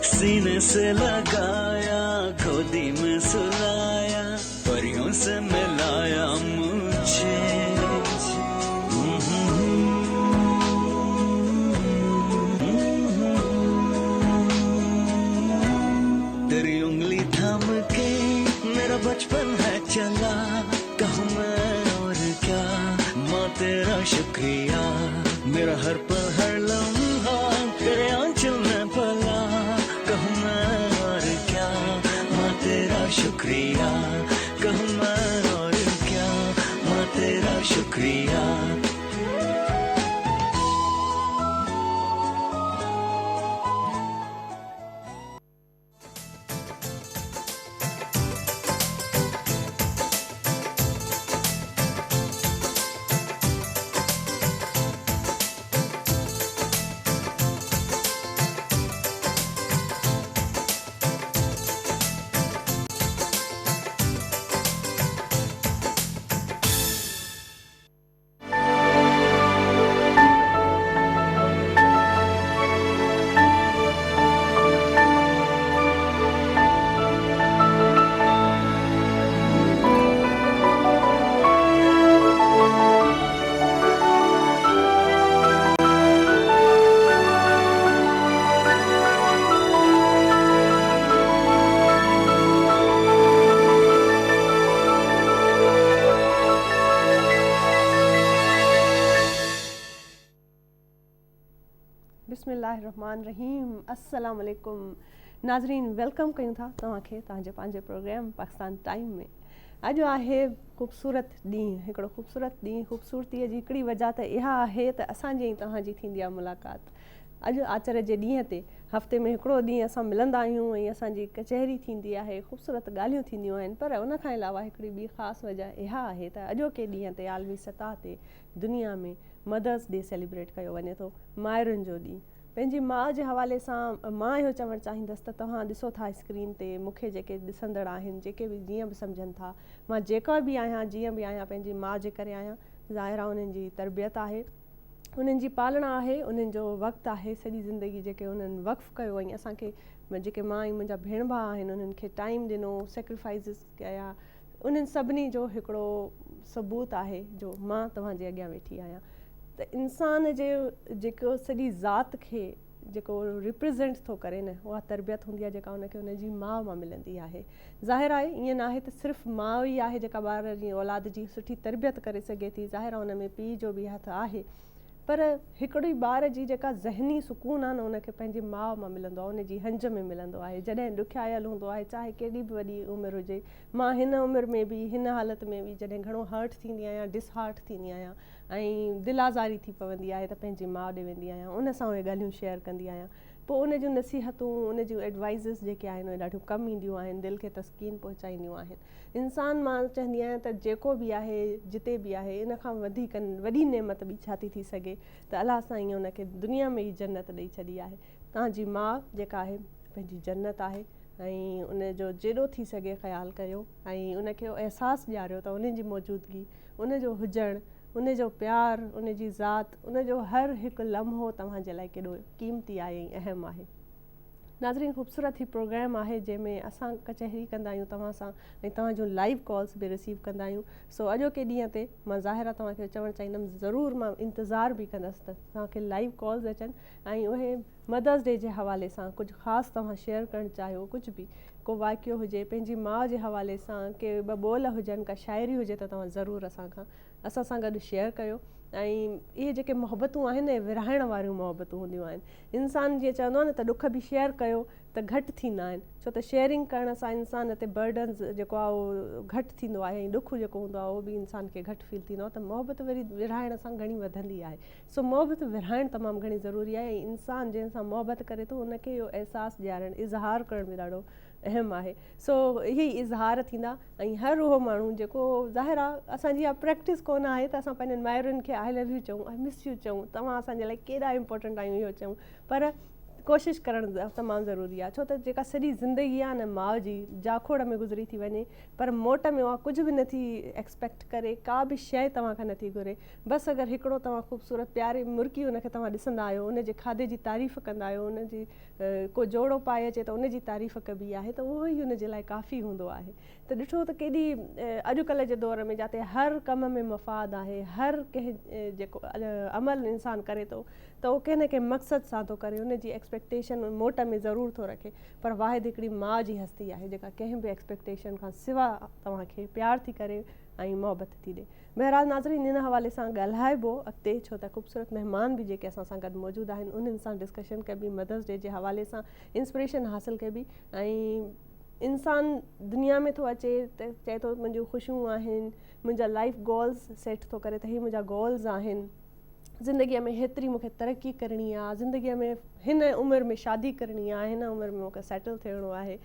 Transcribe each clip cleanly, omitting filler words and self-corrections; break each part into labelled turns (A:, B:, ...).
A: सीने से लगाया, गोदी में सुलाया, परियों से मिलाया मुझे। तेरी उंगली थाम के मेरा बचपन है चला, कहूँ मैं और क्या माँ तेरा शुक्रिया। मेरा हर पल हर लम्हा तेरे आंचल में पला, कहूँ मैं और क्या माँ तेरा शुक्रिया। कहूँ मैं और क्या माँ तेरा शुक्रिया।
B: बिस्मिल्लाहिर्रहमानिर्रहीम। अस्सलाम वालेकुम नाज़रीन, वेलकम कयूं था तव्हांखे तव्हांजे पंहिंजे प्रोग्राम पाकिस्तान टाइम में। अॼु आहे ख़ूबसूरत ॾींहुं, हिकिड़ो ख़ूबसूरत ॾींहुं। ख़ूबसूरतीअ जी हिकिड़ी वजह त इहा आहे त असांजी ऐं तव्हांजी थींदी आहे मुलाक़ात। अॼु आचर जे ॾींहं ते हफ़्ते में हिकिड़ो ॾींहुं असां मिलंदा आहियूं ऐं असांजी कचहरी थींदी आहे, ख़ूबसूरत ॻाल्हियूं थींदियूं आहिनि। पर उन खां अलावा हिकिड़ी ॿी ख़ासि वजह इहा आहे त अॼोके ॾींहं ते आलमी सतह ते दुनिया में मदर्स डे सेलिब्रेट कयो वञे थो, माइरुनि जो ॾींहुं। पंहिंजी माउ जे हवाले सां मां इहो चवणु चाहींदसि त तव्हां ॾिसो था स्क्रीन ते, मूंखे जेके ॾिसंदड़ आहिनि, जेके बि जीअं बि सम्झनि था, मां जेका बि आहियां, जीअं बि आहियां, पंहिंजी माउ जे करे आहियां। ज़ाहिर आहे उन्हनि जी तरबियत आहे, उन्हनि जी पालना आहे, उन्हनि जो वक़्तु आहे, सॼी ज़िंदगी जेके उन्हनि वक़्फ़ु कयो ऐं असांखे जेके मां ऐं मुंहिंजा भेण भाउ आहिनि उन्हनि खे टाइम ॾिनो, सेक्रीफाइसिस कया, उन्हनि सभिनी जो हिकिड़ो सबूत आहे जो मां तव्हांजे अॻियां वेठी आहियां। त इंसान जे जेको सॼी ज़ात खे जेको रिप्रेज़ेंट थो करे न, उहा तरबियत हूंदी आहे जेका उनखे उनजी माउ मां मिलंदी आहे। ज़ाहिर आहे ईअं न आहे त सिर्फ़ु माउ ई आहे जेका ॿार जी औलाद जी सुठी तरबियत करे सघे थी। ज़ाहिर आहे उन में पीउ जो बि हथु आहे, पर हिकिड़ी ॿार जी जेका ज़हनी सुकून आहे न, उनखे पंहिंजी माउ मां मिलंदो आहे, उनजी हंज में मिलंदो आहे। जॾहिं ॾुखियायल हूंदो आहे, चाहे केॾी बि वॾी उमिरि हुजे, मां हिन उमिरि में बि, हिन हालत में बि जॾहिं घणो हर्ट थींदी आहियां, डिसहार्ट थींदी आहियां ऐं दिलि आज़ारी थी पवंदी आहे, त पंहिंजी माउ ॾे वेंदी आहियां, उन सां उहे ॻाल्हियूं शेयर कंदी आहियां। पोइ उन जूं नसीहतूं, उन जूं एडवाइज़िस जेके आहिनि उहे ॾाढियूं कमु ईंदियूं आहिनि, दिलि खे तस्कीन पहुचाईंदियूं आहिनि। इंसान, मां चवंदी आहियां त जेको बि आहे, जिते बि आहे, इन खां वधीक वॾी नेमत ॿी छा थी सघे त अलाह साईं उनखे दुनिया में ई जन्नत ॾेई छॾी आहे। तव्हांजी माउ जेका आहे पंहिंजी जन्नत आहे ऐं उनजो जेॾो थी सघे ख़्यालु कयो ऐं उनखे अहसासु ॾियारियो त उन्हनि जी मौजूदगी, उनजो हुजणु, उनजो प्यारु, उनजी ज़ात, उनजो हर हिकु लम्हो तव्हांजे लाइ केॾो क़ीमती आहे ऐं अहम आहे। नाज़रीन, ख़ूबसूरत ही प्रोग्राम आहे जंहिंमें असां कचहरी कंदा आहियूं तव्हां सां ऐं तव्हांजो लाइव कॉल्स बि रिसीव कंदा आहियूं। सो अॼोके ॾींहं ते मां ज़ाहिर आहे तव्हांखे चवणु चाहींदमि, ज़रूरु मां इंतज़ारु बि कंदसि त तव्हांखे लाइव कॉल्स अचनि ऐं उहे मदर्स डे जे हवाले सां कुझु ख़ासि तव्हां शेयर करणु चाहियो, कुझु बि को वाक़ियो हुजे पंहिंजी माउ जे हवाले सां, के ॿ ॿोल हुजनि, का शाइरी हुजे, त तव्हां ज़रूरु असां सां गॾु शेयर कयो। ऐं इहे जेके मोहबतूं आहिनि, विरहाइण वारियूं मोहबतूं हूंदियूं आहिनि। इंसान जीअं चवंदो आहे न त ॾुख बि शेयर कयो त घटि थींदा आहिनि, छो त शेयरिंग करण सां इंसान ते बर्डन्स जेको आहे उहो घटि थींदो आहे ऐं ॾुख जेको हूंदो आहे उहो बि इंसान खे घटि फील थींदो आहे। त मोहबत वरी विरहाइण सां घणी वधंदी आहे। सो मोहबत विरहाइणु तमामु घणी ज़रूरी आहे ऐं इंसान जंहिंसां मोहबत करे थो उनखे इहो अहसासु ॾियारणु, इज़हार करण बि ॾाढो अहम आहे। सो इहे ई इज़हार थींदा ऐं हर उहो माण्हू जेको, ज़ाहिर आहे असांजी इहा प्रैक्टिस कोन आहे त असां पंहिंजनि माइरुनि खे आई लव यू चऊं, आई मिस यू चऊं, तव्हां असांजे लाइ केॾा इंपॉर्टेंट आहियूं इहो चऊं, पर कोशिशि करणु तमामु ज़रूरी आहे, छो त जेका सॼी ज़िंदगी आहे न माउ जी जाखोड़ में गुज़री थी वञे, पर मोट में उहा कुझु बि नथी एक्सपेक्ट करे, का बि शइ तव्हां खां नथी घुरे। बसि अगरि हिकिड़ो तव्हां ख़ूबसूरत प्यारे मुर्गी उनखे तव्हां ॾिसंदा आहियो, उनजे खाधे जी तारीफ़ कंदा आहियो, उनजी को जोड़ो पाए अचे त उनजी तारीफ़ कबी आहे, त उहो ई उनजे लाइ काफ़ी हूंदो आहे। त ॾिठो त केॾी अॼुकल्ह जे दौर में जिते हर कम में मफ़ाद आहे, हर कंहिं जेको अमल इंसानु करे थो त उहो कंहिं न कंहिं मक़सद सां थो करे, उनजी एक्सपेक्टेशन मोट में ज़रूरु थो रखे, पर वाहिद हिकिड़ी माउ जी हस्ती आहे जेका कंहिं बि एक्सपेक्टेशन खां सिवा तव्हांखे प्यार थी करे ऐं मोहबत थी ॾे। बहरहाल नाज़रीन, इन हवाले सां ॻाल्हाइबो अॻिते, छो त ख़ूबसूरत महिमान बि जेके असां सां गॾु मौजूदु आहिनि उन्हनि सां डिस्कशन कबी, मदर्स डे जे हवाले सां इंस्पिरेशन हासिलु कबी। ऐं इंसानु दुनिया में थो अचे त चए थो मुंहिंजूं ख़ुशियूं आहिनि, मुंहिंजा लाइफ गोल्स सेट थो करे त हीअ मुंहिंजा गोल्स आहिनि, ज़िंदगीअ में हेतिरी मूंखे तरक़ी करणी आहे, ज़िंदगीअ में हिन उमिरि में शादी करणी आहे, हिन उमिरि में मूंखे सेटल थियणो आहे।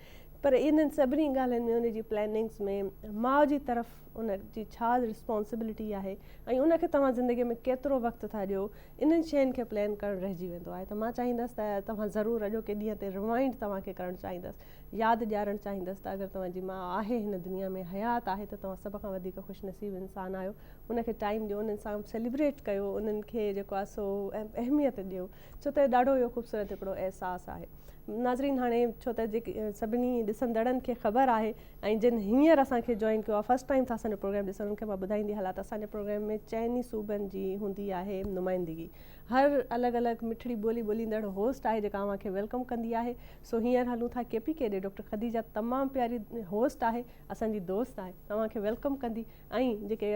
B: पर इन्हनि सभिनी ॻाल्हियुनि में उनजी प्लैनिंग्स में माउ जी तरफ़ उनजी छा रिस्पॉन्सिबिलिटी आहे ऐं उनखे तव्हां ज़िंदगीअ में केतिरो वक़्तु था ॾियो, इन्हनि शयुनि खे प्लान करणु रहिजी वेंदो आहे। त मां चाहींदसि त तव्हां ज़रूरु अॼोके ॾींहं ते रिमाइंड तव्हांखे करणु चाहींदसि, यादि ॾियारणु चाहींदसि त अगरि तव्हांजी माउ आहे हिन दुनिया में, हयात आहे, त तव्हां सभ खां वधीक ख़ुशनसीबु इंसानु आहियो। उनखे टाइम ॾियो, उन्हनि सां सेलिब्रेट कयो, उन्हनि खे जेको आहे सो अहमियत ॾियो, छो त ॾाढो इहो ख़ूबसूरत हिकिड़ो अहसासु आहे। नाज़रीन, हाणे छो त जेके सभिनी ॾिसंदड़नि खे ख़बर आहे ऐं जिन हींअर असांखे जॉइन कयो आहे, फस्ट टाइम था असांजो प्रोग्राम ॾिसण, उनखे मां ॿुधाईंदी हलां त असांजे प्रोग्राम में चइनी सूबनि जी हूंदी आहे नुमाइंदगी, हर अलॻि अलॻि मिठड़ी ॿोली ॿोलींदड़ होस्ट आहे जेका अव्हांखे वेलकम कंदी आहे। सो हींअर हलूं था KPK ॾे, डॉक्टर ख़दीजा तमामु प्यारी होस्ट आहे, असांजी दोस्त आहे, तव्हांखे वेलकम कंदी। ऐं जेके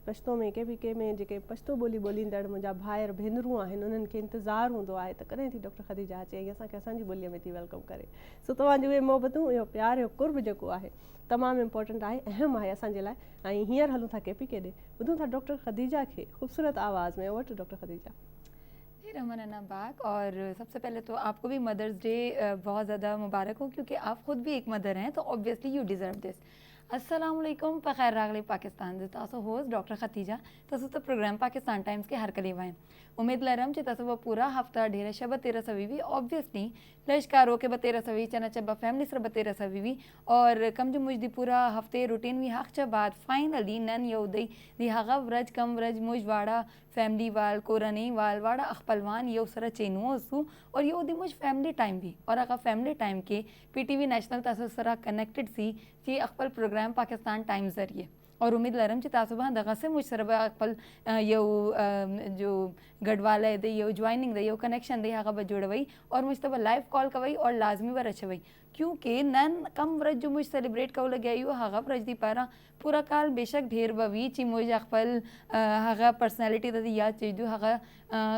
B: पछतो में KPK में जेके पछतो ॿोली ॿोलींदड़ मुंहिंजा भाइर भेनरूं आहिनि, उन्हनि खे इंतज़ारु हूंदो आहे त कॾहिं थी डॉक्टर ख़दीजा अचे ऐं असांखे असांजी ॿोलीअ में थी वेलकम करे। सो तव्हांजी उहे मोहबतूं, इहो प्यार, इहो कुर्ब जेको आहे तमामु इम्पोर्टेंट आहे, अहम आहे असांजे लाइ। ऐं हींअर हलूं था KPK ॾे, ॿुधूं था डॉक्टर ख़दीजा खे ख़ूबसूरत आवाज़ में। Over to doctor Khadija.
C: Raman Anna Bagh, और सबसे पहले तो आपको भी मदर्स डे बहुत ज़्यादा मुबारक हो, क्योंकि आप ख़ुद भी एक मदर हैं, तो ऑब्वियसली यू डिज़र्व दिस। अस्सलाम वालेकुम, ख़ैर रागले पाकिस्तान जे तासो होस्ट डॉक्टर ख़दीजा, तसो तो प्रोग्राम पाकिस्तान टाइम्स के हर कलीवा हैं। उम्मीद लरम चे तसो वो पूरा हफ्ता ढेर शब 1300 ऑब्वियसली लश्कारो के 1300 चना चबा फैमिली सर 1300 और कम जो मुझ दी पूरा हफ्ते रूटीन भी हक च बाद फाइनली नन योदई दी हगा व्रज कम व्रज मुझ वाड़ा फैमिली वाल कोरनी वाल वाड़ा अखपलवान यो सर चेनुओ सु और यो दी मुझ फैमिली टाइम भी और अगर फैमिली टाइम के PTV नेशनल तसो सरा कनेक्टेड सी जी अखपल प्रोग्राम पाकिस्तान टाइम्स ज़रिए और उम्मीद लरम चे तासुबा दगा से मुझ सरबा अखपल यो जो गढ़वाले दे यो ज्वाइनिंग दे यो कनेक्शन दे हगा बजोड़वई और मुझ तब लाइव कॉल कवई और लाजमी वर अचवई, क्योंकि नन कम व्रज जो मुझ सेलिब्रेट कव लगे यो हगा व्रज दी पारा पूरा काल बेशक ढेर बवी ची मुझ अखपल हगा पर्सनैलिटी तदी याद चीज दू हगा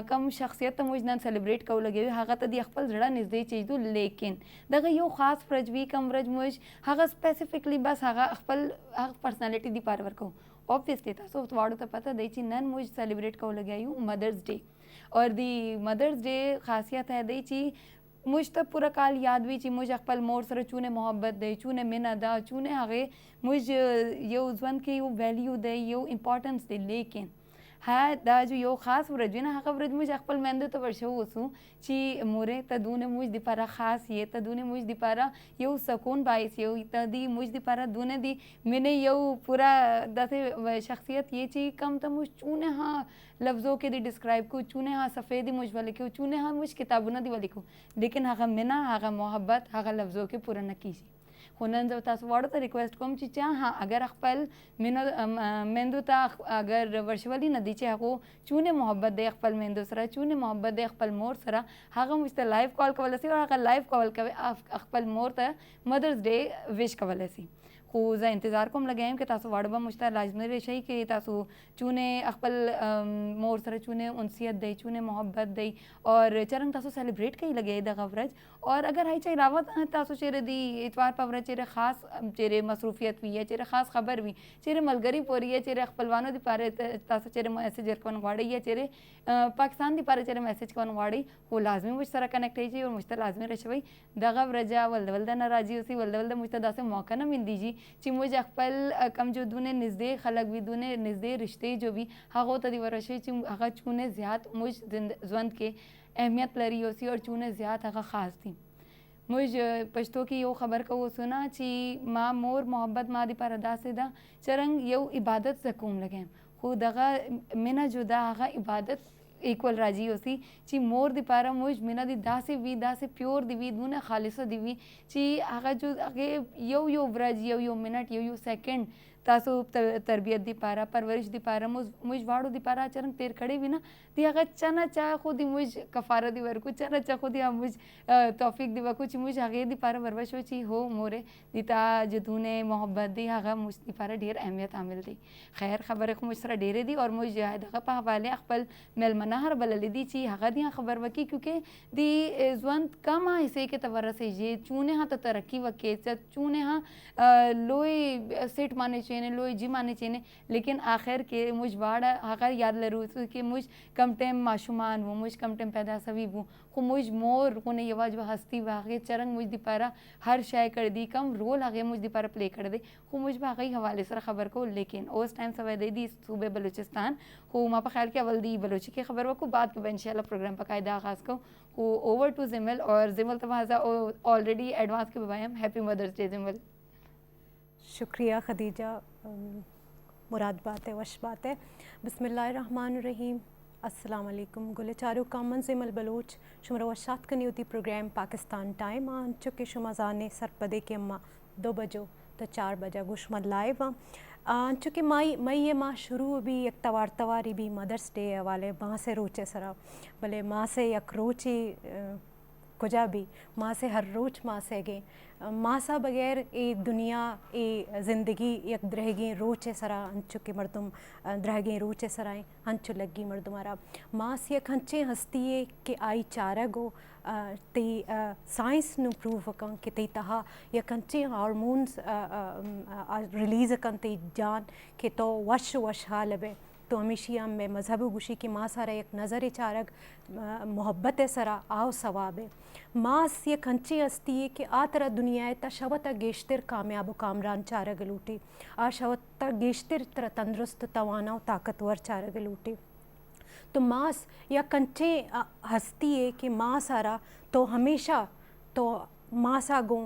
C: कम शख्सियत मुझ नन सेलिब्रेट कव लगे यो हगा तदी अखपल जड़ा निजदे चीज दू, लेकिन दगा यो खास व्रज भी कम व्रज मुझ हगा स्पेसिफिकली बस हगा अखपल हग पर्सनैलिटी दी पार वर्को ऑब्वियसली तासो वाड़ो तो पता दई ची नन मुझ सेलिब्रेट कव लगे यो मदर्स डे और दी मदर्स डे खासियत है दई ची मुझ तब पूरा काल याद भी ची मुझ अखपल मोर सर चूने मोहब्बत दे चूने मिन अदा चूने हगे मुझ यो उजवन के यो वैल्यू दे यो इम्पोर्टेंस दे, लेकिन हाँ दा जो यो खास व्रज ना हका व्रज मुझ अखपल मेंदो तो वर्षो उसू ची मोरे तदूने मुझ दिपारा खास ये तदूने मुझ दिपारा यो सकून बाइस यो तदी मुझ दिपारा दूने दी मैंने यो पूरा दसे शख्सियत ये ची कम तो मुझ चूने हाँ लफ्ज़ों के दी डिस्क्राइब को चूने हाँ सफ़ेदी मुझ वाले को चूने हाँ मुझ किताबों ना दी वाली को, लेकिन हका मिना हका मोहब्बत हका लफ्ज़ों के पूरा न कीसी हुनन जब तासु वाड़ो तो रिक्वेस्ट कम ची हाँ अगर अखपल मिनो मेंदो ता अगर वर्षवली नदी चे हको चूने मोहब्बत दे अखपल मेंदो सरा चूने मोहब्बत दे अखपल मोर सरा हगा मुझ लाइव कॉल कवल सी और हगा लाइव कॉल कवे अखपल मोर त मदर्स डे विश कवल सी खूजा इंतज़ार को हम लगे हैं कि तासु वाड़बा मुझता लाजमी रेशई कि तासु चूने अखपल मोर सर चूने उनसियत दई चूने मोहब्बत दई और चरंग तासु सेलिब्रेट कई लगे द गवरज और अगर हाई चाहिए रावत तासु चेरे दी इतवार पवरज चेरे खास चेरे मसरूफियत भी है चेरे खास खबर भी चेरे मलगरी पोरी है चेरे अखपलवानो दी पारे तासु चेरे मैसेज कवन वाड़ी है चेरे पाकिस्तान दी पारे चेरे मैसेज कवन वाड़ी वो लाजमी मुझ सरा कनेक्ट है जी और मुझता लाजमी रशवई दगा व्रजा वल्द वल्दा नाराजी उसी वल्द वल्दा मुझता दासे मौका न मिल दीजी چی مجھ اقبل کم جو دونے نزدے خلق بھی دونے نزدے رشتے جو بھی ہاگو تدی ورشے چی ہاگا چونے زیاد مجھ زوند کے اہمیت لری ہوسی اور چونے زیاد ہاگا خاص تھی مجھ پشتو کی یو خبر کو وہ سنا چی ماں مور محبت ماں دی پر ادا سے دا چرنگ یو عبادت زکوم لگیں خود اگا منا جو دا آغا عبادت ایکول راجی ہوسی چی مور دی پارا مجھ منا دی دا سے پیور دی وی دونا خالصہ دی وی چی آغا جو اگے یو ورج یو منٹ یو سیکنڈ تاسو تربیت دی پارا پرورش دی پارا مجھ واڑو دی پارا چرنگ تیر کھڑے بھی نا دی آغا چنا چاہ خودی مجھ کفارہ دی ورکو چنا چاہ خودی مجھ توفیق دی وکو چی مجھ آغے دی پارا ورش ہو چی ہو مورے دیتا جدونے محبت دی آغا مجھ دی پارا ڈیر اہمیت عامل دی خیر خبر خو مجھ سرا ڈیرے دی اور مجھ آغا پا حوالے اقبل میل مناہر بللی دی چی آغا دی خبر وکی کیونکہ دی زوانت کم اسے کے تورسے یہ چونے ہاں تا ترقی وکے چونے ہاں لوئی سیٹ مانے چینے لوئی جی مانے چینے لیکن آخر کے مجھ واڑا آخر یاد لرو کہ مجھ کم ٹیم معشومان وہ مجھ کم ٹیم پیدا سوی وہ خو مجھ مور خونے یواج و ہستی واقعی چرنگ مجھ دی پارا ہر شائع کر دی کم رول آگے مجھ دی پارا پلے کر دے خو مجھ باقی حوالے سر خبر کو لیکن اس ٹائم سوائے دے دی صوبے بلوچستان خو ما پا خیال کے اول دی بلوچی کے خبر کو بعد کے انشاءاللہ پروگرام پاقاعدہ آغاز کو خو اوور ٹو زمل اور زمل تمہازا آلریڈی ایڈوانس کے ببائیم ہیپی مدرز ڈے زمل.
D: شکریہ خدیجہ مراد بات ہے وش بات ہے. بسم اللہ الرحمن الرحیم. السلام علیکم گلے چارو کامن زمل بلوچ شمرا وشات کنی ہوتی پروگرام پاکستان ٹائم آن چکے شما زانے سرپدے کے اما 2 بجو تو 4 بجا گوشمد لائیو آن چکے مائی یہ ماہ شروع بھی یک تواری بھی مدرس ڈے والے ماں سے روچے سرا بلے ماں سے یک روچی کجا بھی ماں سے ہر روچ ماں سے گے ماں سا بغیر ای دنیا ای زندگی یک درہگیں روچے سرا ہنچو کے مردم درہگیں روچے سرائیں ہنچو لگی مردمارا ماں سے یک ہنچے ہستی ہے کہ آئی چارہ گو تی سائنس نو پروف کن کہ تی تہا یک ہنچے ہارمونز ریلیز کن تی جان کہ تو وش حال بے تو ہمیشہ ہم میں مذہب گوشی کی ماں سارا یک نظر چارگ محبت سرا آو ثواب ہے ماں یہ کھنچی ہستی ہے کہ آ ترا دنیا ہے تا شوتا گیشتر کامیاب و کامران چارگ لوٹی آ شوتا گیشتر ترا تندرست توانا و طاقتور چارگ لوٹی تو ماں یا کنچے ہستی ہے کہ ماں سارا تو ہمیشہ تو ماں سا گوں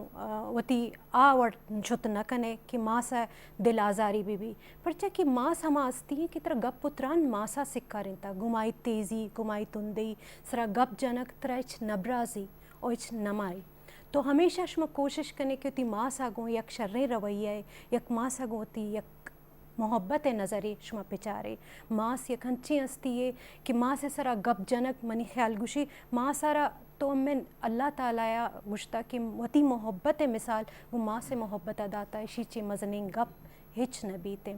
D: وتی آوڑ چھت نہ کنے کہ ماں سا دل آزاری بھی پرچہ کہ ماں سما ہستی ہے کہ ترا گپ پتران ماں سا سکھا رہتا گمائی تیزی گمائی تندی سرا گپ جنک ترا اچ نبرازی اور اچ نمائی تو ہمیشہ شما کوشش کنے کہ تی ماں سا گوں یک شرے رویہ یک ماں سا گوں تی یک محبت نظری شما پچارے ماں سے یک ہنچی ہستی ہے کہ ماں سے سرا گپ جنک منی خیال گوشی ماں سارا تو من اللہ تعالیٰ گشتا کہ وتی محبت مثال وہ ماں سے محبت اداتا ہے شیچے مزنیں گپ ہچ نبیتے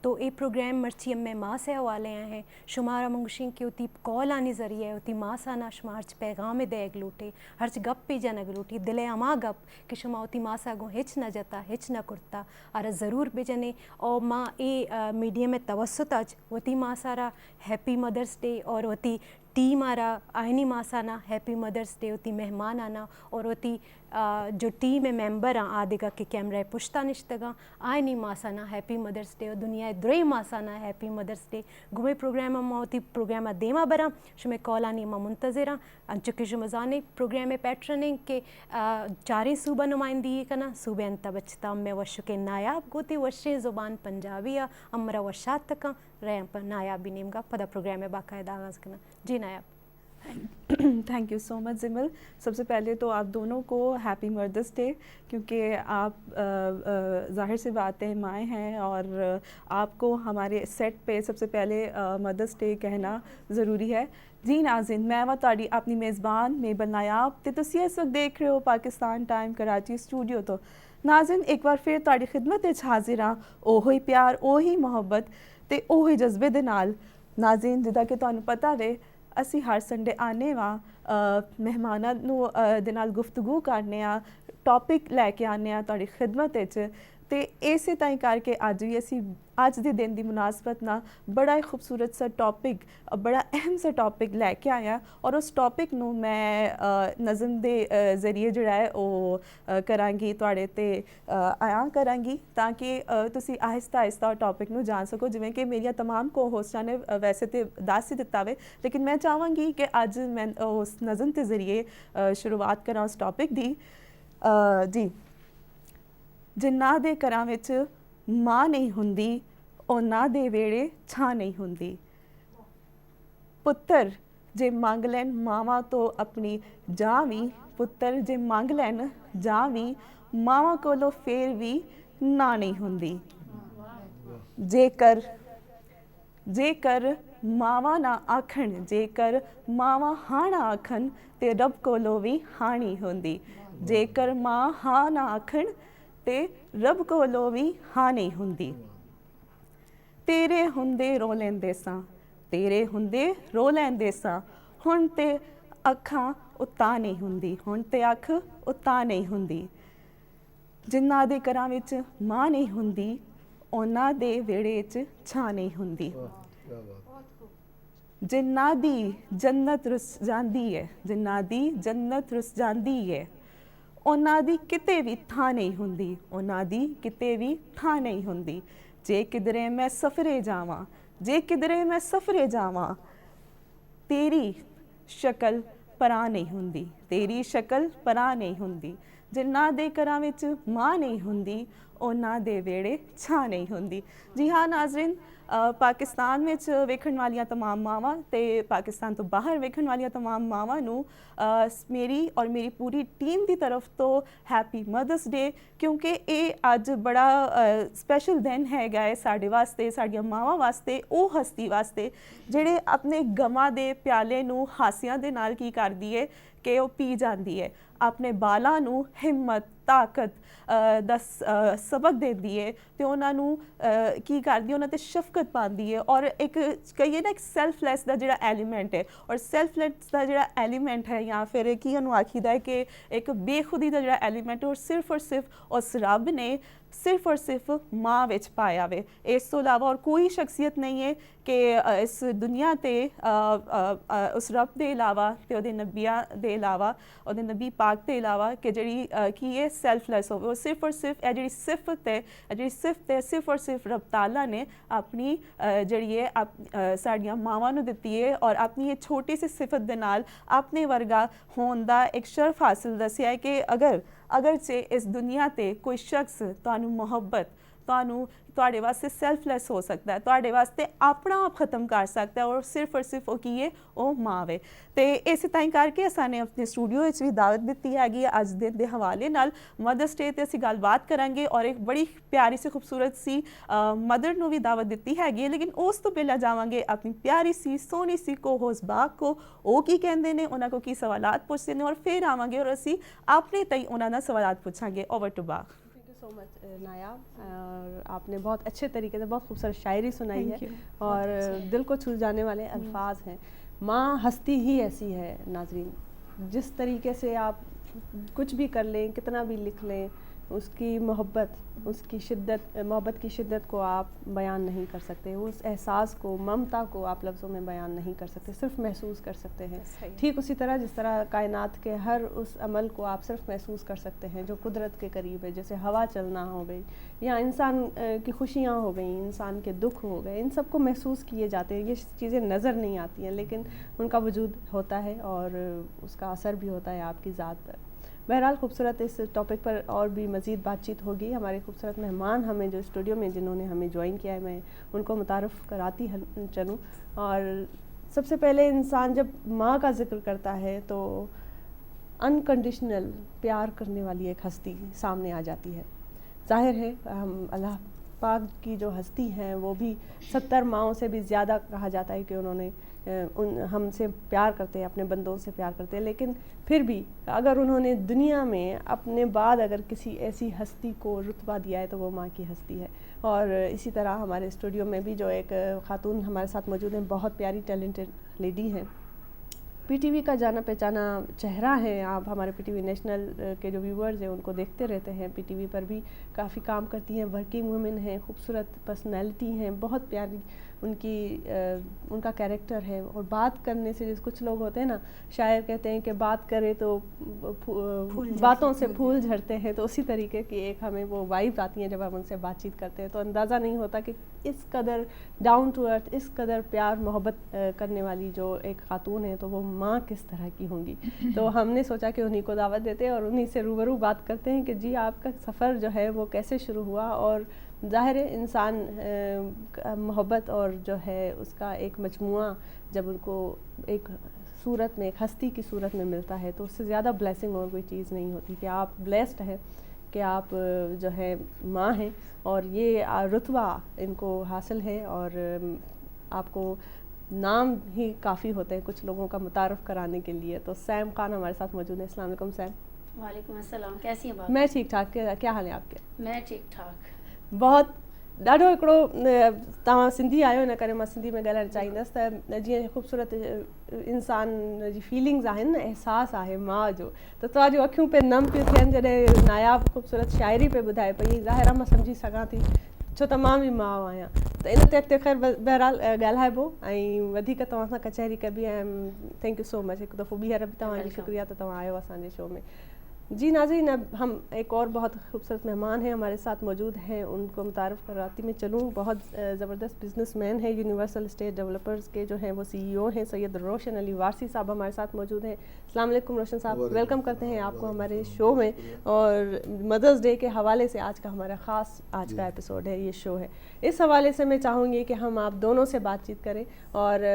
D: تو اے پروگرام مرچی میں ماں سے حوالے ہیں شمارا منگوشیں کہ ہوتی کال آنی ذریعہ ہوتی ماں سانا شما ہرچ پیغام دے گلوٹے ہرچ گپ پی جانا گلوٹی دلے اما گپ کہ شما ہوتی ماں سا گو ہچ نہ جتا ہچ نہ کرتا اور ضرور بجنے اور ماں اے میڈیا میں توسط آج ہوتی ماں سارا ہیپی مدرس ڈے اور ہوتی ٹیم آرا آئینی ماں سانا ہیپی مدرس ڈے ہوتی مہمان آنا اور ہوتی جو ٹیم ممبر ہیں آدھگا کہ کیمرہ پشتا نشتگا آئینی ماں سانا ہیپی مدرس ڈے اور دنیا درے ماں سانا ہیپی مدرس ڈے گوئے پروگرام ماں ہوتی پروگرام دیما برا شمیں کولانی ماں منتظرہ انچکے شمزانے پروگرام پیٹرننگ کے 4 صوبہ نمائندگی کنا صوبہ انتا بچتا میں وشکے نایاب گوتی وشے زبان پنجابی امرا وشات تکا رہم پر نایابی نیم گا پدا پروگرام میں باقاعدہ آغاز کرنا. جی نایاب.
E: تھینک یو سو مچ زمل. سب سے پہلے تو آپ دونوں کو ہیپی مدرس ڈے کیونکہ آپ ظاہر سی بات ہے مائیں ہیں اور آپ کو ہمارے سیٹ پہ سب سے پہلے مدرس ڈے کہنا ضروری ہے. جی ناظرین میں تاری اپنی میزبان میبل نایاب تے تسی اس وقت دیکھ رہے ہو پاکستان ٹائم کراچی اسٹوڈیو. تو ناظرین ایک بار پھر تاری خدمت حاضر ہاں اوہی پیار اوہی محبت تے اوہی جذبے دے نال. ناظرین جدا کہ تانوں پتہ رہے اسی ہر سنڈے آنے وا مہماناں نو دے نال گفتگو کرنے آ ٹاپک لے کے آنے آ تاری خدمت وچ تے اسی طرح کر کے اج بھی اسی ਅੱਜ ਦੇ ਦਿਨ ਦੀ ਮੁਨਾਸਬਤ ਨਾਲ ਬੜਾ ਹੀ ਖੂਬਸੂਰਤ ਸਾ ਟੌਪਿਕ, ਬੜਾ ਅਹਿਮ ਸਾ ਟੌਪਿਕ ਲੈ ਕੇ ਆਇਆ ਔਰ ਉਸ ਟੌਪਿਕ ਨੂੰ ਮੈਂ ਨਜ਼ਮ ਦੇ ਜ਼ਰੀਏ ਜਿਹੜਾ ਹੈ ਉਹ ਕਰਾਂਗੀ ਤੁਹਾਡੇ ਤੇ ਆਇਆ ਕਰਾਂਗੀ ਤਾਂ ਕਿ ਤੁਸੀਂ ਆਹਿਸਤਾ ਆਹਿਸਤਾ ਟੌਪਿਕ ਨੂੰ ਜਾਣ ਸਕੋ। ਜਿਵੇਂ ਕਿ ਮੇਰੀਆਂ तमाम ਕੋ ਹੋਸਟਾਂ ਨੇ ਵੈਸੇ ਤੇ ਦੱਸ ਹੀ ਦਿੱਤਾ ਵੇ, ਲੇਕਿਨ ਮੈਂ ਚਾਹਾਂਗੀ ਕਿ ਅੱਜ ਮੈਂ ਉਸ ਨਜ਼ਮ ਦੇ ਜ਼ਰੀਏ ਸ਼ੁਰੂਆਤ ਕਰਾਂ ਉਸ ਟੌਪਿਕ ਦੀ। ਜੀ, ਜਿਨ੍ਹਾਂ ਦੇ ਘਰਾਂ ਵਿੱਚ ਮਾਂ ਨਹੀਂ ਹੁੰਦੀ ਉਹਨਾਂ ਦੇ ਵਿਹੜੇ ਛਾਂ ਨਹੀਂ ਹੁੰਦੀ। ਪੁੱਤਰ ਜੇ ਮੰਗ ਲੈਣ ਮਾਵਾਂ ਤੋਂ ਆਪਣੀ ਜਾਂ ਵੀ, ਪੁੱਤਰ ਜੇ ਮੰਗ ਲੈਣ ਜਾਂ ਵੀ, ਮਾਵਾਂ ਕੋਲੋਂ ਫੇਰ ਵੀ ਨਾ ਨਹੀਂ ਹੁੰਦੀ। ਜੇਕਰ ਮਾਵਾਂ ਨਾ ਆਖਣ, ਜੇਕਰ ਮਾਵਾਂ ਹਾਂ ਨਾ ਆਖਣ ਤੇ ਰੱਬ ਕੋਲੋਂ ਵੀ ਹਾਂ ਨਹੀਂ ਹੁੰਦੀ। ਜੇਕਰ ਮਾਂ ਹਾਂ ਨਾ ਆਖਣ ਤੇ ਰੱਬ ਕੋਲੋਂ ਵੀ ਹਾਂ ਨਹੀਂ ਹੁੰਦੀ। ਤੇਰੇ ਹੁੰਦੇ ਰੋ ਲੈਂਦੇ ਸਾਂ, ਤੇਰੇ ਹੁੰਦੇ ਰੋ ਲੈਂਦੇ ਸਾਂ, ਹੁਣ ਤੇ ਅੱਖਾਂ ਉਤਾਂ ਨਹੀਂ ਹੁੰਦੀ, ਹੁਣ ਤੇ ਅੱਖ ਉਤਾਂ ਨਹੀਂ ਹੁੰਦੀ। ਜਿਨ੍ਹਾਂ ਦੇ ਘਰਾਂ ਵਿੱਚ ਮਾਂ ਨਹੀਂ ਹੁੰਦੀ ਉਹਨਾਂ ਦੇ ਵਿਹੜੇ 'ਚ ਛਾਂ ਨਹੀਂ ਹੁੰਦੀ। ਜਿਨ੍ਹਾਂ ਦੀ ਜੰਨਤ ਰੁੱਸ ਜਾਂਦੀ ਹੈ, ਜਿਨ੍ਹਾਂ ਦੀ ਜੰਨਤ ਰੁੱਸ ਜਾਂਦੀ ਹੈ, ਉਹਨਾਂ ਦੀ ਕਿਤੇ ਵੀ ਥਾਂ ਨਹੀਂ ਹੁੰਦੀ, ਉਹਨਾਂ ਦੀ ਕਿਤੇ ਵੀ ਥਾਂ ਨਹੀਂ ਹੁੰਦੀ। ਜੇ ਕਿਧਰੇ ਮੈਂ ਸਫਰੇ ਜਾਵਾਂ, ਜੇ ਕਿਧਰੇ ਮੈਂ ਸਫਰੇ ਜਾਵਾਂ, ਤੇਰੀ ਸ਼ਕਲ ਪਰਾਂ ਨਹੀਂ ਹੁੰਦੀ, ਤੇਰੀ ਸ਼ਕਲ ਪਰਾਂ ਨਹੀਂ ਹੁੰਦੀ। ਜਿਨ੍ਹਾਂ ਦੇ ਘਰਾਂ ਵਿੱਚ ਮਾਂ ਨਹੀਂ ਹੁੰਦੀ ਉਹਨਾਂ ਦੇ ਵਿਹੜੇ ਛਾਂ ਨਹੀਂ ਹੁੰਦੀ। ਜੀ ਹਾਂ ਨਾਜ਼ਰੀਨ, ਪਾਕਿਸਤਾਨ ਵਿੱਚ ਵੇਖਣ ਵਾਲੀਆਂ तमाम ਮਾਵਾਂ ਤੇ ਪਾਕਿਸਤਾਨ ਤੋਂ ਬਾਹਰ ਵੇਖਣ ਵਾਲੀਆਂ तमाम ਮਾਵਾਂ ਨੂੰ ਮੇਰੀ ਔਰ ਮੇਰੀ ਪੂਰੀ ਟੀਮ ਦੀ ਤਰਫ ਤੋਂ ਹੈਪੀ ਮਦਰਸ ਡੇ, ਕਿਉਂਕਿ ਇਹ ਅੱਜ ਬੜਾ ਸਪੈਸ਼ਲ ਦਿਨ ਹੈਗਾ ਹੈ ਸਾਡੇ ਵਾਸਤੇ, ਸਾਡੀਆਂ ਮਾਵਾਂ ਵਾਸਤੇ, ਉਹ ਹਸਤੀ ਵਾਸਤੇ ਜਿਹੜੇ ਆਪਣੇ ਗਮਾਂ ਦੇ ਪਿਆਲੇ ਨੂੰ ਹਾਸਿਆਂ ਦੇ ਨਾਲ ਕੀ ਕਰਦੀ ਹੈ ਕਿ ਉਹ ਪੀ ਜਾਂਦੀ ਹੈ, ਆਪਣੇ ਬਾਲਾਂ ਨੂੰ ਹਿੰਮਤ, ਤਾਕਤ ਦਾ ਸਬਕ ਦਿੰਦੀ ਹੈ ਤੇ ਉਹਨਾਂ ਨੂੰ ਕੀ ਕਰਦੀ ਹੈ, ਉਹਨਾਂ ਤੇ ਸ਼ਫਕਤ ਪਾਉਂਦੀ ਹੈ। ਔਰ ਇੱਕ ਕਹੀਏ ਨਾ ਇੱਕ ਸੈਲਫਲੈਸ ਦਾ ਜਿਹੜਾ ਐਲੀਮੈਂਟ ਹੈ, ਔਰ ਸੈਲਫਲੈਸ ਦਾ ਜਿਹੜਾ ਐਲੀਮੈਂਟ ਹੈ ਜਾਂ ਫਿਰ ਕੀ ਉਹਨੂੰ ਆਖੀਦਾ ਹੈ ਕਿ ਇੱਕ ਬੇਖੁਦੀ ਦਾ ਜਿਹੜਾ ਐਲੀਮੈਂਟ ਹੈ, ਉਹ ਸਿਰਫ ਉਸ ਰੱਬ ਨੇ ਸਿਰਫ ਔਰ ਸਿਰਫ ਮਾਂ ਵਿੱਚ ਪਾਇਆ ਵੇ। ਇਸ ਤੋਂ ਇਲਾਵਾ ਔਰ ਕੋਈ ਸ਼ਖਸੀਅਤ ਨਹੀਂ ਹੈ ਕਿ ਇਸ ਦੁਨੀਆ ਤੇ ਉਸ ਰੱਬ ਦੇ ਇਲਾਵਾ ਤੇ ਉਹਦੇ ਨਬੀਆਂ ਦੇ ਇਲਾਵਾ, ਉਹਦੇ ਨਬੀ ਪਾਕ ਦੇ ਇਲਾਵਾ ਕਿ ਜਿਹੜੀ ਕੀ ਹੈ ਸੈਲਫਲੈਸ ਹੋਵੇ। ਉਹ ਸਿਰਫ ਔਰ ਸਿਰਫ ਇਹ ਜਿਹੜੀ ਸਿਫਤ ਹੈ, ਇਹ ਜਿਹੜੀ ਸਿਫਤ ਹੈ ਸਿਰਫ ਔਰ ਸਿਰਫ ਰੱਬ ਤਾਲਾ ਨੇ ਆਪਣੀ ਜਿਹੜੀ ਹੈ ਸਾਡੀਆਂ ਮਾਵਾਂ ਨੂੰ ਦਿੱਤੀ ਹੈ ਔਰ ਆਪਣੀ ਇਹ ਛੋਟੀ ਸੀ ਸਿਫਤ ਦੇ ਨਾਲ ਆਪਣੇ ਵਰਗਾ ਹੋਣ ਦਾ ਇੱਕ ਸ਼ਰਫ ਹਾਸਿਲ ਦੱਸਿਆ ਹੈ ਕਿ ਅਗਰਚੇ ਇਸ ਦੁਨੀਆ ਤੇ ਕੋਈ ਸ਼ਖਸ ਤੁਹਾਨੂੰ ਮੁਹੱਬਤ, ਤੁਹਾਨੂੰ ਤੁਹਾਡੇ ਵਾਸਤੇ ਸੈਲਫਲੈਸ ਹੋ ਸਕਦਾ ਹੈ, ਤੁਹਾਡੇ ਵਾਸਤੇ ਆਪਣਾ ਆਪ ਖਤਮ ਕਰ ਸਕਦਾ ਹੈ ਔਰ ਸਿਰਫ ਉਹ ਕੀ ਹੈ, ਉਹ ਮਾਂ ਵੇ। ਤੇ ਇਸੇ ਤਾਂ ਕਰਕੇ ਅਸਾਂ ਨੇ ਆਪਣੇ ਸਟੂਡੀਓ ਵਿੱਚ ਵੀ ਦਾਵਤ ਦਿੱਤੀ ਹੈਗੀ ਹੈ ਅੱਜ ਦਿਨ ਦੇ ਹਵਾਲੇ ਨਾਲ ਮਦਰਸ ਡੇ ਤੇ ਅਸੀਂ ਗੱਲਬਾਤ ਕਰਾਂਗੇ ਔਰ ਇੱਕ ਬੜੀ ਪਿਆਰੀ ਸੀ ਖੂਬਸੂਰਤ ਸੀ ਮਦਰ ਨੂੰ ਵੀ ਦਾਵਤ ਦਿੱਤੀ ਹੈਗੀ ਹੈ। ਲੇਕਿਨ ਉਸ ਤੋਂ ਪਹਿਲਾਂ ਜਾਵਾਂਗੇ ਆਪਣੀ ਪਿਆਰੀ ਸੀ ਸੋਹਣੀ ਸੀ ਕੋ ਹੋਸਟ ਬਾਗ ਕੋ, ਉਹ ਕੀ ਕਹਿੰਦੇ ਨੇ, ਉਹਨਾਂ ਕੋ ਕੀ ਸਵਾਲਾਤ ਪੁੱਛਦੇ ਨੇ ਔਰ ਫਿਰ ਆਵਾਂਗੇ ਔਰ ਅਸੀਂ ਆਪਣੇ ਤਈ ਉਹਨਾਂ ਨਾਲ ਸਵਾਲਾਤ ਪੁੱਛਾਂਗੇ। Over to Bagh.
B: So much नायाब, और आपने बहुत अच्छे तरीके से बहुत खूबसूरत शायरी सुनाई है और दिल को छू जाने वाले अल्फाज हैं। माँ हस्ती ही ऐसी है नाजरीन, जिस तरीके से आप कुछ भी कर लें, कितना भी लिख लें, उसकी मोहब्बत, उसकी शिद्दत, मोहब्बत की शिद्दत को आप बयान नहीं कर सकते, उस एहसास को, ममता को आप लफ्ज़ों में बयान नहीं कर सकते, सिर्फ महसूस कर सकते हैं। ठीक उसी तरह जिस तरह कायनात के हर उस अमल को आप सिर्फ महसूस कर सकते हैं जो कुदरत के करीब है, जैसे हवा चलना हो गई या इंसान की खुशियाँ हो गई, इंसान के दुख हो गए, इन सब को महसूस किए जाते हैं। ये चीज़ें नज़र नहीं आती हैं लेकिन उनका वजूद होता है और उसका असर भी होता है आपकी ज़ात पर। बहरहाल खूबसूरत इस टॉपिक पर और भी मज़ीद बातचीत होगी। हमारे खूबसूरत मेहमान हमें जो स्टूडियो में जिन्होंने हमें ज्वाइन किया है, मैं उनको मुतारफ़ कराती चलूँ। और सबसे पहले इंसान जब माँ का ज़िक्र करता है तो अनकंडीशनल प्यार करने वाली एक हस्ती सामने आ जाती है। ज़ाहिर है हम अल्लाह पाक की जो हस्ती हैं वो भी 70 माओं से भी ज़्यादा कहा जाता है कि उन्होंने हमसे प्यार करते हैं, अपने बंदों से प्यार करते हैं। लेकिन फिर भी अगर उन्होंने दुनिया में अपने बाद अगर किसी ऐसी हस्ती को रुतबा दिया है तो वो माँ की हस्ती है। और इसी तरह हमारे स्टूडियो में भी जो एक ख़ातून हमारे साथ मौजूद हैं, बहुत प्यारी टैलेंटेड लेडी हैं, पी टी वी का जाना पहचाना चेहरा है, आप हमारे पी टी वी नेशनल के जो व्यूअर्स हैं उनको देखते रहते हैं, पी टी वी पर भी काफ़ी काम करती हैं, वर्किंग वुमेन हैं, खूबसूरत पर्सनैलिटी हैं, बहुत प्यारी उनका कैरेक्टर है। और बात करने से जैसे कुछ लोग होते हैं ना, शायर कहते हैं कि बात करें तो बातों से फूल झड़ते हैं, तो उसी तरीके की एक हमें वो वाइब आती है जब हम उनसे बातचीत करते हैं, तो अंदाज़ा नहीं होता कि इस कदर डाउन टू अर्थ, इस कदर प्यार मोहब्बत करने वाली जो एक खातून है तो वो माँ किस तरह की होंगी। तो हमने सोचा कि उन्हीं को दावत देते हैं और उन्हीं से रूबरू बात करते हैं कि जी आपका सफ़र जो है वो कैसे शुरू हुआ। और ज़ाहिर है इंसान मोहब्बत और जो है उसका एक मजमुआ जब उनको एक सूरत में, एक हस्ती की सूरत में मिलता है, तो उससे ज़्यादा ब्लेसिंग और कोई चीज़ नहीं होती कि आप ब्लेस्ड हैं कि आप जो है माँ हैं और ये रुतबा इनको हासिल है। और आपको नाम ही काफ़ी होते हैं कुछ लोगों का मुतारफ़ कराने के लिए। तो सैम खान हमारे साथ मौजूद है। अस्सलाम वालेकुम सैम।
F: वालेकुम अस्सलाम, कैसी हैं बात?
B: मैं ठीक ठाक, क्या हाल है आपके?
F: मैं ठीक ठाक।
B: बहुत ॾाढो हिकिड़ो तव्हां सिंधी आहियो, इन करे मां सिंधी में ॻाल्हाइणु चाहींदसि त जीअं ख़ूबसूरत इंसान जी फीलिंग्स आहिनि न, अहसासु आहे माउ जो, त तव्हांजूं अखियूं पे नम पियूं थियनि जॾहिं नायाब ख़ूबसूरत शाइरी पे ॿुधाए पई। ज़ाहिर आहे मां सम्झी सघां थी छो त मां बि माउ आहियां, त इन ते अॻिते ख़ैर बहरहाल ॻाल्हाइबो ऐं वधीक तव्हां सां कचहरी कबी। ऐं थैंक यू सो मच, हिकु दफ़ो ॿीहर बि तव्हांजी शुक्रिया त तव्हां आयो असांजे शो में। जी नाज़रीन, अब हम एक और बहुत खूबसूरत मेहमान हैं हमारे साथ मौजूद हैं, उनको मुतारफ़ कराती मैं चलूँ। बहुत ज़बरदस्त बिजनेसमैन हैं, यूनिवर्सल स्टेट डेवलपर्स के जो हैं वो CEO हैं, सैयद रोशन अली वारसी साहब हमारे साथ मौजूद हैं। अस्सलाम वालेकुम रोशन साहब, वेलकम करते हैं आपको हमारे शो में। और मदर्स डे के हवाले से आज का हमारा ख़ास आज का एपिसोड है, ये शो है। इस हवाले से मैं चाहूँगी कि हम आप दोनों से बातचीत करें। और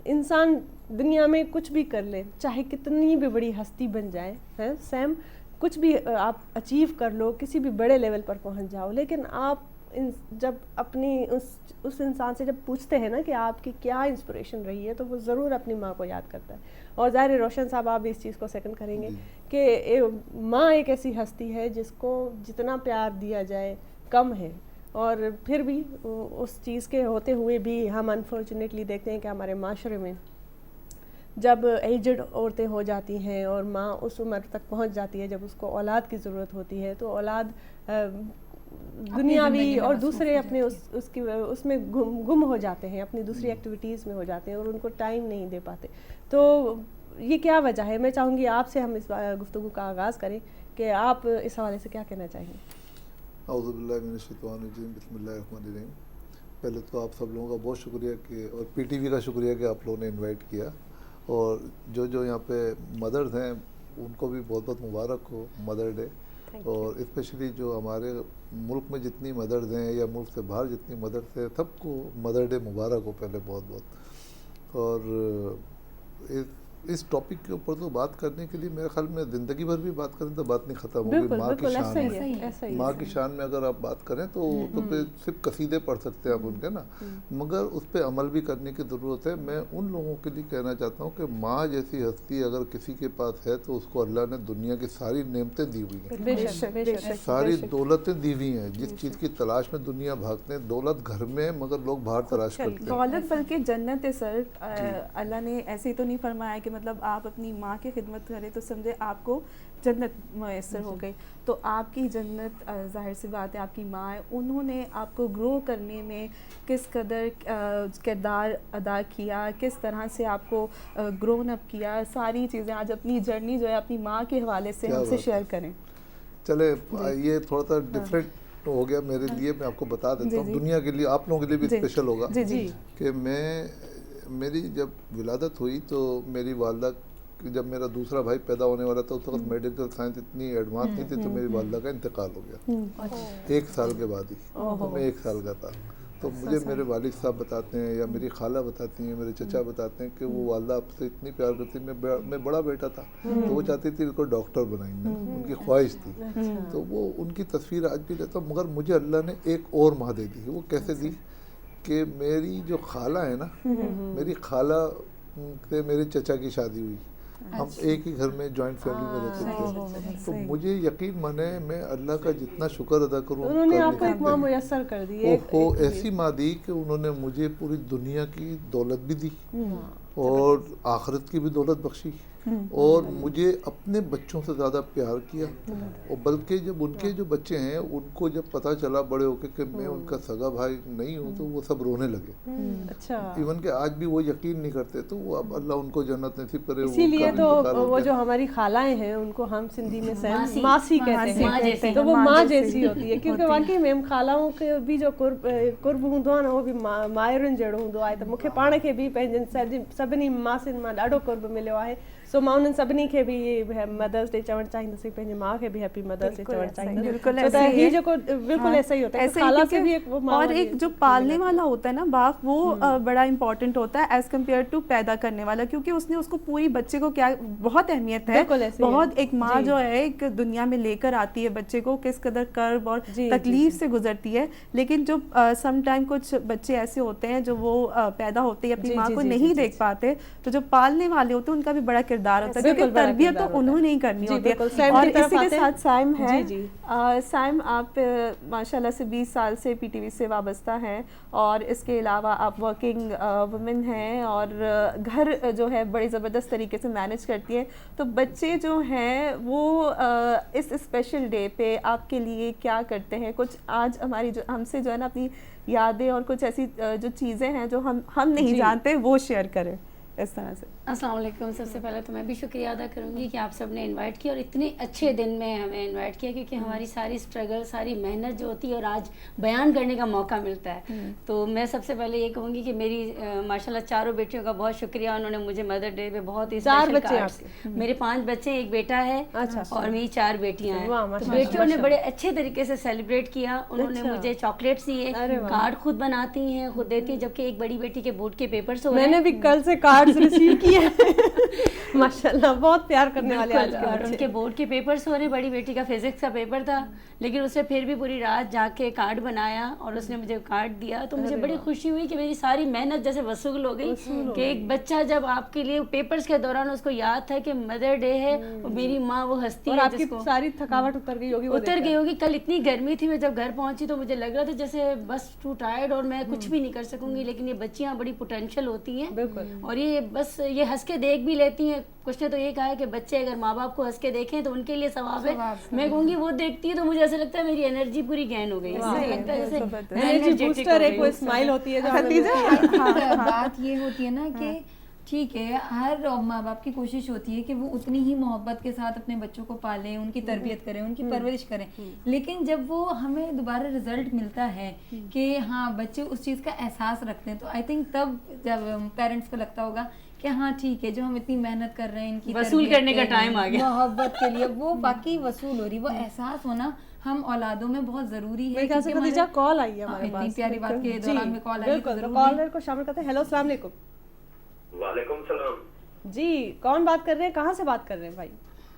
B: इंसान दुनिया में कुछ भी कर ले, चाहे कितनी भी बड़ी हस्ती बन जाए, हैं सैम, कुछ भी आप अचीव कर लो, किसी भी बड़े लेवल पर पहुंच जाओ, लेकिन आप जब अपनी उस इंसान से जब पूछते हैं ना कि आपकी क्या इंस्पिरेशन रही है, तो वो ज़रूर अपनी माँ को याद करता है। और ज़ाहिर है रोशन साहब आप भी इस चीज़ को सेकंड करेंगे कि माँ एक ऐसी हस्ती है जिसको जितना प्यार दिया जाए कम है। और फिर भी उस चीज़ के होते हुए भी हम अनफॉर्चुनेटली देखते हैं कि हमारे माशरे में जब एजड औरतें हो जाती हैं और माँ उस उम्र तक पहुँच जाती है जब उसको औलाद की ज़रूरत होती है, तो औलाद दुनियावी और दूसरे अपने उसमें गुम हो जाते हैं, अपनी दूसरी एक्टिविटीज़ में हो जाते हैं और उनको टाइम नहीं दे पाते। तो ये क्या वजह है? मैं चाहूँगी आपसे हम इस गुफ्तगू का आगाज़ करें कि आप इस हवाले से क्या कहना चाहेंगे।
G: औज़ु बिल्लाहि मिनश शैतानिर रजीम, बिस्मिल्लाहिर रहमानिर रहीम। पहले तो आप सब लोगों का बहुत शुक्रिया कि, और PTV का शुक्रिया कि आप लोगों ने इनवाइट किया। और जो यहाँ पे मदर्स हैं उनको भी बहुत बहुत मुबारक हो मदर डे। और स्पेशली जो हमारे मुल्क में जितनी मदर्स हैं या मुल्क से बाहर जितनी मदर्स हैं, सबको मदर डे मुबारक हो पहले बहुत बहुत। और इस टॉपिक के ऊपर तो बात करने के लिए मेरे ख्याल में ज़िंदगी भर भी बात करें तो बात नहीं ख़त्म होगी। माँ की शान में, माँ की शान में अगर आप बात करें तो सिर्फ कसीदे पढ़ सकते हैं आप उनके ना, मगर उस पर अमल भी करने की ज़रूरत है। मैं उन लोगों के लिए कहना चाहता हूँ कि माँ जैसी हस्ती अगर किसी के पास है तो उसको अल्लाह ने दुनिया की सारी नेमतें दी हुई हैं, सारी दौलतें दी हुई हैं। जिस चीज़ की तलाश में दुनिया भागते हैं, दौलत घर में है मगर लोग बाहर तलाश करते हैं।
E: दौलत बल्कि जन्नत है सर। अल्लाह ने ऐसे ही तो नहीं फरमाया कि मतलब आप अपनी माँ की खिदमत करें तो समझे आपको जन्नत मैसर हो गई। तो आपकी जन्नत ज़ाहिर सी बात है आपकी माँ है, उन्होंने आपको ग्रो करने में किस कदर किरदार अदा किया, किस तरह से आपको ग्रोन अप किया, सारी चीज़ें आज अपनी जर्नी जो है अपनी माँ के हवाले से हमसे शेयर करें।
G: चले ये थोड़ा सा डिफरेंट हो गया मेरे लिए, मैं आपको बता देता हूँ, दुनिया के लिए आप लोगों के लिए भी स्पेशल होगा कि मेरी जब विलादत हुई तो मेरी वालदा, जब मेरा दूसरा भाई पैदा होने वाला था उस वक्त मेडिकल साइंस इतनी एडवांस नहीं थी, तो मेरी वालदा का इंतकाल हो गया 1 साल के बाद ही। तो मैं 1 साल का था। तो मुझे मेरे वालिद साहब बताते हैं या मेरी खाला बताती हैं, मेरे चचा बताते हैं कि वो वालदा आपसे इतनी प्यार करती। मैं बड़ा बेटा था तो वो चाहती थी इसको डॉक्टर बनाएंगे, उनकी ख्वाहिश थी। तो वो उनकी तस्वीर आज भी लेता हूँ। मगर मुझे अल्लाह ने एक और माँ दे दी। वो कैसे दी कि मेरी जो खाला है ना, मेरी खाला से मेरे चचा की शादी हुई। हम एक ही घर में जॉइंट फैमिली में रहते थे। तो मुझे यकीन माने मैं अल्लाह का जितना शुक्र अदा करूँ,
B: उन्होंने आपको एक माँ मुयस्सर कर दी।
G: वो ऐसी माँ दी कि उन्होंने मुझे पूरी दुनिया की दौलत भी दी اور آخرت کی بھی دولت بخشی اور مجھے اپنے بچوں سے زیادہ پیار کیا اور بلکہ جب ان کے جو بچے ہیں ان کو جب پتہ چلا بڑے ہو کے کہ میں ان کا سگا بھائی نہیں ہوں تو وہ سب رونے لگے.
B: اچھا
G: ایون کہ آج بھی وہ یقین نہیں کرتے تو وہ اب اللہ ان کو جنت نصیب کرے.
B: اسی لیے تو وہ جو ہماری خالائیں ہیں ان کو ہم سندھی میں ماسی کہتے ہیں, تو وہ ماں جیسی ہوتی ہے کیونکہ واقعی میں خالاؤں کے بھی جو قرب ہूंदो आहे न उहो बि माइरुनि जहिड़ो हूंदो आहे. त मूंखे पाण खे बि पंहिंजनि सभिनी मासियुनि मां ॾाढो कुर्ब मिलियो आहे. सो मां उन्हनि सभिनी खे बि मदर्स डे चवणु चाहींदसि, पंहिंजी माउ खे बि हैप्पी मदर्स डे चवणु चाहींदसि. बिल्कुल ऐसा ही होता है, खाला से भी एक
E: اور ایک جو پالنے والا ہوتا ہے نا باپ وہ بڑا امپورٹنٹ ہوتا ہے ایز کمپیئر ٹو پیدا کرنے والا, کیونکہ اس نے اس کو پوری بچے کو کیا بہت اہمیت ہے, بہت ایک ماں جو ہے ایک دنیا میں لے کر آتی ہے بچے کو, کس قدر کرب اور تکلیف سے گزرتی ہے. لیکن جو سم ٹائم کچھ بچے ایسے ہوتے ہیں جو وہ پیدا ہوتے ہی اپنی ماں کو نہیں دیکھ پاتے, تو جو پالنے والے ہوتے ہیں ان کا بھی بڑا کردار ہوتا ہے کیونکہ تربیت تو انہوں نے ہی کرنی ہوتی ہے. اور اسی کے ساتھ سائم ہے. سائم آپ ماشاء اللہ سے 20 سال سے پی ٹی وی سے وابستہ ہیں اور اس کے علاوہ آپ ورکنگ وومن ہیں اور گھر جو ہے بڑی زبردست طریقے سے مینیج کرتی ہیں. تو بچے جو ہیں وہ اس اسپیشل ڈے پہ آپ کے لیے کیا کرتے ہیں؟ کچھ آج ہماری جو ہم سے جو ہے نا اپنی یادیں اور کچھ ایسی جو چیزیں ہیں جو ہم نہیں جانتے وہ شیئر کریں اس طرح سے.
F: السلام علیکم. سب سے پہلے تو میں بھی شکریہ ادا کروں گی کہ آپ سب نے انوائٹ کیا اور اتنے اچھے دن میں ہمیں انوائٹ کیا, کیونکہ ہماری ساری اسٹرگل ساری محنت جو ہوتی ہے اور آج بیان کرنے کا موقع ملتا ہے. تو میں سب سے پہلے یہ کہوں گی کہ میری ماشاء اللہ چاروں بیٹیوں کا بہت شکریہ, انہوں نے مجھے مدر ڈے پہ بہت ہی اسپیشل کارڈز. میرے 5 بچے, ایک بیٹا ہے اور میری 4 بیٹیاں ہیں. بیٹیوں نے بڑے اچھے طریقے سے سیلیبریٹ کیا. انہوں نے مجھے چاکلیٹس دیے, کارڈ خود بناتی ہیں خود دیتی ہیں, جبکہ ایک بڑی بیٹی کے بورڈ کے پیپرس ہو رہے ہیں.
B: میں نے بھی کل سے کارڈز ریسیو کیے ماشاءاللہ, بہت پیار کرنے والے آج
F: اور ان کے بورڈ کے پیپرس ہو رہے. بڑی بیٹی کا فزکس کا پیپر تھا, لیکن اس نے پھر بھی پوری رات جا کے کارڈ بنایا اور اس نے مجھے کارڈ دیا. تو مجھے بڑی خوشی ہوئی کہ میری ساری محنت جیسے وصول ہو گئی کہ ایک بچہ جب آپ کے لیے پیپرس کے دوران اس کو یاد تھا کہ مدر ڈے ہے اور میری ماں وہ ہستی ہے جس کو
B: ساری تھکاوٹ اتر گئی
F: ہوگی. کل اتنی گرمی تھی, میں جب گھر پہنچی تو مجھے لگ رہا تھا جیسے بس ٹو ٹائرڈ اور میں کچھ بھی نہیں کر سکوں گی. لیکن یہ بچیاں بڑی پوٹینشیل ہوتی ہیں اور یہ بس یہ ہنس کے دیکھ بھی لیتی ہیں. کچھ نے تو یہ کہا ہے کہ بچے اگر ماں باپ کو ہنس کے دیکھیں تو ان کے لیے ثواب ہے. میں کہوں گی وہ دیکھتی ہے تو مجھے ایسا لگتا ہے میری انرجی پوری گین ہو گئی. لگتا ہے جیسے
C: بات یہ ہوتی ہے نا کہ ٹھیک ہے ہر ماں باپ کی کوشش ہوتی ہے کہ وہ اتنی ہی محبت کے ساتھ اپنے بچوں کو پالیں, ان کی تربیت کریں, ان کی پرورش کریں. لیکن جب وہ ہمیں دوبارہ رزلٹ ملتا ہے کہ ہاں بچے اس چیز کا احساس رکھتے ہیں, تو آئی تھنک تب جب پیرنٹس کو لگتا ہوگا کہ ہاں ٹھیک ہے جو ہم اتنی محنت کر رہے ہیں ان کی
F: وصول کرنے کا ٹائم آ گیا,
C: محبت کے لیے وہ باقی وصول ہو رہی, وہ احساس ہونا ہم اولادوں میں بہت ضروری ہے.
B: خدیجہ کال آئی ہے ہمارے پاس,
C: اتنی پیاری بات کے دوران میں کال آئی,
B: کالر کو شامل کرتے ہیں. ہیلو السلام علیکم.
H: وعلیکم السلام
B: جی کون بات کر رہے ہیں, کہاں سے بات کر رہے ہیں بھائی؟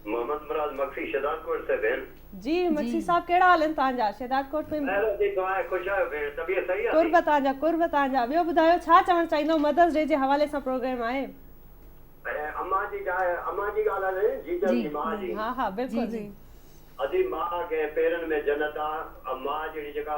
H: محمد مراد مکسی شہزاد کوٹ سے بہن.
B: جی مکسی صاحب کیڑا حال ہے تانجا شہزاد کوٹ میں؟
H: جی دعا خوش ہے بہن, طبیعت صحیح ہے.
B: قربت تانجا. ॿियो ॿुधायो छा चवणु चाहींदो मदर्स डे जे हवाले सां प्रोग्राम आहे?
H: अम्मा जी ॻाल्हि आहे, जीजर जी मां जी.
B: हा हा बिल्कुलु जी.
H: अजी मां के पेरनि में जन्नत आहे. मां जहिड़ी जेका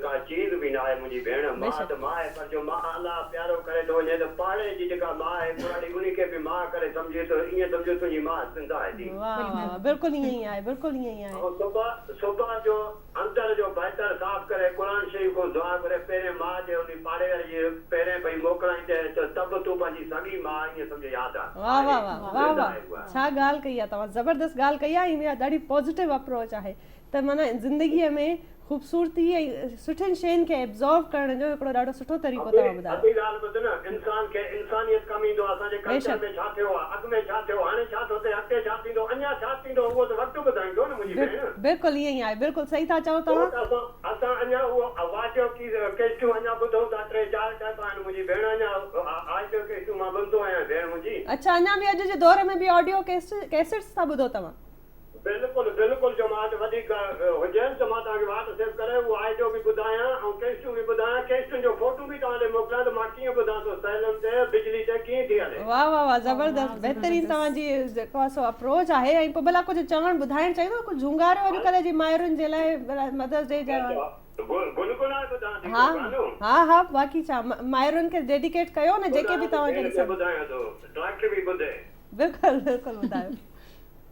H: का चीज़ बि न आहे मुंहिंजी भेण. मां त मां आहे, पर जो मां अलाह प्यारो करे थो वञे त पाड़े जी जेका मां आहे पुराणी उन खे बि मां करे सम्झे थो, ईअं सम्झो तुंहिंजी मां ज़िंदा आहे थी.
B: वाह बिल्कुलु ईअं ई आहे, बिल्कुलु ईअं ई आहे.
H: सुबह जो अंदर जो बहितर साफ़ करे क़ुर शरीफ़ को दुआ करे पहिरें मां जे उन पाड़े वारे जे पहिरें भई मोकिलाईंदे त तब तूं पंहिंजी सॻी मां ईअं सम्झे यादि आहे.
B: वाह वाह वाह वाह वाह, छा ॻाल्हि कई आहे तव्हां, ज़बरदस्त ॻाल्हि कई आहे. इहा ॾाढी पॉज़िटिव अप्रोच आहे त माना ज़िंदगीअ में ख़ूबसूरती ऐं सुठियुनि शयुनि खे एब्ज़ॉर्व करण जो हिकिड़ो ॾाढो सुठो तरीक़ो तव्हां ॿुधायो.
H: अॼु ॻाल्हि ॿुध न, इंसान खे इंसानियत कम ईंदो आहे. असांजे कल्चर में छा थियो आहे, अॻु में छा थियो, हाणे छा थो थिए, अॻिते छा थींदो, अञा छा थींदो, उहो त वक़्तु ॿुधाईंदो न मुंहिंजी भेण.
B: बिल्कुलु ईअं ई आहे, बिल्कुलु सही था चओ तव्हां.
H: असां अञा उहो वाजियो केस्टियूं अञा ॿुधूं था, 3-4 टाइप आहिनि मुंहिंजी भेण. अञा आजियो केस्टियूं मां ॿुधंदो आहियां भेण मुंहिंजी.
B: अच्छा अञा बि अॼु जे दौर में बि ऑडियो कैसेट्स था ॿुधो तव्हां?
H: बिल्कुलु बिल्कुलु, जो मां वधीक हुजनि त मां तव्हांखे व्हाट्सएप करे उहो आइडियो बि ॿुधायां ऐं केस्टियूं बि ॿुधायां. केस्टियुनि जो फोटू बि तव्हां ॾे मोकिलियां त मां कीअं ॿुधां थो सैलनि ते बिजली ते कीअं थी हले.
B: वाह वाह वाह ज़बरदस्त बहितरीन तव्हांजी जेको आहे सो अप्रोच आहे ऐं पोइ भला कुझु चवणु ॿुधाइणु चाहींदो कुझु झुंगारियो अॼुकल्ह जी माइरुनि जे लाइ मदर्स डे जा
H: गुनगुनाए ॿुधां थी
B: हा
H: गानो
B: हा हा बाक़ी छा माइरुनि खे डेडिकेट कयो न जेके बि तव्हांखे ॾिसनि
H: ॿुधायां थो डॉक्टर बि ॿुधे
B: बिल्कुलु बिल्कुलु ॿुधायो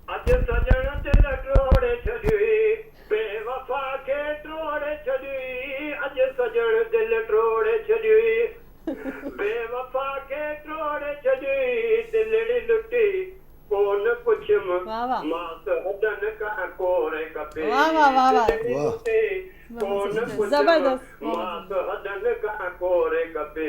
H: अॼु सजण दिल टोड़े छॾी बेवफा खे टोड़े छॾी अॼु सजण दिल टोड़े छॾी बेवफा खे टोड़े छॾी दिलड़ी लुटी कोन पुछम
B: वाह वाह
H: मास हदन का कोरे कपे
B: वाह वाह वाह वाह
H: दिलड़ी लुटी कोन पुछम
B: ज़बरदस्त
H: मास हदन का कोरे कपे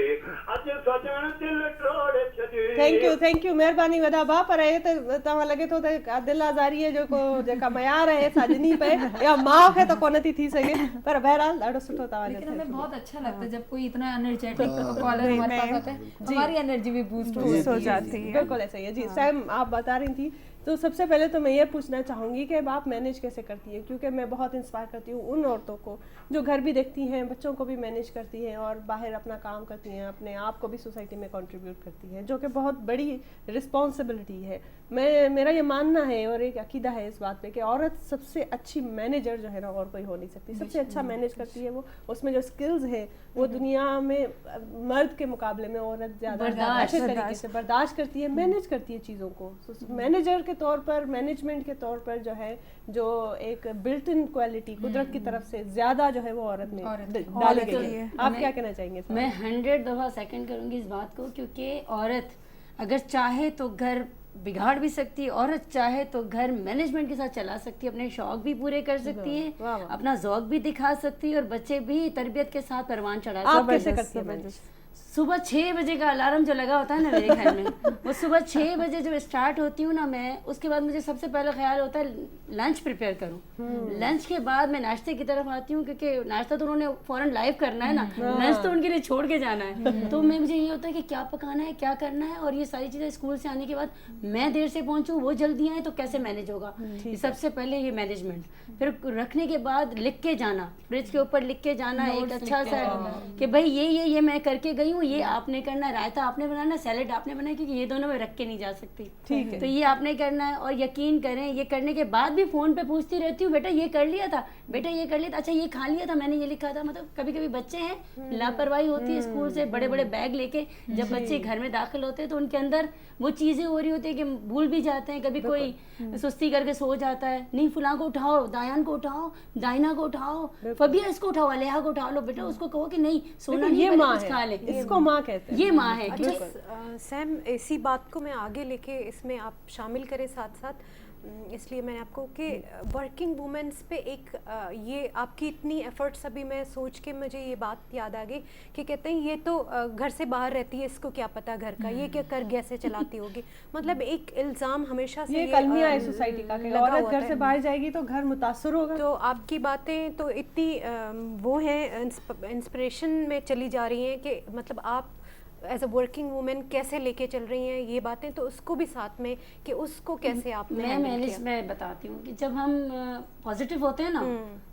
H: अॼु सजण दिल टोड़े छॾी
B: थैंक यू महिरबानी वॾा भाउ पर हे त तव्हां लॻे थो त दिल आज़ारीअ जेको जेका मयार आहे सा ॾिनी पए या माउ खे त कोन थी थी सघे पर बहरहाल ॾाढो सुठो
C: लेकिन हमें
B: तव्हांजो
C: बहुत अच्छा लगता है जब कोई इतना एनर्जेटिक कॉलर हमारे पास होता है हमारी एनर्जी भी बूस्ट
E: हो जाती है।
B: बिल्कुल ऐसा ही है जी सैम आप बता रही थी तो सबसे पहले तो मैं ये पूछना चाहूँगी कि आप मैनेज कैसे करती हैं क्योंकि मैं बहुत इंस्पायर करती हूँ उन औरतों को जो घर भी देखती हैं बच्चों को भी मैनेज करती हैं और बाहर अपना काम करती हैं अपने आप को भी सोसाइटी में कंट्रीब्यूट करती हैं जो कि बहुत बड़ी रिस्पॉन्सिबिलिटी है मेरा ये मानना है और एक अकीदा है इस बात पे कि औरत सबसे अच्छी मैनेजर जो है ना और कोई हो नहीं सकती सबसे अच्छा मैनेज करती है वो उसमें जो स्किल्स है वो दुनिया में मर्द के मुकाबले में औरत ज़्यादा अच्छे तरीके से बर्दाश्त करती है मैनेज करती है चीज़ों को मैनेजर के तौर पर मैनेजमेंट के तौर पर जो है जो एक बिल्ट इन क्वालिटी कुदरत की तरफ से ज़्यादा जो है वो औरत में डाली गई है आप क्या कहना चाहेंगे
F: मैं 100 दफ़ा सेकंड करूंगी इस बात को क्योंकि औरत अगर चाहे तो घर बिगाड़ भी सकती है औरत चाहे तो घर मैनेजमेंट के साथ चला सकती है अपने शौक भी पूरे कर सकती है अपना ज़ौक भी दिखा सकती है और बच्चे भी तरबियत के साथ परवान चढ़ा सकती है
B: आप कैसे करती है मैनेज
F: सुबह 6 बजे का अलार्म जो लगा होता है ना मेरे घर में वो सुबह 6 बजे जब स्टार्ट होती हूँ ना मैं उसके बाद मुझे सबसे पहला ख्याल होता है लंच प्रिपेयर करूँ लंच के बाद मैं नाश्ते की तरफ आती हूँ क्योंकि नाश्ता तो उन्होंने फौरन लाइव करना है ना लंच तो उनके लिए छोड़ के जाना है तो मैं मुझे ये होता है कि क्या पकाना है क्या करना है और ये सारी चीज़ें स्कूल से आने के बाद मैं देर से पहुँचूँ वो जल्दी आए तो कैसे मैनेज होगा सबसे पहले ये मैनेजमेंट फिर रखने के बाद लिख के जाना फ्रिज के ऊपर लिख के जाना एक अच्छा सा कि भाई ये मैं करके गई हूँ ये आपने करना है रायता आपने बनाना सैलेड आपने बनाना क्योंकि ये दोनों मैं रख के नहीं जा सकती
B: ठीक है
F: तो ये आपने करना है और यकीन करें ये करने के बाद भी फोन पे पूछती रहती हूँ बेटा ये कर लिया था बेटा ये कर लिया था अच्छा ये खा लिया था मैंने ये लिखा था मतलब कभी कभी बच्चे हैं लापरवाही होती है स्कूल से बड़े बड़े बैग लेके जब बच्चे घर में दाखिल होते हैं तो उनके अंदर वो चीज़ें हो रही होती है कि भूल भी जाते हैं कभी कोई सुस्ती करके सो जाता है नहीं फुलां को उठाओ दायान को उठाओ दाइना को उठाओ फबिया इसको उठाओ अलेहा को उठा लो बेटा उसको कहो कि नहीं सोना नहीं पहले कुछ खा ले
B: इसको माँ कहते हैं
F: ये माँ है
D: सैम इसी बात को मैं आगे लेके इसमें आप शामिल करें साथ साथ इसलिए मैंने आपको कि वर्किंग वुमेन्स पे एक ये आपकी इतनी एफर्ट्स अभी मैं सोच के मुझे ये बात याद आ गई कि कहते हैं ये तो घर से बाहर रहती है इसको क्या पता घर का ये क्या कर कैसे चलाती होगी मतलब एक इल्ज़ाम हमेशा से
B: ये कलमिया है सोसाइटी का कि औरत घर से बाहर जाएगी तो घर मुतासर होगा
D: तो आपकी बातें तो इतनी वो हैं इंस्पिरेशन में चली जा रही हैं कि मतलब आप एज अ वर्किंग वुमेन कैसे लेके चल रही हैं ये बातें तो उसको भी साथ में कि उसको कैसे आपने
F: मैनेज मैं बताती हूँ कि जब हम पॉजिटिव होते हैं ना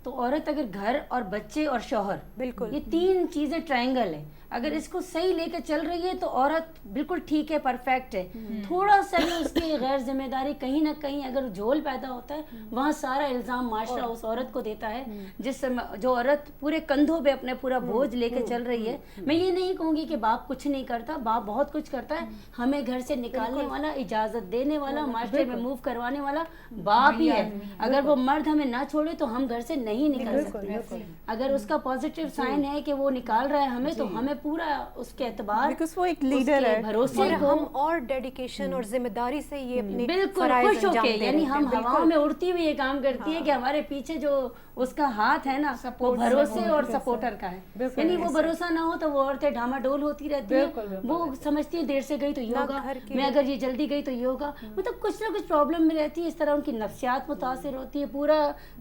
F: तो औरत अगर घर और बच्चे और शौहर
D: बिल्कुल
F: ये 3 चीज़ें ट्रायंगल है अगर इसको सही लेके चल रही है तो औरत बिल्कुल ठीक है परफेक्ट है थोड़ा सा भी उसकी गैर जिम्मेदारी कहीं ना कहीं अगर झोल पैदा होता है वहाँ सारा इल्ज़ाम माशरा उस औरत को देता है जिस जो औरत पूरे कंधों पे अपने पूरा बोझ लेके चल रही है मैं ये नहीं कहूँगी कि बाप कुछ नहीं करता बाप बहुत कुछ करता है हमें घर से निकालने वाला इजाज़त देने वाला मास्टर में मूव करवाने वाला बाप ही है अगर वो मर्द हमें ना छोड़े तो हम घर से नहीं निकल सकते अगर उसका पॉजिटिव साइन है कि वो निकाल रहा है हमें तो हमें पूरा उसके एतबार
E: बिकॉज़ वो एक लीडर है
F: भरोसे को
D: हम और डेडिकेशन और जिम्मेदारी से ये अपने
F: बिल्कुल खुश होके यानी हम हवाओं में उड़ती हुई ये काम करती है कि हमारे पीछे जो उसका हाथ है ना वो भरोसे और सपोर्टर का है यानी वो भरोसा ना हो तो वो औरतें डामाडोल होती रहती है वो समझती है देर से गई तो ये होगा मैं अगर ये जल्दी गई तो ये होगा मतलब कुछ ना कुछ प्रॉब्लम में रहती है इस तरह उनकी नफ्सियात मुतासिर होती है पूरा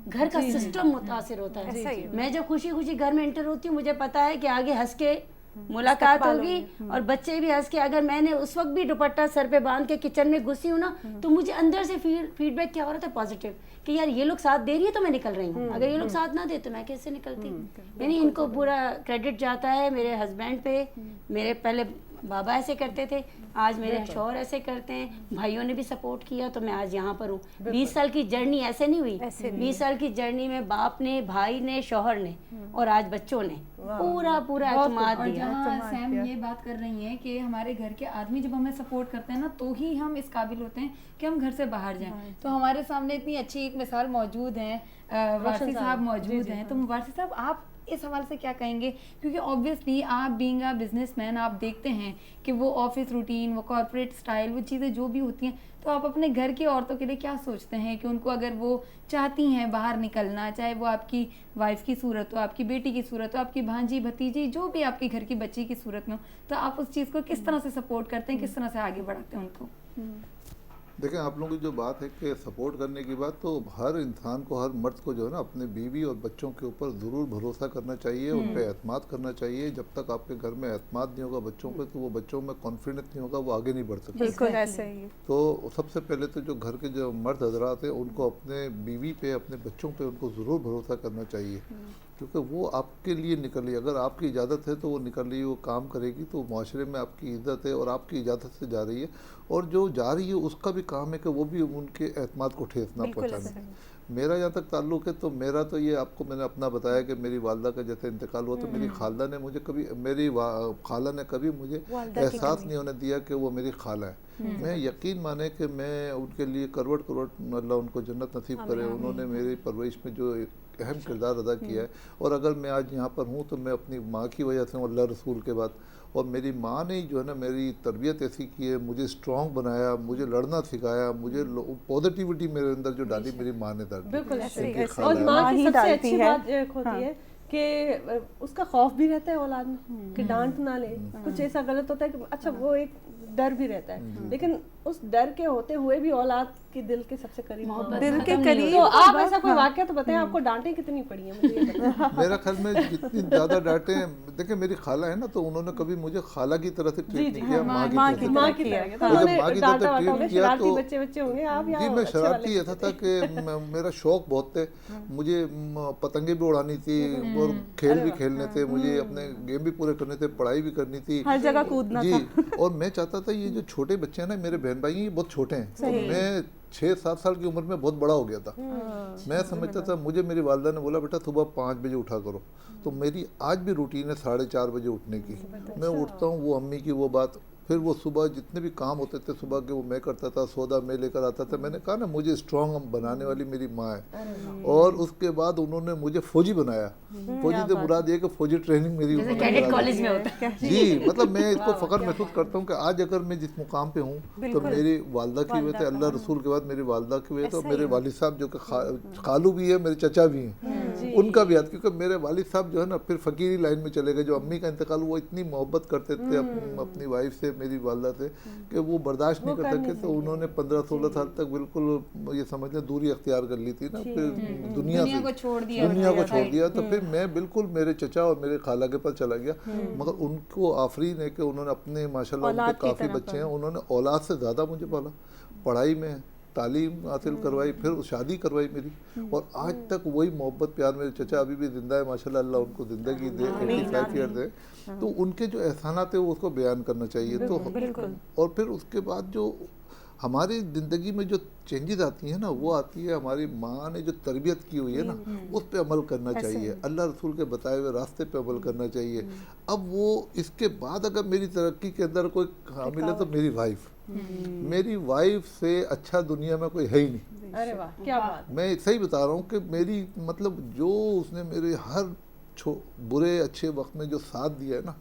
F: घर का सिस्टम मुतासिर होता है मैं जब खुशी खुशी घर में एंटर होती हूँ मुझे पता है कि आगे हंस के मुलाकात होगी और बच्चे भी हंस के अगर मैंने उस वक्त भी दुपट्टा सर पे बांध के किचन में घुसी हूँ ना तो मुझे अंदर से फीडबैक क्या हो रहा था पॉजिटिव कि यार ये लोग साथ दे रही है तो मैं निकल रही हूँ अगर ये लोग साथ ना दे तो मैं कैसे निकलती यानी इनको पूरा क्रेडिट जाता है मेरे हस्बैंड पे मेरे पहले बाबा ऐसे करते थे, आज मेरे शौहर ऐसे करते हैं, भाइयों ने भी सपोर्ट किया तो मैं आज यहाँ पर हूँ। 20 साल की जर्नी ऐसे नहीं हुई, 20 साल की जर्नी में बाप ने, भाई ने, शौहर ने और आज बच्चों ने पूरा एतमाद
C: और
F: दिया।
C: जहाँ सैम ये बात कर रही हैं कि हमारे घर के आदमी जब हमें सपोर्ट करते हैं ना, तो ही हम इस काबिल होते हैं कि हम घर से बाहर जाएं। तो हमारे सामने इतनी अच्छी एक मिसाल मौजूद है, वारसी साहब मौजूद हैं। तो वारसी साहब, आप इस हवाले से क्या कहेंगे? क्योंकि ऑब्वियसली आप बीइंग अ बिजनेसमैन, आप देखते हैं कि वो ऑफिस रूटीन, वो कॉर्पोरेट स्टाइल, वो चीज़ें जो भी होती हैं, तो आप अपने घर की औरतों के लिए क्या सोचते हैं कि उनको अगर वो चाहती हैं बाहर निकलना, चाहे वो आपकी वाइफ की सूरत हो, आपकी बेटी की सूरत हो, आपकी भांजी भतीजी, जो भी आपके घर की बच्ची की सूरत में हो, तो आप उस चीज़ को किस तरह से सपोर्ट करते हैं, किस तरह से आगे बढ़ाते हैं उनको?
G: देखें, आप लोगों की जो बात है कि सपोर्ट करने की बात, तो हर इंसान को, हर मर्द को जो है ना, अपने बीवी और बच्चों के ऊपर ज़रूर भरोसा करना चाहिए, उन पर एतमाद करना चाहिए। जब तक आपके घर में एतमाद नहीं होगा बच्चों पे, तो वो बच्चों में कॉन्फिडेंस नहीं होगा, वो आगे नहीं बढ़ सकते।
D: बिल्कुल ऐसे ही।
G: तो सबसे पहले तो जो घर के जो मर्द हजरात हैं, उनको अपने बीवी पे, अपने बच्चों पे उनको ज़रूर भरोसा करना चाहिए, क्योंकि वो आपके लिए निकल रही है। अगर आपकी इजाज़त है तो वो निकल रही है, वो काम करेगी, तो माशरे में आपकी इज़्ज़त है और आपकी इजाज़त से जा रही है। और जो जा रही है उसका भी काम है कि वो भी उनके एतमाद को ठेस ना पहुँचाए। मेरा यहाँ तक ताल्लुक़ है, तो मेरा तो ये आपको मैंने अपना बताया कि मेरी वालदा का जैसे इंतकाल हुआ, तो मेरी खाला ने मुझे कभी, मेरी खाला ने कभी मुझे एहसास नहीं होने दिया कि वो मेरी खाला है। मैं यकीन माने कि मैं उनके लिए करवट अल्लाह उनको जन्नत नसीब करे। उन्होंने मेरी परवरिश में जो अहम किरदार अदा किया है, और अगर मैं आज यहाँ पर हूँ तो मैं अपनी माँ की वजह से हूँ, अल्लाह रसूल के बाद। और मेरी माँ ने जो है ना मेरी तरबियत ऐसी की है, मुझे स्ट्रॉन्ग बनाया, मुझे लड़ना सिखाया, मुझे पॉजिटिविटी मेरे अंदर जो डाली मेरी माँ ने डाली।
B: बिल्कुल ऐसे ही।
G: खाला
B: और
G: है।
B: माँ की सबसे
E: डालती
B: अच्छी
E: है।
B: बात एक होती है कि उसका खौफ भी रहता है औलाद में कि डांट ना ले, कुछ ऐसा गलत होता है कि अच्छा, वो एक डर भी रहता है, लेकिन उस डर के होते हुए भी औलाद के दिल के सबसे करीब,
E: दिल के करीब।
B: तो आप ऐसा कोई वाकया तो बताएं, आपको डांटें कितनी पड़ी है, मुझे ये बताएं।
G: मेरा ख्याल में जितनी ज़्यादा डांटे हैं, देखिए मेरी खाला है ना, तो उन्होंने कभी मुझे खाला की तरह से ट्रीट नहीं किया, माँ की
B: माँ
G: तरह
B: की
G: से।
B: तरह किया। तो
G: जब
B: उन्होंने
G: माँ की
B: डांटा
G: तरह
B: वाटा होगा,
G: ट्रीट किया
B: शरारती
G: तो
B: बच्चे होंगे आप, या
G: जी, मैं
B: अच्छे
G: शरारती
B: वाले?
G: ऐसा था कि मेरा शौक बहुत थे, मुझे पतंगे भी उड़ानी थी और खेल भी खेलने थे, मुझे अपने गेम भी पूरे करने थे, पढ़ाई भी करनी थी,
E: हर जगह कूदना
G: जी। और मैं चाहता था ये जो छोटे बच्चे हैं ना, मेरे बहन भाई, ये बहुत छोटे हैं, तो मैं 6-7 साल की उम्र में बहुत बड़ा हो गया था। मैं समझता था, मुझे मेरी वालदा ने बोला बेटा सुबह 5 बजे उठा करो, तो मेरी आज भी रूटीन है 4:30 बजे उठने की। मैं उठता हूँ, वो अम्मी की वो बात, फिर वो सुबह जितने भी काम होते थे सुबह के वो मैं करता था, सौदा मैं लेकर आता था। मैंने कहा ना, मुझे स्ट्रॉन्ग बनाने वाली मेरी माँ है। और उसके बाद उन्होंने मुझे फौजी बनाया। फौजी से मुराद ये कि फौजी ट्रेनिंग मेरी
F: कैडेट कॉलेज में होता है।
G: जी, मतलब मैं इसको फ़ख्र महसूस करता हूँ कि आज अगर मैं जिस मुकाम पे हूँ तो मेरी वालदा की वजह से, अल्लाह रसूल के बाद मेरी वालदा की वजह से, और मेरे वालिद साहब जो कि खालू भी है, मेरे चचा भी हैं, उनका भी याद, क्योंकि मेरे वालिद साहब जो है ना फिर फ़कीरी लाइन में चले गए। जो अम्मी का इंतकाल, वो इतनी मोहब्बत करते थे अपनी वाइफ से, मेरी वालदा से, कि वो बर्दाश्त नहीं कर सके, तो उन्होंने 15-16 साल तक बिल्कुल ये समझ लें दूरी अख्तियार कर ली थी ना, फिर दुनिया को छोड़ दिया। तो फिर मैं बिल्कुल मेरे चचा और मेरे खाला के पास चला गया। मगर उनको आफरीन है कि उन्होंने अपने माशाल्लाह उनके काफ़ी बच्चे हैं, उन्होंने औलाद से ज़्यादा मुझे पाला, पढ़ाई में तालीम हासिल करवाई, फिर शादी करवाई मेरी, और आज तक वही मोहब्बत प्यार। मेरे चचा अभी भी ज़िंदा है माशाल्लाह, अल्लाह उनको ज़िंदगी दे, 85 ईयर दे। तो उनके जो एहसानात है वो उसको बयान करना चाहिए। तो और फिर उसके बाद जो हमारी ज़िंदगी में जो चेंजेस आती हैं ना, वो आती है हमारी माँ ने जो तरबियत की हुई है ना, उस पे अमल करना चाहिए, अल्लाह रसूल के बताए हुए रास्ते पे अमल करना चाहिए। अब वो इसके बाद अगर मेरी तरक्की के अंदर कोई हामिल है तो मेरी वाइफ, मेरी वाइफ से अच्छा दुनिया में कोई है ही नहीं।
B: अरे वाह, क्या बात।
G: मैं सही बता रहा हूँ कि मेरी मतलब जो उसने मेरे हर बुरे अच्छे वक्त में जो साथ दिया है ना,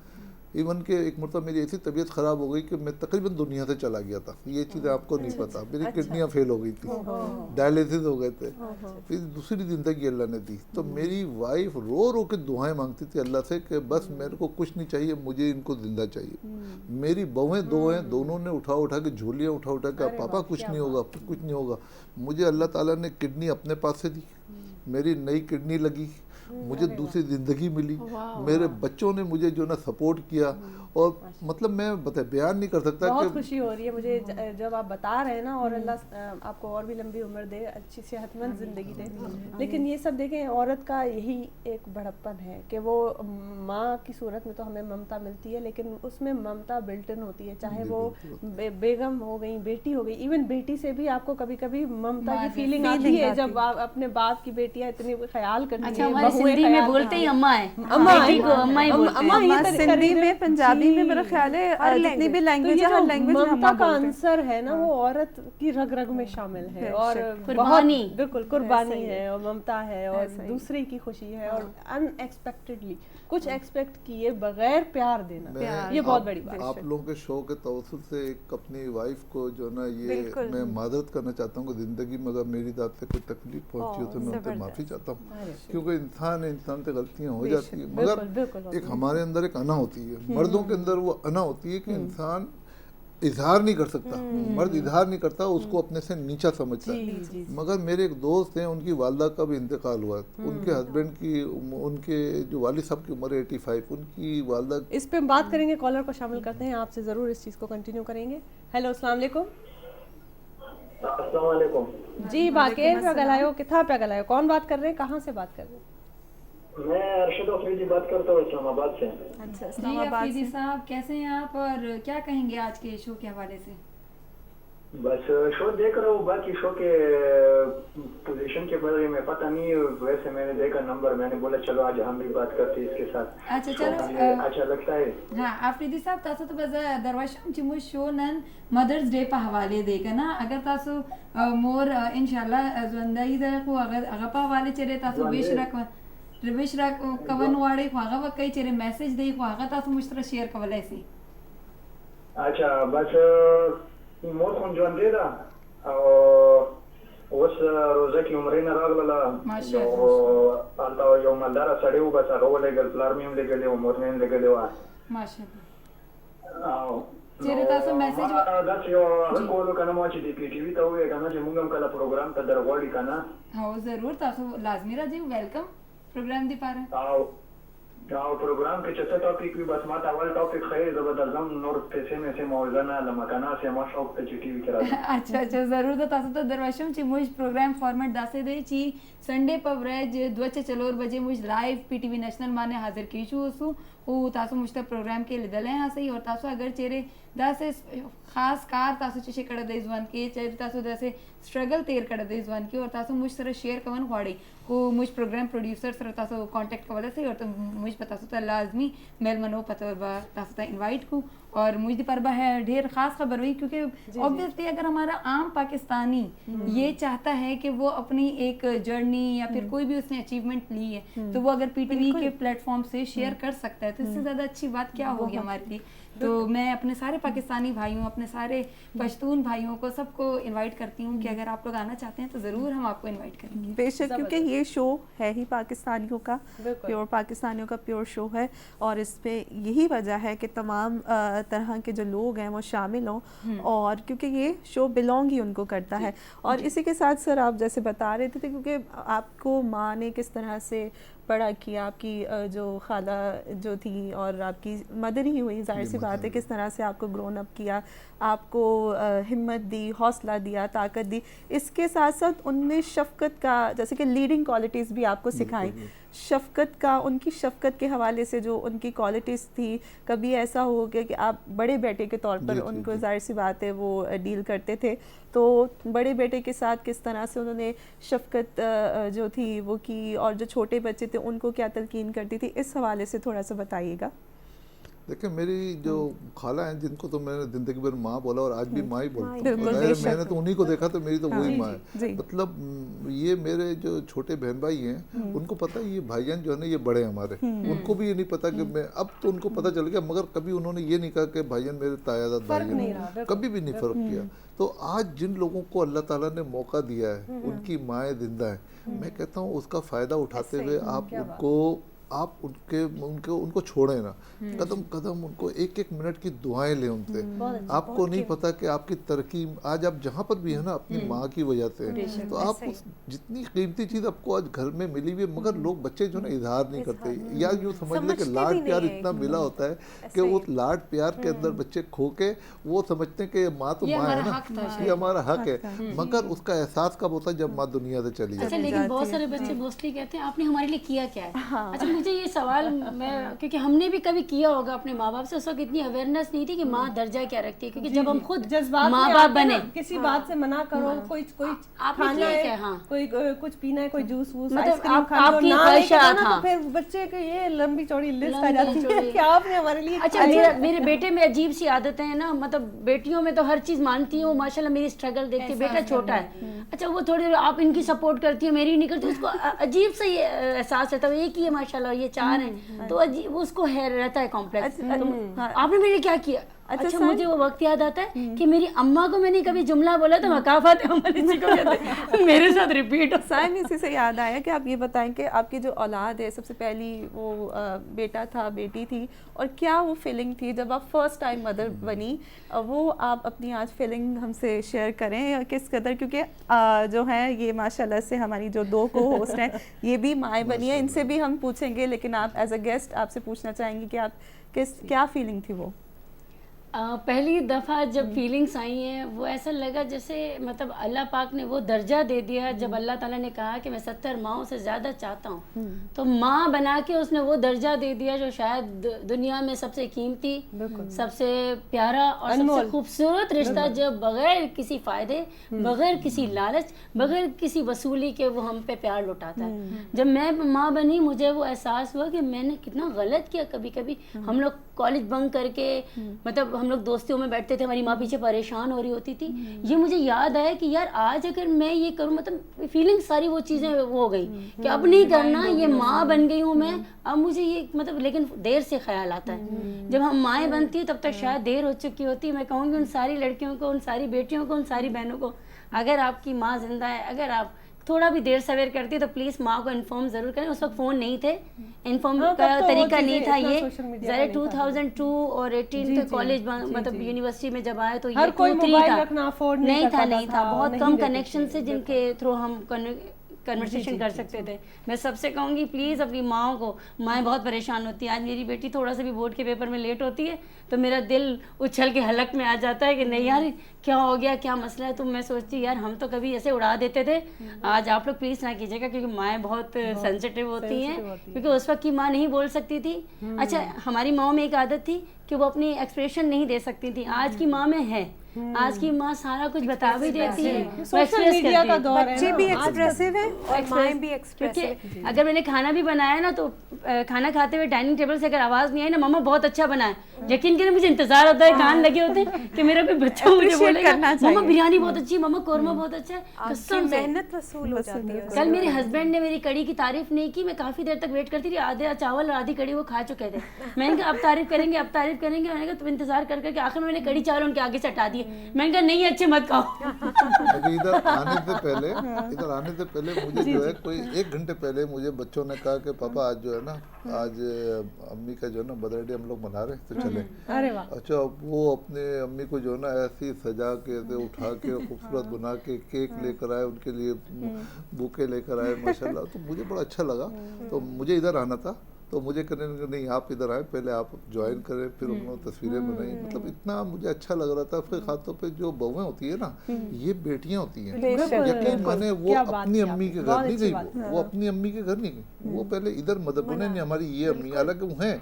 G: इवन के एक मरतबा मेरी ऐसी तबीयत ख़राब हो गई कि मैं तकरीबन दुनिया से चला गया था। ये चीज़ें आपको नहीं पता, मेरी किडनियाँ फेल हो गई थी, डायलिसिस हो गए थे, फिर दूसरी ज़िंदगी अल्लाह ने दी। तो मेरी वाइफ रो रो के दुआएं मांगती थी अल्लाह से कि बस मेरे को कुछ नहीं चाहिए, मुझे इनको ज़िंदा चाहिए। मेरी बहुएँ दो हैं, दोनों ने उठा के झोलियाँ उठा के पापा कुछ नहीं होगा, कुछ नहीं होगा। मुझे अल्लाह ताला ने किडनी अपने पास से दी, मेरी नई किडनी लगी, मुझे दूसरी ज़िंदगी मिली, मेरे बच्चों ने मुझे जो ना सपोर्ट किया, اور مطلب میں بیان نہیں کر سکتا کہ
B: بہت خوشی ہو رہی ہے مجھے جب آپ بتا رہے ہیں نا, اور اللہ آپ کو اور بھی لمبی عمر دے, اچھی صحت مند زندگی دے. لیکن یہ سب دیکھیں عورت کا یہی ایک بڑھپن ہے کہ وہ ماں کی صورت میں تو ہمیں ممتا ملتی ہے, لیکن اس میں ممتا بلٹ ان ہوتی ہے, چاہے وہ بیگم ہو گئی, بیٹی ہو گئی, ایون بیٹی سے بھی آپ کو کبھی کبھی ممتا کی فیلنگ آتی ہے جب آپ اپنے باپ کی بیٹیاں اتنی خیال کرتی ہیں.
F: اچھا ہمارے سندھی میں بولتے ہی اماں ہے, بیٹی کو اماں ہی بولتے ہیں.
E: سندھی میں, پنجابی میں میرا خیال ہے جتنی بھی لینگویج ہے ہر لینگویج میں
B: ممتا کا عنصر ہے نا وہ عورت کی رگ رگ میں شامل ہے, اور
F: قربانی,
B: بالکل قربانی ہے, اور ممتا ہے, اور دوسرے کی خوشی ہے, اور ان ایکسپیکٹڈلی کچھ ایکسپیکٹ کیے بغیر پیار دینا, یہ بہت بڑی بات ہے.
G: آپ لوگوں کے شو کے توسط سے ایک اپنی وائف کو جو نا یہ میں معذرت کرنا چاہتا ہوں کہ زندگی میں اگر میری ذات سے کوئی تکلیف پہنچی ہو تو میں ان سے معافی چاہتا ہوں, کیونکہ انسان سے غلطیاں ہو جاتی ہیں, مگر ایک ہمارے اندر ایک انا ہوتی ہے, مردوں کے اندر وہ انا ہوتی ہے کہ انسان اظہار نہیں کر سکتا, مرد اظہار نہیں کرتا, اس کو اپنے سے نیچا سمجھتا ہے. مگر میرے ایک دوست ہیں, ان کی والدہ کا بھی انتقال ہوا, ان کے ہسبینڈ کی, ان کے جو والد صاحب کی عمر 85, ان کی والدہ.
B: اس پہ ہم بات کریں گے, کالر کو شامل کرتے ہیں, آپ سے ضرور اس چیز کو کنٹینیو کریں گے. ہیلو, السلام علیکم.
I: السلام علیکم.
B: جی باقی پہ گلایو, کتھا پہ گلایو, کون بات کر رہے ہیں, کہاں سے بات کر رہے ہیں؟
I: میں ارشد افریدی بات کرتا ہوں اسلام آباد سے.
C: جی افریدی صاحب کیسے ہیں آپ, اور کیا کہیں گے آج کے شو کے حوالے سے؟
I: بس شو دیکھ رہا ہوں, باقی شو کے پوزیشن کے بارے میں پتہ نہیں, ویسے میں نے دیکھا نمبر, میں نے بولا چلو آج ہم بھی بات کرتے اس کے ساتھ.
C: اچھا چلو,
I: اچھا لگتا ہے.
C: ہاں افریدی صاحب تاسو تو بس درواشم چمو شو نن مدرز ڈے پہ حوالے دے گا نا, اگر تاسو مور انشاءاللہ زندگی دا کو اگر پہ حوالے چلے تاسو رویش رکھ کون واڑے کو آگا وقت کئی چرے میسیج دے کو آگا تاسو مشترک شیئر کول ایسی.
I: اچھا بس مور خون جوان دے دا اوس روزه کې عمرې نه راغله, هلته یو مالداره سړی و, بس هغه ولېږل, پلار مې هم لېږلی و, مور مې هم لېږلې وه.
C: ماشاءالله. چیرې تاسو میسیج
I: داسې یو هغه کولو که نه ما چې د پی ټي وي ته ووایې که نه چې مونږ هم کله پروګرام ته در غواړي که نه.
C: هو ضرور, تاسو لازمي راځئ, ویلکم پروګرام دی پاره.
I: او پروګرام کې چې څه ټاپک وي بس ما ته اول ټاپک ښایي, زه به درځم, نور پیسې میسې موضوع نه له مکانه سې ما شوق ته چې ټي وي کې راځم.
C: اچھا ضرور, تو تاسو ته درواشم چې موږ پروګرام فارمیټ داسې دی چې سنډے په ورځ 2:04 بجې موږ لایو پی ټي وي نېشنل باندې حاضر کیږو اوسو, او تاسو موږ ته پروګرام کې لیدلی هسئ, او تاسو اگر چیرې داسې خاص کار تاسو چې کړی دی ژوند کې, چیرې تاسو داسې سټرګل تیر کړی دی ژوند کې, او تاسو موږ سره شیر کول غواړئ, خو موږ پروګرام پروډیوسر سره تاسو کانټیکټ کولی شئ, او موږ په تاسو ته لازمي میلمنو په طور به تاسو ته انوائٹ کو, اور موږ د پر به ډېر خاص خبر ہوئی, کیونکہ اوبویسلی اگر ہمارا عام پاکستانی یہ چاہتا ہے کہ وہ اپنی ایک جرنی یا پھر کوئی بھی اس نے اچیومنٹ لی ہے تو وہ اگر پی ٹی وی کے پلیٹ فارم سے شیئر کر سکتا ہے, تو اس سے زیادہ اچھی بات کیا ہوگی ہمارے لیے. تو میں اپنے سارے پاکستانی بھائیوں, اپنے سارے پشتون بھائیوں کو سب کو انوائٹ کرتی ہوں کہ اگر آپ لوگ آنا چاہتے ہیں تو ضرور ہم آپ کو انوائٹ کریں گے.
E: بے شک, کیونکہ یہ شو ہے ہی پاکستانیوں کا, پیور پاکستانیوں کا پیور شو ہے, اور اس پہ یہی وجہ ہے کہ تمام طرح کے جو لوگ ہیں وہ شامل ہوں, اور کیونکہ یہ شو بلونگ ہی ان کو کرتا ہے. اور اسی کے ساتھ سر آپ جیسے بتا رہے تھے, کیونکہ آپ کو ماں نے کس طرح سے بڑا کیا, آپ کی جو خالہ جو تھی اور آپ کی مدر ہی ہوئی, ظاہر سی بات ہے, کس طرح سے آپ کو گرون اپ کیا, آپ کو ہمت دی, حوصلہ دیا, طاقت دی. اس کے ساتھ ساتھ ان نے شفقت کا, جیسے کہ لیڈنگ کوالٹیز بھی آپ کو سکھائی, شفقت کا, ان کی شفقت کے حوالے سے جو ان کی کوالٹیز تھی, کبھی ایسا ہو گیا کہ آپ بڑے بیٹے کے طور پر ان کو, ظاہر سی بات ہے, وہ ڈیل کرتے تھے, تو بڑے بیٹے کے ساتھ کس طرح سے انہوں نے شفقت جو تھی وہ کی, اور جو چھوٹے بچے تھے ان کو کیا تلقین کرتی تھی, اس حوالے سے تھوڑا سا بتائیے گا.
G: دیکھیں میری جو خالہ ہیں, جن کو تو میں نے زندگی بھر ماں بولا اور آج بھی ماں ہی بولتا ہوں, میں نے تو انہی کو دیکھا تو میری تو وہی ماں ہے. مطلب یہ میرے جو چھوٹے بہن بھائی ہیں, ان کو پتہ یہ بھائیان جو ہے نا یہ بڑے ہیں ہمارے, ان کو بھی یہ نہیں پتا کہ میں, اب تو ان کو پتہ چل گیا, مگر کبھی انہوں نے یہ نہیں کہا کہ بھائیان میرے تایاداد بھائی ہیں, کبھی بھی نہیں فرق کیا. تو آج جن لوگوں کو اللہ تعالیٰ نے موقع دیا ہے, ان کی مائیں زندہ ہیں, میں کہتا ہوں اس کا فائدہ اٹھاتے ہوئے آپ ان کو آپ ان کو چھوڑیں نا, قدم قدم ان کو 1-1 منٹ کی دعائیں لیں ان سے. آپ کو نہیں پتا کہ آپ کی ترقی آج آپ جہاں پر بھی ہے نا اپنی ماں کی وجہ سے, تو آپ جتنی قیمتی چیز آپ کو آج گھر میں ملی ہوئی ہے, مگر لوگ بچے جو نا اظہار نہیں کرتے, یا یوں سمجھ لیں کہ لاڈ پیار اتنا ملا ہوتا ہے کہ وہ لاڈ پیار کے اندر بچے کھو کے وہ سمجھتے ہیں کہ ماں تو ماں ہے نا, یہ ہمارا حق ہے, مگر اس کا احساس کب ہوتا ہے جب ماں دنیا سے چلی جاتی ہے.
F: لیکن بہت سارے بچے موسٹلی کہتے ہیں آپ نے ہمارے لیے کیا کیا ہے. اچھا مجھے یہ سوال, میں کیونکہ ہم نے بھی کبھی کیا ہوگا اپنے ماں باپ سے, اس وقت اتنی اویئرنیس نہیں تھی کہ ماں درجہ کیا رکھتی ہے, کیونکہ جب ہم خود ماں باپ بنے,
B: کسی بات سے منع کرو, کوئی کھانا ہے, کوئی کچھ پینا ہے, کوئی جوس ووس,
F: مطلب آپ کی خواہشات,
B: تو پھر بچے کے یہ لمبی چوڑی لسٹ آ جاتی ہے کہ آپ نے ہمارے لیے.
F: اچھا میرے بیٹے میں عجیب سی عادتیں ہیں نا, مطلب بیٹیوں میں تو ہر چیز مانتی ہوں, ماشاءاللہ میری اسٹرگل دیکھتی ہے, بیٹا چھوٹا ہے, اچھا وہ تھوڑے آپ ان کی سپورٹ کرتی ہے, میری نہیں کرتی, اس کو عجیب سے یہ احساس رہتا ہے, ایک ہی ہے ماشاءاللہ, یہ 4 ہیں, تو اس کو رہتا ہے کمپلیکس, آپ نے میرے لیے کیا کیا. اچھا مجھے وہ وقت یاد آتا ہے کہ میری اماں کو میں نے کبھی جملہ بولا تو وقافات میرے ساتھ ریپیٹ.
E: سائم اسی سے یاد آیا کہ آپ یہ بتائیں کہ آپ کی جو اولاد ہے, سب سے پہلی وہ بیٹا تھا, بیٹی تھی, اور کیا وہ فیلنگ تھی جب آپ فرسٹ ٹائم مدر بنی, وہ آپ اپنی آج فیلنگ ہم سے شیئر کریں, کس قدر, کیونکہ جو ہیں یہ ماشاءاللہ سے ہماری جو 2 کو ہوسٹ ہیں یہ بھی مائیں بنی ہیں, ان سے بھی ہم پوچھیں گے, لیکن آپ ایز اے گیسٹ آپ سے پوچھنا چاہیں گے کہ آپ کیا فیلنگ تھی وہ.
F: پہلی دفعہ جب فیلنگس آئی ہیں وہ ایسا لگا جیسے مطلب اللہ پاک نے وہ درجہ دے دیا, جب اللہ تعالیٰ نے کہا کہ میں 70 ماؤں سے زیادہ چاہتا ہوں, تو ماں بنا کے اس نے وہ درجہ دے دیا جو شاید دنیا میں سب سے قیمتی, سب سے پیارا اور سب سے خوبصورت رشتہ, جو بغیر کسی فائدے, بغیر کسی لالچ, بغیر کسی وصولی کے وہ ہم پہ پیار لوٹاتا ہے. جب میں ماں بنی مجھے وہ احساس ہوا کہ میں نے کتنا غلط کیا. کبھی کبھی ہم لوگ کالج بنک کر کے, مطلب ہم لوگ دوستیوں میں بیٹھتے تھے, ہماری ماں پیچھے پریشان ہو رہی ہوتی تھی. یہ مجھے یاد آیا کہ یار آج اگر میں یہ کروں, مطلب فیلنگ ساری وہ چیزیں ہو گئی کہ اب نہیں کرنا, یہ ماں بن گئی ہوں میں, اب مجھے یہ مطلب, لیکن دیر سے خیال آتا ہے. جب ہم مائیں بنتی ہیں تب تک شاید دیر ہو چکی ہوتی ہے. میں کہوں گی ان ساری لڑکیوں کو, ان ساری بیٹیوں کو, ان ساری بہنوں کو, اگر آپ کی ماں زندہ ہے, اگر آپ تھوڑا بھی دیر سویر کرتی ہے تو پلیز ماں کو انفارم ضرور کریں. اس وقت فون نہیں تھے, انفارم کا طریقہ نہیں تھا, یہ ذرا 2002 اور 18 تھے کالج, مطلب یونیورسٹی میں جب آئے تو یہ 2-3 نہیں تھا, بہت کم کنیکشن سے جن کے تھرو ہم کنورسیشن کر سکتے تھے. میں سب سے کہوں گی پلیز اپنی ماؤں کو, مائیں بہت پریشان ہوتی ہیں. آج میری بیٹی تھوڑا سا بھی بورڈ کے پیپر میں لیٹ ہوتی ہے تو میرا دل اچھل کے حلق میں آ جاتا ہے کہ نہیں یار کیا ہو گیا, کیا مسئلہ ہے. تو میں سوچتی یار ہم تو کبھی ایسے اڑا دیتے تھے, آج آپ لوگ پلیز نہ کیجیے گا, کیونکہ مائیں بہت سینسیٹیو ہوتی ہیں, کیونکہ اس وقت کی ماں نہیں بول سکتی تھی. اچھا ہماری ماؤں میں ایک عادت تھی کہ وہ اپنی ایکسپریشن نہیں دے سکتی تھی. آج کی ماں میں ہے, آج کی ماں سارا کچھ بتا بھی دیتی ہے,
B: سوشل میڈیا کا دور ہے,
D: بچے بھی ایکسپریسو ہیں اور مائیں بھی ایکسپریسو.
F: اگر میں نے کھانا بھی بنایا نا تو کھانا کھاتے ہوئے ڈائننگ ٹیبل سے اگر آواز نہیں آئی نا, ماما بہت اچھا بنا ہے, یقین کریں مجھے انتظار ہوتا ہے, کان لگے ہوتے ہیں کہ میرا کوئی بچہ مجھے بولے گا ماما بریانی بہت اچھی, ماما قورمہ بہت اچھا ہے. قسم سے
D: محنت وصول ہو جاتی ہے.
F: کل میرے ہسبینڈ نے میری کڑی کی تعریف نہیں کی, میں کافی دیر تک ویٹ کرتی تھی, آدھا چاول اور آدھی کڑی وہ کھا چکے تھے. میں نے کہا اب تعریف کریں گے, اب تعریف کریں گے. میں نے کہا تم انتظار کر کے آخر میں نے کڑی چاول ان کے آگے سے ہٹا دیے. میں نے کہا نہیں اچھے مت کھاؤ.
G: ادھر آنے سے پہلے مجھے جو ہے کوئی 1 گھنٹے پہلے مجھے بچوں نے کہا کہ پاپا آج جو ہے نا, آج امی کا جو ہے نا برتھ ڈے ہم لوگ منا رہے تو چلے. اچھا وہ اپنے امی کو جو ہے نا ایسی سجا کے اٹھا کے خوبصورت بنا کے کیک لے کر آئے, ان کے لیے بوکے لے کر آئے ماشاءاللہ. تو مجھے بڑا اچھا لگا. تو مجھے ادھر آنا تھا تو مجھے کہنے لگے نہیں آپ ادھر آئیں, پہلے آپ جوائن کریں, پھر انہوں نے تصویریں بنائی. مطلب اتنا مجھے اچھا لگ رہا تھا. پھر خاص طور پہ جو بہویں ہوتی ہے نا, یہ بیٹیاں ہوتی ہیں, یقین مانے وہ اپنی امی کے گھر نہیں گئی, وہ اپنی امی کے گھر نہیں گئی, وہ پہلے ادھر مدد بنے نہیں. ہماری یہ امی حالانکہ وہ ہیں,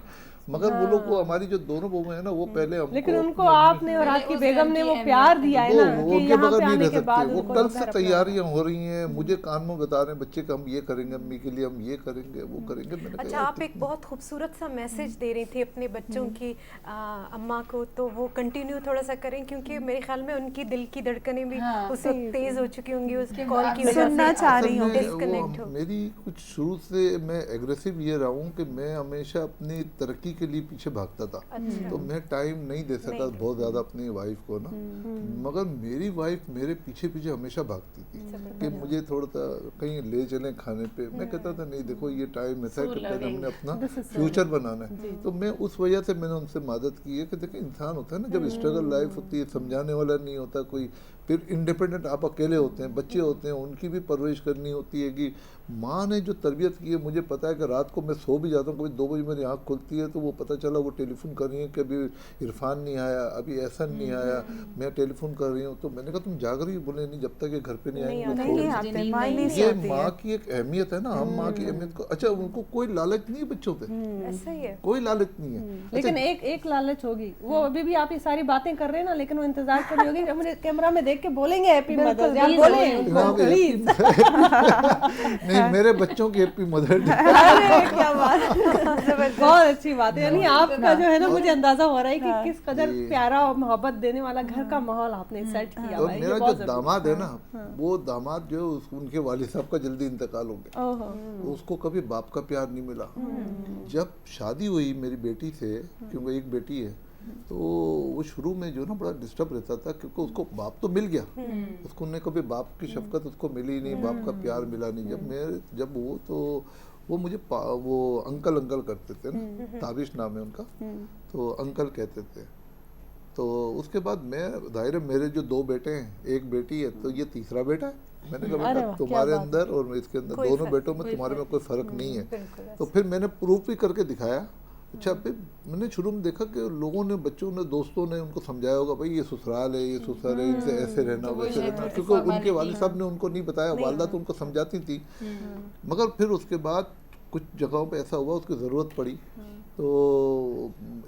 G: مگر وہ لوگ کو ہماری جو دونوں بہویں ہیں نا وہ پہلے ہم,
B: لیکن ان کو آپ نے اور آپ کی بیگم نے وہ پیار دیا ہے نا کہ یہاں پہ آنے کے بعد
G: وہ کل سے تیاریاں ہو رہی ہیں, مجھے کان میں بتا رہے ہیں بچے کہ ہم یہ کریں گے, امی کے لیے ہم یہ کریں گے, وہ کریں گے.
D: اچھا آپ ایک بہت خوبصورت سا میسج دے رہی تھی اپنے بچوں کی اماں کو, تو وہ کنٹینیو تھوڑا سا کریں, کیونکہ میرے خیال میں ان کی دل کی دھڑکنیں بھی اس وقت تیز ہو چکی ہوں گی اس کال کی وجہ سے.
E: سننا چاہ رہی ہوں,
G: ڈسکنیکٹ. میری کچھ شروع سے میں ایگریسو یہ رہا ہوں کہ میں ہمیشہ اپنی ترقی के लिए पीछे भागता था, तो मैं टाइम नहीं दे सका बहुत ज़्यादा अपनी वाइफ को ना, मगर मेरी वाइफ मेरे पीछे पीछे हमेशा भागती थी कि मुझे थोड़ा सा कहीं ले चलें खाने पे। मैं कहता था नहीं देखो ये टाइम ऐसा है कि पहले हमने अपना फ्यूचर बनाना है। तो मैं उस वजह से मैंने उनसे मदद की है कि देखिए इंसान होता है ना, जब स्ट्रगल लाइफ होती है, समझाने वाला नहीं होता कोई, फिर इंडिपेंडेंट आप अकेले होते हैं, बच्चे होते हैं, उनकी भी परवरिश करनी होती है। कि माँ ने जो तरबियत की है, मुझे पता है कि रात को मैं सो भी जाता हूँ, कभी 2 बजे मेरी आँख खुलती है तो वो पता चला वो टेलीफोन कर रही है कि अभी इरफान नहीं आया, अभी एहसन नहीं आया, मैं टेलीफोन कर रही हूँ। तो मैंने कहा तुम जाग रही हो? बोले नहीं, जब तक ये घर पे नहीं आएंगे। ये माँ की एक अहमियत है ना, हम माँ की अहमियत को, अच्छा उनको कोई लालच नहीं है बच्चों पे,
D: ऐसा ही है,
G: कोई लालच नहीं है।
B: लेकिन एक लालच होगी, वो अभी भी आप ये सारी बातें कर रहे हैं ना, लेकिन वो इंतजार कर रही होगी कि मुझे कैमरा में देख के बोलेंगे हैप्पी मदर्स डे, बोले उनको प्लीज।
G: नहीं, मेरे बच्चों की हैप्पी मदर डे।
B: अरे क्या बात, बहुत अच्छी बात है। यानी आपका जो है ना, मुझे अंदाजा हो रहा है कि किस कदर प्यारा और मोहब्बत देने वाला घर का माहौल आपने सेट किया हुआ है।
G: मेरा जो दामाद है ना, वो दामाद जो उनके वालिद साहब का जल्दी इंतकाल हो गया, उसको कभी बाप का प्यार नहीं मिला। जब शादी हुई मेरी बेटी से, क्योंकि एक बेटी है, तो वो शुरू में जो ना बड़ा डिस्टर्ब रहता था, क्योंकि उसको बाप तो मिल गया, उसको ने कभी बाप की शफकत उसको मिली नहीं, बाप का प्यार मिला नहीं। जब वो मुझे वो अंकल करते थे ना, ताबिश नाम है उनका, तो अंकल कहते थे। तो उसके बाद मैं, जाहिर है मेरे जो 2 बेटे हैं, एक बेटी है, तो ये तीसरा बेटा है। मैंने कहा बेटा तुम्हारे अंदर और इसके अंदर, दोनों बेटों में तुम्हारे में कोई फर्क नहीं है। तो फिर मैंने प्रूफ भी करके दिखाया। अच्छा, फिर मैंने शुरू में देखा कि लोगों ने, बच्चों ने, दोस्तों ने उनको समझाया होगा भाई ये ससुराल है, ये ससुर है, इनसे ऐसे रहना वैसे रहना, क्योंकि उनके वालिद साहब ने उनको नहीं बताया, वालिदा तो उनको समझाती थी। मगर फिर उसके बाद कुछ जगहों पे ऐसा हुआ, उसकी ज़रूरत पड़ी, तो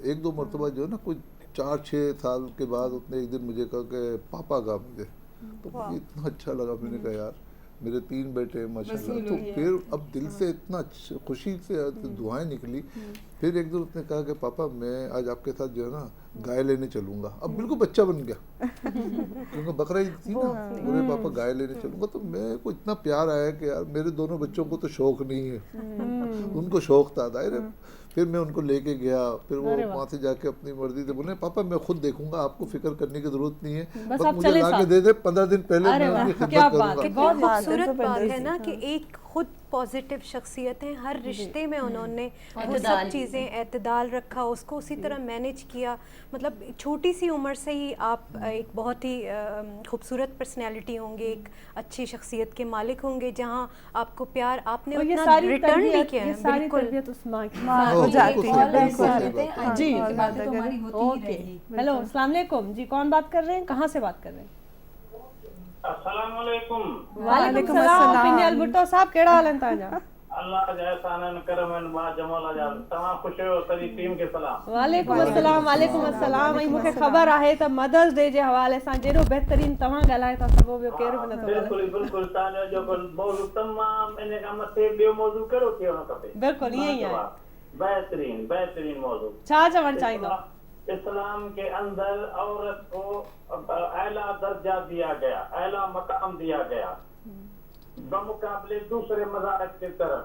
G: 1-2 मरतबा जो है ना, कुछ 4-6 साल के बाद उसने एक दिन मुझे कहा कि पापा का मुझे, तो मुझे इतना अच्छा लगा। मैंने कहा यार मेरे 3 बेटे हैं माशाल्लाह। तो फिर अब दिल से इतना खुशी से दुआएं निकली। फिर एक दिन उसने कहा कि पापा मैं आज आपके साथ जो है ना गाय लेने चलूँगा। अब बिल्कुल बच्चा बन गया, क्योंकि बकरा ईद थी ना, बोले पापा गाय लेने चलूँगा। तो मेरे को इतना प्यार आया कि यार मेरे दोनों बच्चों को तो शौक़ नहीं है, उनको शौक़ था दायरे। फिर मैं उनको लेके गया, फिर वो वहाँ से जाके अपनी मर्जी से बोले पापा मैं खुद देखूंगा, आपको फिक्र करने की जरूरत नहीं है, बस मुझे ला के दे दे, 15 दिन पहले मैं उनकी खिदमत करूंगा।
D: बहुत खूबसूरत बात है ना कि एक खुद पॉजिटिव शख्सियत है, हर रिश्ते में उन्होंने वो सब चीज़ें एतदाल रखा, उसको उसी तरह मैनेज किया। मतलब छोटी सी उम्र से ही आप एक बहुत ही खूबसूरत पर्सनैलिटी होंगे, एक अच्छी शख्सियत के मालिक होंगे, जहाँ आपको प्यार आपने उतना रिटर्न नहीं किया है।
B: सारी तरबियत उस माँ की
E: हो जाती है,
C: बिल्कुल जी।
B: ओके, हेलो अस्सलाम वालेकुम जी, कौन बात कर रहे हैं, कहाँ से बात कर रहे हैं?
J: अस्सलाम वालेकुम।
B: वालेकुम सलाम पिनियल भुट्टो साहब, केड़ा हाल है ताजा?
J: अल्लाह जा एहसान करम बा जमाल जा तमाम खुश हो, सभी टीम के सलाम।
B: वालेकुम अस्सलाम, वालेकुम अस्सलाम। ऐं मूंखे ख़बर आहे त मदर्स डे जे हवाले सां जेॾो बहितरीन तव्हां ॻाल्हाए था सघो, ॿियो केरु बि नथो ॻाल्हाए।
J: बिल्कुल तव्हांजो जेको मौज़ू तमामु इन खां मथे ॿियो मौज़ू कहिड़ो थियणो खपे?
B: बिल्कुल ईअं ई आहे,
J: बेहतरीन मौज़ू।
B: छा चवणु चाहींदो?
J: इस्लाम के अंदर औरत को आला दर्जा दिया गया, आला मकाम दिया गया बमुकाबले दूसरे मज़ाहिब की तरफ,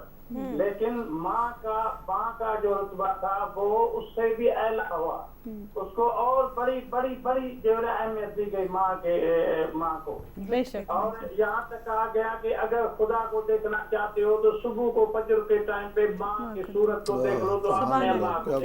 J: लेकिन माँ का जो रुतबा था वो उससे भी आला हुआ, उसको और बड़ी जो है अहमियत दी गई माँ को।
B: बेशक।
J: और यहाँ तक कहा गया कि अगर खुदा को देखना चाहते हो तो सुबह को फजर के टाइम पे माँ की सूरत को देख लो तो आपने अल्लाह को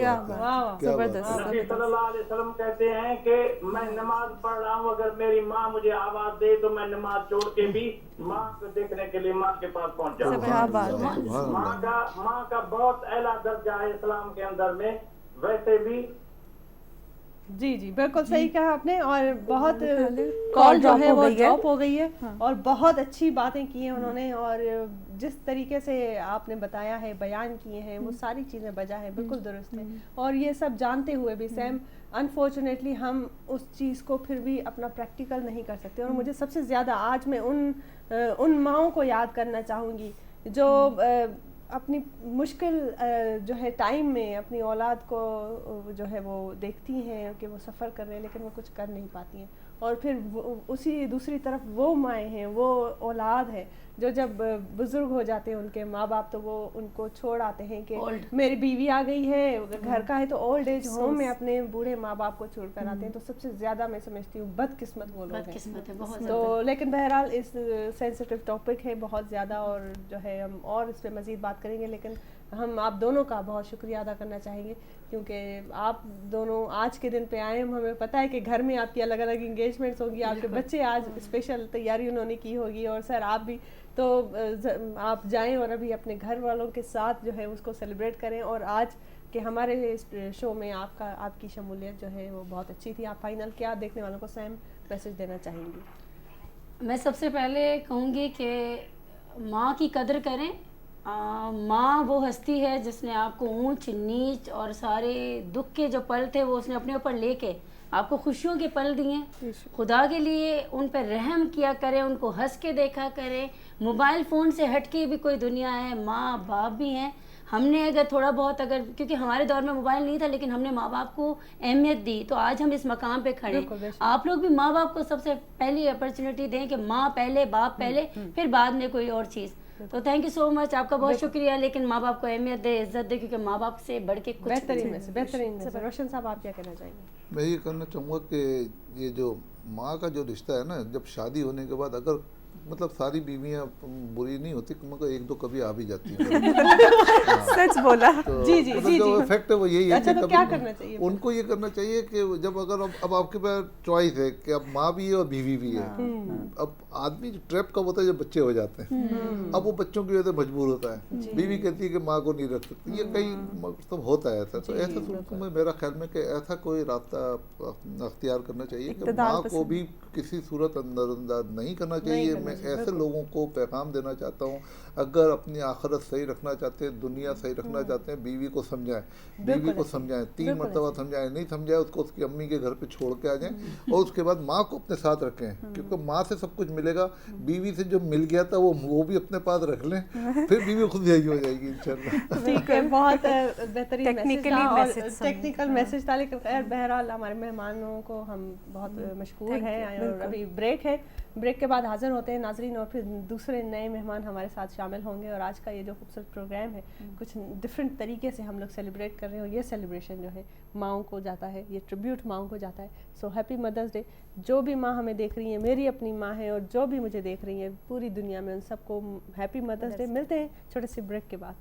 E: जबरदस्त।
J: नबी सल्लल्लाहु अलैहि वसल्लम कहते हैं कि मैं नमाज पढ़ रहा हूँ, अगर मेरी माँ मुझे आवाज दे तो मैं नमाज छोड़ के भी माँ को देखने के लिए माँ के पास पहुँच जाऊँ। माँ का बहुत आला दर्जा है इस्लाम के अंदर में। वैसे भी
B: जी बिल्कुल सही कहा आपने, और बहुत कॉल जो है वो ड्रॉप हो गई है, और बहुत अच्छी बातें की हैं उन्होंने, और जिस तरीके से आपने बताया है, बयान किए हैं, वो सारी चीज़ें बजा है, बिल्कुल दुरुस्त है। और ये सब जानते हुए भी सैम अनफॉर्चुनेटली हम उस चीज़ को फिर भी अपना प्रैक्टिकल नहीं कर सकते। और मुझे सबसे ज़्यादा आज मैं उन माँओं को याद करना चाहूँगी जो अपनी मुश्किल जो है टाइम में अपनी औलाद को जो है वो देखती हैं कि वो सफ़र कर रहे हैं लेकिन वो कुछ कर नहीं पाती हैं, और फिर उसी दूसरी तरफ वो माएँ हैं, वो औलाद है جو جب बुजुर्ग हो जाते हैं उनके माँ बाप तो वो उनको छोड़ आते हैं कि
F: Old.
B: मेरी बीवी आ गई है घर का है तो ओल्ड एज होम में अपने बूढ़े माँ बाप को छोड़ कर आते हैं, तो सबसे ज़्यादा मैं समझती हूँ बदकिस्मत वो लोग हैं।
F: बदकिस्मत है बहुत
B: तो
F: ज़्यादा।
B: लेकिन बहरहाल इस सेंसिटिव टॉपिक है बहुत ज़्यादा, और जो है हम और इस पर मज़ीद बात करेंगे, लेकिन हम आप दोनों का बहुत शुक्रिया अदा करना चाहेंगे क्योंकि आप दोनों आज के दिन पे आए हैं। हमें पता है कि घर में आपकी अलग अलग इंगेजमेंट्स होगी, आपके बच्चे आज स्पेशल तैयारी उन्होंने की होगी, और सर आप भी, तो आप जाएं और अभी अपने घर वालों के साथ जो है उसको सेलिब्रेट करें। और आज के हमारे शो में आपकी शमूलियत जो है वो बहुत अच्छी थी। आप फाइनल क्या देखने वालों को सैम मैसेज देना चाहेंगी?
F: मैं सबसे पहले कहूँगी कि माँ की कदर करें। माँ वो हस्ती है जिसने आपको ऊंच नीच और सारे दुख के जो पल थे वो उसने अपने ऊपर लेके आपको खुशियों के पल दिए। खुदा के लिए उन पर रहम किया करें, उनको हंस के देखा करें। मोबाइल फ़ोन से हट के भी कोई दुनिया है, माँ बाप भी हैं। हमने अगर थोड़ा बहुत क्योंकि हमारे दौर में मोबाइल नहीं था लेकिन हमने माँ बाप को अहमियत दी, तो आज हम इस मकाम पे खड़े। आप लोग भी माँ बाप को सबसे पहली अपॉर्चुनिटी दें कि माँ पहले, बाप पहले, फिर बाद में कोई और चीज़। तो थैंक यू सो मच, आपका बहुत शुक्रिया। लेकिन माँ बाप को अहमियत दे, इज्जत दे, क्योंकि माँ बाप से बढ़ के कुछ
B: बेहतरीन में से रोशन साहब आप क्या कहना चाहेंगे?
G: मैं ये कहना चाहूँगा कि ये जो माँ का जो रिश्ता है ना, जब शादी होने के बाद अगर मतलब सारी बीवियाँ बुरी नहीं होती मगर एक दो कभी आ भी जाती हैं।
E: सच बोला।
G: तो
B: जी जी
G: मतलब
B: जी
G: जो इफेक्ट है वो यही है।
B: अच्छा,
G: कि
B: तो क्या करना चाहिए?
G: उनको ये करना चाहिए कि जब अगर अब आपके पास चॉइस है कि अब माँ भी है और बीवी भी है। अब आदमी ट्रैप कब होता है जब बच्चे हो जाते हैं। अब वो बच्चों की वजह से मजबूर होता है। बीवी कहती है कि माँ को नहीं रख सकती, ये कई मतलब होता है ऐसा। तो ऐसा सूरत में मेरा ख्याल में कि ऐसा कोई रास्ता अख्तियार करना चाहिए कि माँ को भी किसी सूरत अंदर नहीं करना चाहिए। मैं ऐसे लोगों को पैगाम देना चाहता हूँ, अगर अपनी आखिरत सही रखना चाहते हैं, दुनिया सही रखना चाहते हैं, बीवी को समझाएं, बीवी को समझाएं, 3 मरतबा समझाएं, नहीं समझाए उसको उसकी अम्मी के घर पे छोड़ के आ जाएं, और उसके बाद माँ को अपने साथ रखें, क्योंकि माँ से सब कुछ मिलेगा। बीवी से जो मिल गया था वो भी अपने पास रख लें, फिर बीवी खुद यही हो जाएगी इंशाल्लाह।
B: ठीक है, बहुत बेहतरीन
D: टेक्निकल
B: मैसेज था। लेकिन खैर बहरहाल हमारे मेहमानों को हम बहुत मशकूर हैं, और अभी ब्रेक है, ब्रेक के बाद हाजिर होते हैं नाजरीन, और फिर दूसरे नए मेहमान हमारे साथ शामिल होंगे। और आज का ये जो खूबसूरत प्रोग्राम है कुछ डिफरेंट तरीके से हम लोग सेलिब्रेट कर रहे हैं, और ये सेलिब्रेशन जो है माँओं को जाता है, ये ट्रिब्यूट माँओं को जाता है। So happy Mother's Day. जो भी माँ हमें देख रही हैं, मेरी अपनी माँ है, और जो भी मुझे देख रही हैं पूरी दुनिया में, उन सबको हैप्पी मदर्स डे। मिलते हैं छोटे से ब्रेक के बाद।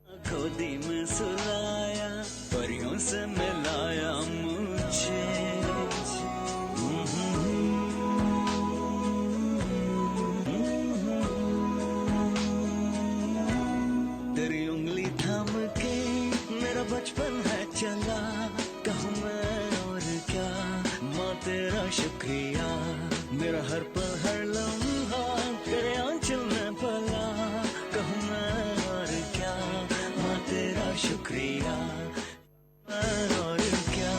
A: गोदी में सुलाया, परियों से मिलाया मुझे। तेरी उंगली थाम के मेरा बचपन है चला, कहूँ मैं और क्या, माँ तेरा शुक्रिया, मेरा हर पल हर लम्हा तेरे आंचल में पला, कहूँ मैं और क्या, माँ तेरा शुक्रिया, मैं और क्या,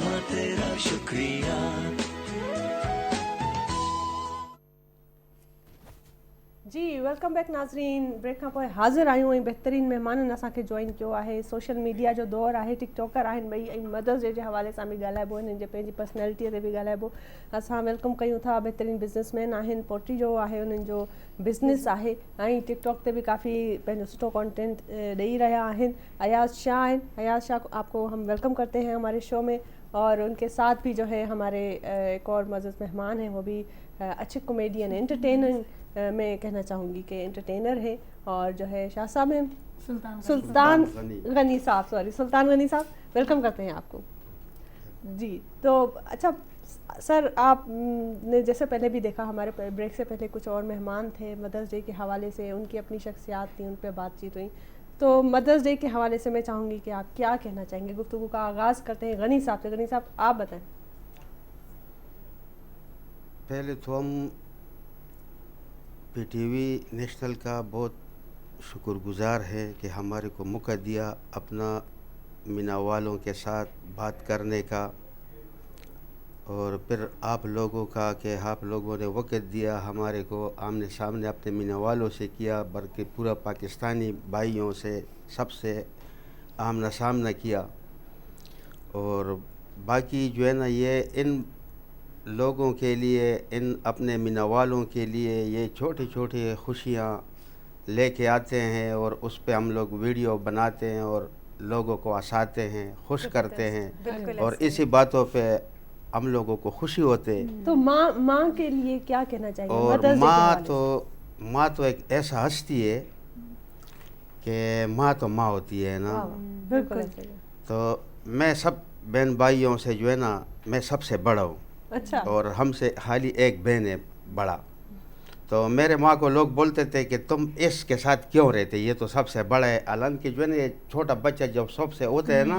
A: माँ तेरा शुक्रिया।
B: जी वेलकम बैक नाज़रीन। ब्रेक खां पोइ हाज़िर आहियूं ऐं बहितरीन महिमाननि असांखे जॉइन कयो आहे। सोशल मीडिया जो दौर आहे, टिकटॉकर आहिनि ॿई, ऐं मदर्स डे जे हवाले सां बि ॻाल्हाइबो, हिननि जे पंहिंजी पर्सनैलिटीअ ते बि ॻाल्हाइबो। असां वेलकम कयूं था बहितरीन बिज़नेसमैन आहिनि, पोट्री जो आहे उन्हनि जो बिज़नेस आहे, ऐं टिकटॉक ते बि काफ़ी पंहिंजो सुठो कंटेंट ॾेई रहिया आहिनि। अयाज़ शाह आहिनि। अयाज़ शाह आपको हम वेलकम करते हैं हमारे शो में, और उनके साथ भी जो है हमारे एक और मज़ीद मेहमान हैं, वो भी अच्छे कॉमेडियन एंटरटेनर मैं कहना चाहूँगी कि एंटरटेनर है, और जो है शाह साहब हैं सुल्तान गनी साहब, सॉरी सुल्तान गनी साहब, वेलकम करते हैं आपको। जी तो अच्छा सर, आप ने जैसे पहले भी देखा हमारे ब्रेक से पहले कुछ और मेहमान थे मदर्स डे के हवाले से, उनकी अपनी शख्सियात थी, उन पर बातचीत हुई। तो मदर्स डे के हवाले से मैं चाहूँगी कि आप क्या कहना चाहेंगे। गुफ्तगू का आगाज़ करते हैं गनी साहब से। गनी साहब आप बताएं।
K: पहले तो हम पीटीवी नेशनल का बहुत शुक्रगुजार है कि हमारे को मौका दिया अपना मीना वालों के साथ बात करने का, और फिर आप लोगों का कि आप लोगों ने वक्त दिया हमारे को, आमने सामने अपने मीना वालों से किया, बल्कि पूरा पाकिस्तानी भाइयों से सबसे आमना सामना किया। और बाकी जो है ना, ये इन लोगों के लिए, इन अपने मीना वालों के लिए ये छोटी छोटी खुशियाँ लेके आते हैं, और उस पे हम लोग वीडियो बनाते हैं और लोगों को हंसाते हैं, खुश करते हैं, और इसी बातों पे हम लोगों को खुशी होते हैं।
B: तो माँ के लिए क्या कहना चाहिए?
K: और माँ तो एक ऐसा हस्ती है कि माँ तो माँ होती है ना।
B: बिल्कुल।
K: तो मैं सब बहन भाइयों से जो है ना, मैं सबसे बड़ा हूँ।
B: अच्छा।
K: और हमसे खाली एक बहन है बड़ा। तो मेरे माँ को लोग बोलते थे कि तुम इसके साथ क्यों रहते, ये तो सबसे बड़ा है। हालांकि जो है ना, ये छोटा बच्चा जब सबसे होते हैं ना,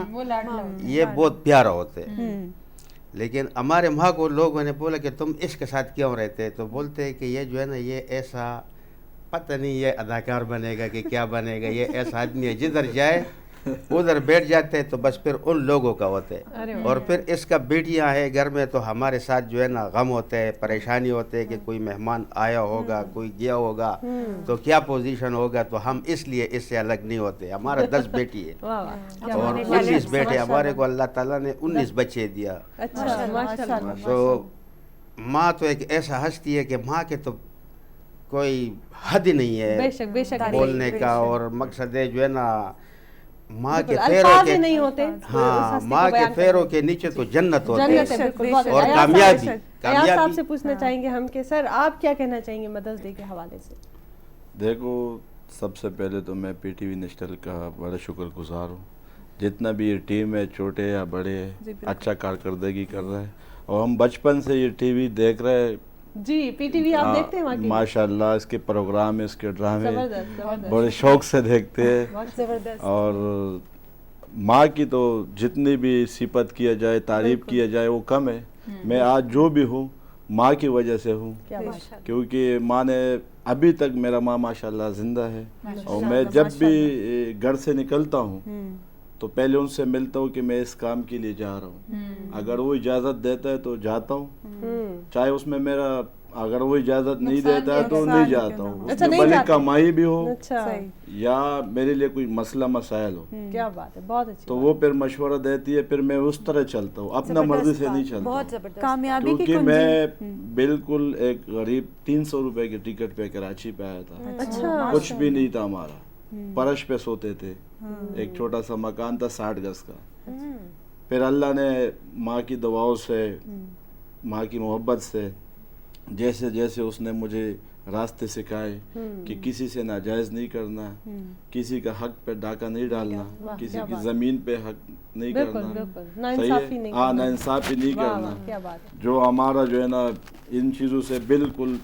K: ये बहुत प्यारा होते हैं। लेकिन हमारे माँ को लोगों ने बोला कि तुम इसके साथ क्यों रहते, तो बोलते हैं कि ये जो है ना, ये ऐसा पता नहीं ये अदाकार बनेगा कि क्या बनेगा, ये ऐसा आदमी है जिधर जाए उधर बैठ जाते हैं, तो बस फिर उन लोगों का होते हैं। और फिर इसका बेटियां हैं घर में, तो हमारे साथ जो है ना गम होते हैं, परेशानी होते हैं कि कोई मेहमान आया होगा, कोई गया होगा, तो क्या पोजीशन होगा। तो हम इसलिए इससे अलग नहीं होते। हमारा 10 बेटी है और 19 बेटे, हमारे को अल्लाह ताला ने 19 बच्चे दिया। तो माँ तो एक ऐसा हस्ती है कि माँ के तो कोई हद ही नहीं है बेशक बोलने का। और मकसद है जो है ना, माँ के पैरों के नहीं होते, हाँ, माँ के पैरों के नीचे तो जन्नत होती है और कामयाबी।
B: साहब से पूछना चाहेंगे हम कि सर आप क्या कहना चाहेंगे मदर्स डे के हवाले से?
L: देखो, सबसे पहले तो मैं पीटीवी नेशनल का बड़ा शुक्रगुजार हूँ। जितना भी ये टीम है, छोटे या बड़े, अच्छा कारकर्दगी कर रहा है, और हम बचपन से ये टीवी देख रहे हैं।
B: जी, पीटीवी आप देखते हैं?
L: माशाल्लाह, इसके प्रोग्राम, इसके ड्रामे बड़े शौक से देखते हैं। और माँ की तो जितनी भी सिफत किया जाए, तारीफ किया जाए, वो कम है। मैं आज जो भी हूँ माँ की वजह से हूँ, क्योंकि माँ ने अभी तक, मेरा माँ माशाल्लाह जिंदा है। और मैं जब भी घर से निकलता हूँ तो पहले उनसे मिलता हूँ कि मैं इस काम के लिए जा रहा हूँ। अगर वो इजाज़त देता है तो जाता हूँ, चाहे उसमें मेरा, अगर वो इजाज़त नहीं देता है तो नहीं जाता हूँ। उसमें भले कमाई भी हो या मेरे लिए कोई मसला मसाइल हो।
B: क्या बात है, बहुत अच्छी।
L: तो वो फिर मशवरा देती है, फिर मैं उस तरह चलता हूँ, अपना मर्जी से नहीं चलता। क्योंकि मैं बिल्कुल एक गरीब 300 रुपए की टिकट पे कराची पे आया था। कुछ भी नहीं था हमारा, फर्श पे सोते थे, एक छोटा सा मकान था 60 गज का। फिर अल्लाह ने माँ की दुआओं से, माँ की मोहब्बत से, जैसे जैसे उसने मुझे راستے سکھائے کہ کسی سے ناجائز نہیں کرنا, کسی کا حق پہ ڈاکہ نہیں ڈالنا, کسی کی زمین پہ حق نہیں کرنا, صحیح ہے, ہاں ناانصافی نہیں کرنا. جو ہمارا جو ہے نا ان چیزوں سے بالکل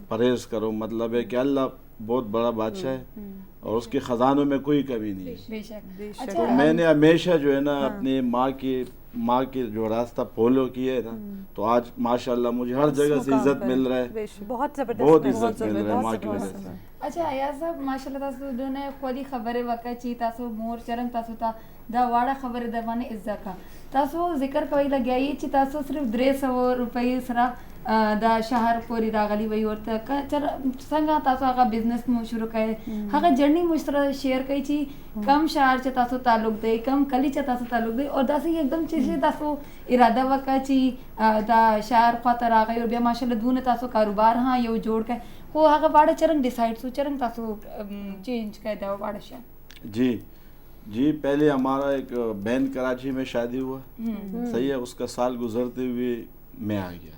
L: پرہیز کرو. مطلب ہے کہ اللہ بہت بڑا بادشاہ ہے اور اس کے خزانوں میں کوئی کمی نہیں ہے. تو میں نے ہمیشہ جو ہے نا اپنی ماں کے جو راستہ فالو کیا ہے نا, تو آج ماشاءاللہ مجھے ہر جگہ سے عزت مل رہا ہے,
D: بہت
L: عزت مل رہا ہے ماں کی وجہ سے.
C: اچھا ایاز صاحب ماشاءاللہ تاسو دونه خولي خبره وکړه چې تاسو مور چرنګ تاسو ته دا واړه خبره در باندې عزت کا تاسو ذکر کوي لګیایي چې تاسو صرف 300 روپۍ سره دا شهر پوری راغلی وي ورته څنګه تاسو هغه بزنس مو شروع کړئ هغه جرنی مو سره شیر کوي چې کم شهر چې تاسو تعلق دی کم کلی چې تاسو تعلق دی او داسې एकदम چې تاسو اراده وکړه چې دا شهر خاطر راغی او بیا ماشاءالله دونه تاسو کاروبار ها یو جوړ کړئ وہ هغه واړه چرنګ ډیسایډ سو چرنګ تاسو چینج کړی دا واړه شي.
L: جی پہلے ہمارا ایک بہن کراچی میں شادی ہوا, صحیح ہے, اس کا سال گزرتے ہوئے میں آ گیا.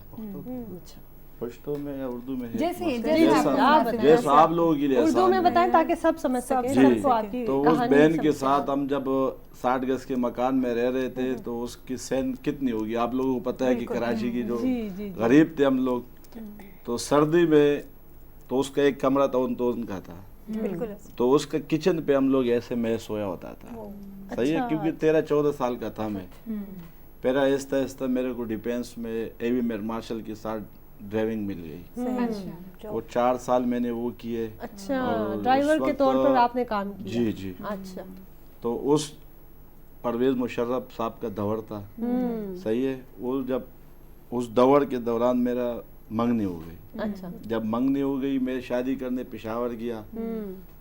L: پشتو میں یا اردو میں جیسا آپ لوگوں کے لیے
B: اردو میں بتائیں تاکہ سب سمجھ سکیں.
L: جی تو اس بہن کے ساتھ ہم جب 60 گز کے مکان میں رہ رہے تھے تو اس کی سین کتنی ہوگی آپ لوگوں کو پتہ ہے کہ کراچی کی جو غریب تھے ہم لوگ, تو سردی میں تو اس کا ایک کمرہ تھا ان کا تھا, تو اس کا کچن پہ ہم لوگ ایسے میں سویا ہوتا تھا. صحیح ہے, کیونکہ 13-14 سال کا تھا میں. پھر آہستہ آہستہ میرے کو ڈیفینس میں اے وی میئر مارشل کے ساتھ ڈرائیونگ مل گئی, وہ 4 سال میں نے وہ کیے.
B: اچھا ڈرائیور کے طور پر آپ نے کام کیا.
L: جی.
B: اچھا تو
L: اس پرویز مشرف صاحب کا دور تھا, صحیح ہے, وہ جب اس دور کے دوران میرا منگنی ہو گئی. جب منگنی ہو گئی میں شادی کرنے پشاور گیا.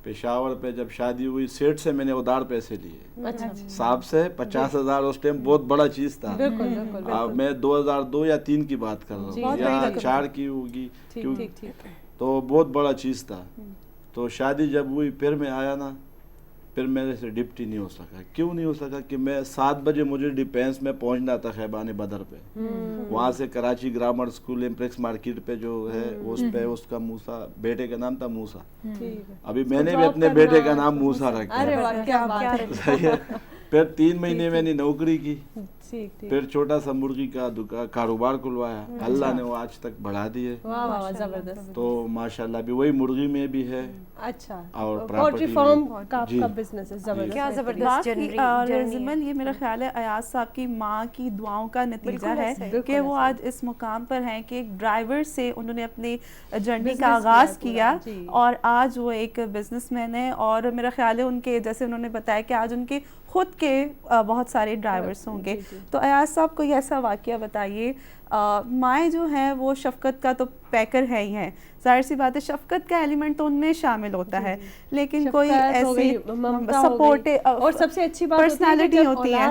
L: پشاور پہ جب شادی ہوئی سیٹ سے میں نے ادھار پیسے لیے صاحب سے 50,000. اس ٹائم بہت بڑا چیز تھا. میں 2002 یا 3 کی بات کر رہا ہوں یا 4 کی ہوگی, تو بہت بڑا چیز تھا. تو شادی جب ہوئی پھر میں آیا نا, پھر میرے سے ڈپٹی نہیں ہو سکا. کیوں نہیں ہو سکا کہ میں 7 بجے مجھے ڈیفینس میں پہنچنا تھا خیبان بدر پہ, وہاں سے کراچی گرامر اسکول امپریکس مارکیٹ پہ جو ہے اس پہ اس کا موسا بیٹے کا نام تھا موسا. ابھی میں نے بھی اپنے بیٹے کا نام موسا رکھا. پھر 3 مہینے میں نے نوکری کی, پھر چھوٹا سا مرغی کا کاروبار کھلوایا. اللہ نے وہ آج تک بڑھا دیے. تو ماشاءاللہ بھی وہی مرغی میں بھی ہے.
B: اچھا
L: اور
B: پولٹری فارم کا آپ کا بزنس ہے. زبردست,
E: کیا زبردست جرنی. اور زمن یہ میرا خیال ہے ایاز صاحب کی ماں کی دعاؤں کا نتیجہ ہے کہ وہ آج اس مقام پر ہیں کہ ایک ڈرائیور سے انہوں نے اپنی جرنی کا آغاز کیا اور آج وہ ایک بزنس مین ہے. اور میرا خیال ہے ان کے جیسے انہوں نے بتایا کہ آج ان کے خود کے بہت سارے ڈرائیورس ہوں گے. تو ایاز صاحب کوئی ایسا واقعہ بتائیے. مائیں جو ہیں وہ شفقت کا تو پیکر ہے ہی ہیں, ظاہر سی بات ہے شفقت کا ایلیمنٹ تو ان میں شامل ہوتا ہے, لیکن کوئی ایسی سپورٹ
B: اور سب سے اچھی بات
E: پرسنالٹی ہوتی ہے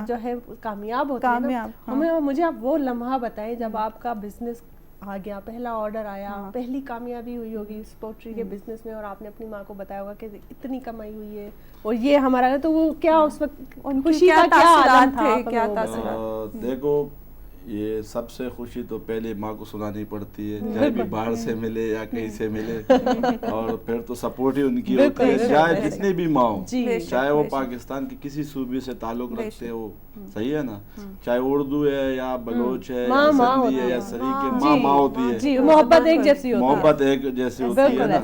B: جو ہے کامیاب ہوتی ہے. ہمیں مجھے آپ وہ لمحہ بتائیں جب آپ کا بزنس آ گیا, پہلا آرڈر آیا, پہلی کامیابی ہوئی ہوگی اس پولٹری کے بزنس میں, اور آپ نے اپنی ماں کو بتایا ہوگا کہ اتنی کمائی ہوئی ہے اور یہ ہمارا, تو وہ کیا اس وقت خوشی کا کیا عالم تھا, کیا تاثرات؟
L: دیکھو یہ سب سے خوشی تو پہلے ماں کو سنانی پڑتی ہے, چاہے بھی باہر سے ملے یا کہیں سے ملے, اور پھر تو سپورٹ ہی ان کی ہوتی ہے, چاہے جتنے بھی ماں ہوں, چاہے وہ پاکستان کے کسی صوبے سے تعلق رکھتے ہو, صحیح ہے نا, چاہے اردو ہے یا بلوچ ہے یا سندھی ہے یا سریک ہے, ماں ہوتی ہے,
B: محبت ایک جیسی ہوتی ہے,
L: محبت ایک جیسی ہوتی ہے نا,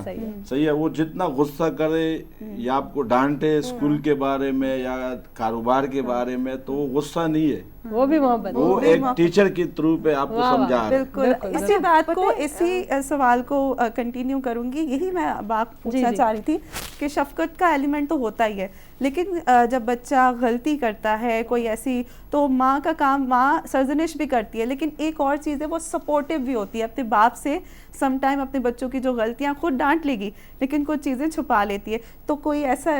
L: صحیح ہے. وہ جتنا غصہ کرے یا آپ کو ڈانٹے اسکول کے بارے میں یا کاروبار کے بارے میں, تو وہ غصہ نہیں ہے,
B: وہ بھی محبت,
L: وہ ایک ٹیچر کی تھرو پہ آپ کو سمجھا رہا ہے.
E: بالکل اسی بات کو, اسی سوال کو کنٹینیو کروں گی. یہی میں بات پوچھنا چاہ رہی تھی کہ شفقت کا ایلیمنٹ تو ہوتا ہی ہے, لیکن جب بچہ غلطی کرتا ہے کوئی ایسی, تو ماں کا کام, ماں سرزنش بھی کرتی ہے, لیکن ایک اور چیز ہے وہ سپورٹیو بھی ہوتی ہے اپنے باپ سے. سم ٹائم اپنے بچوں کی جو غلطیاں خود ڈانٹ لے گی لیکن کچھ چیزیں چھپا لیتی ہے. تو کوئی ایسا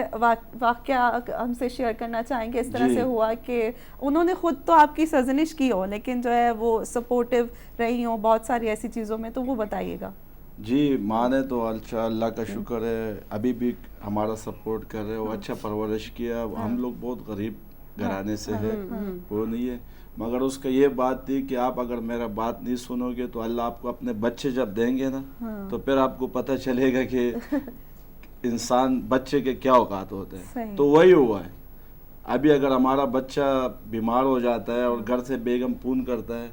E: واقعہ ہم سے شیئر کرنا چاہیں گے اس طرح سے ہوا کہ انہوں نے خود تو آپ کی سرزنش کی ہو لیکن جو ہے وہ سپورٹیو رہی ہوں بہت ساری ایسی چیزوں میں, تو وہ بتائیے گا.
L: جی ماں نے تو اللہ کا شکر ہے ابھی بھی ہمارا سپورٹ کر رہے, وہ اچھا پرورش کیا. ہم لوگ بہت غریب घराने से है, वो नहीं है, मगर उसका ये बात थी कि आप अगर मेरा बात नहीं सुनोगे तो अल्लाह आपको अपने बच्चे जब देंगे ना तो फिर आपको पता चलेगा कि इंसान बच्चे के क्या औकात होते हैं। तो वही हुआ है। अभी अगर हमारा बच्चा बीमार हो जाता है और घर से बेगम पून करता है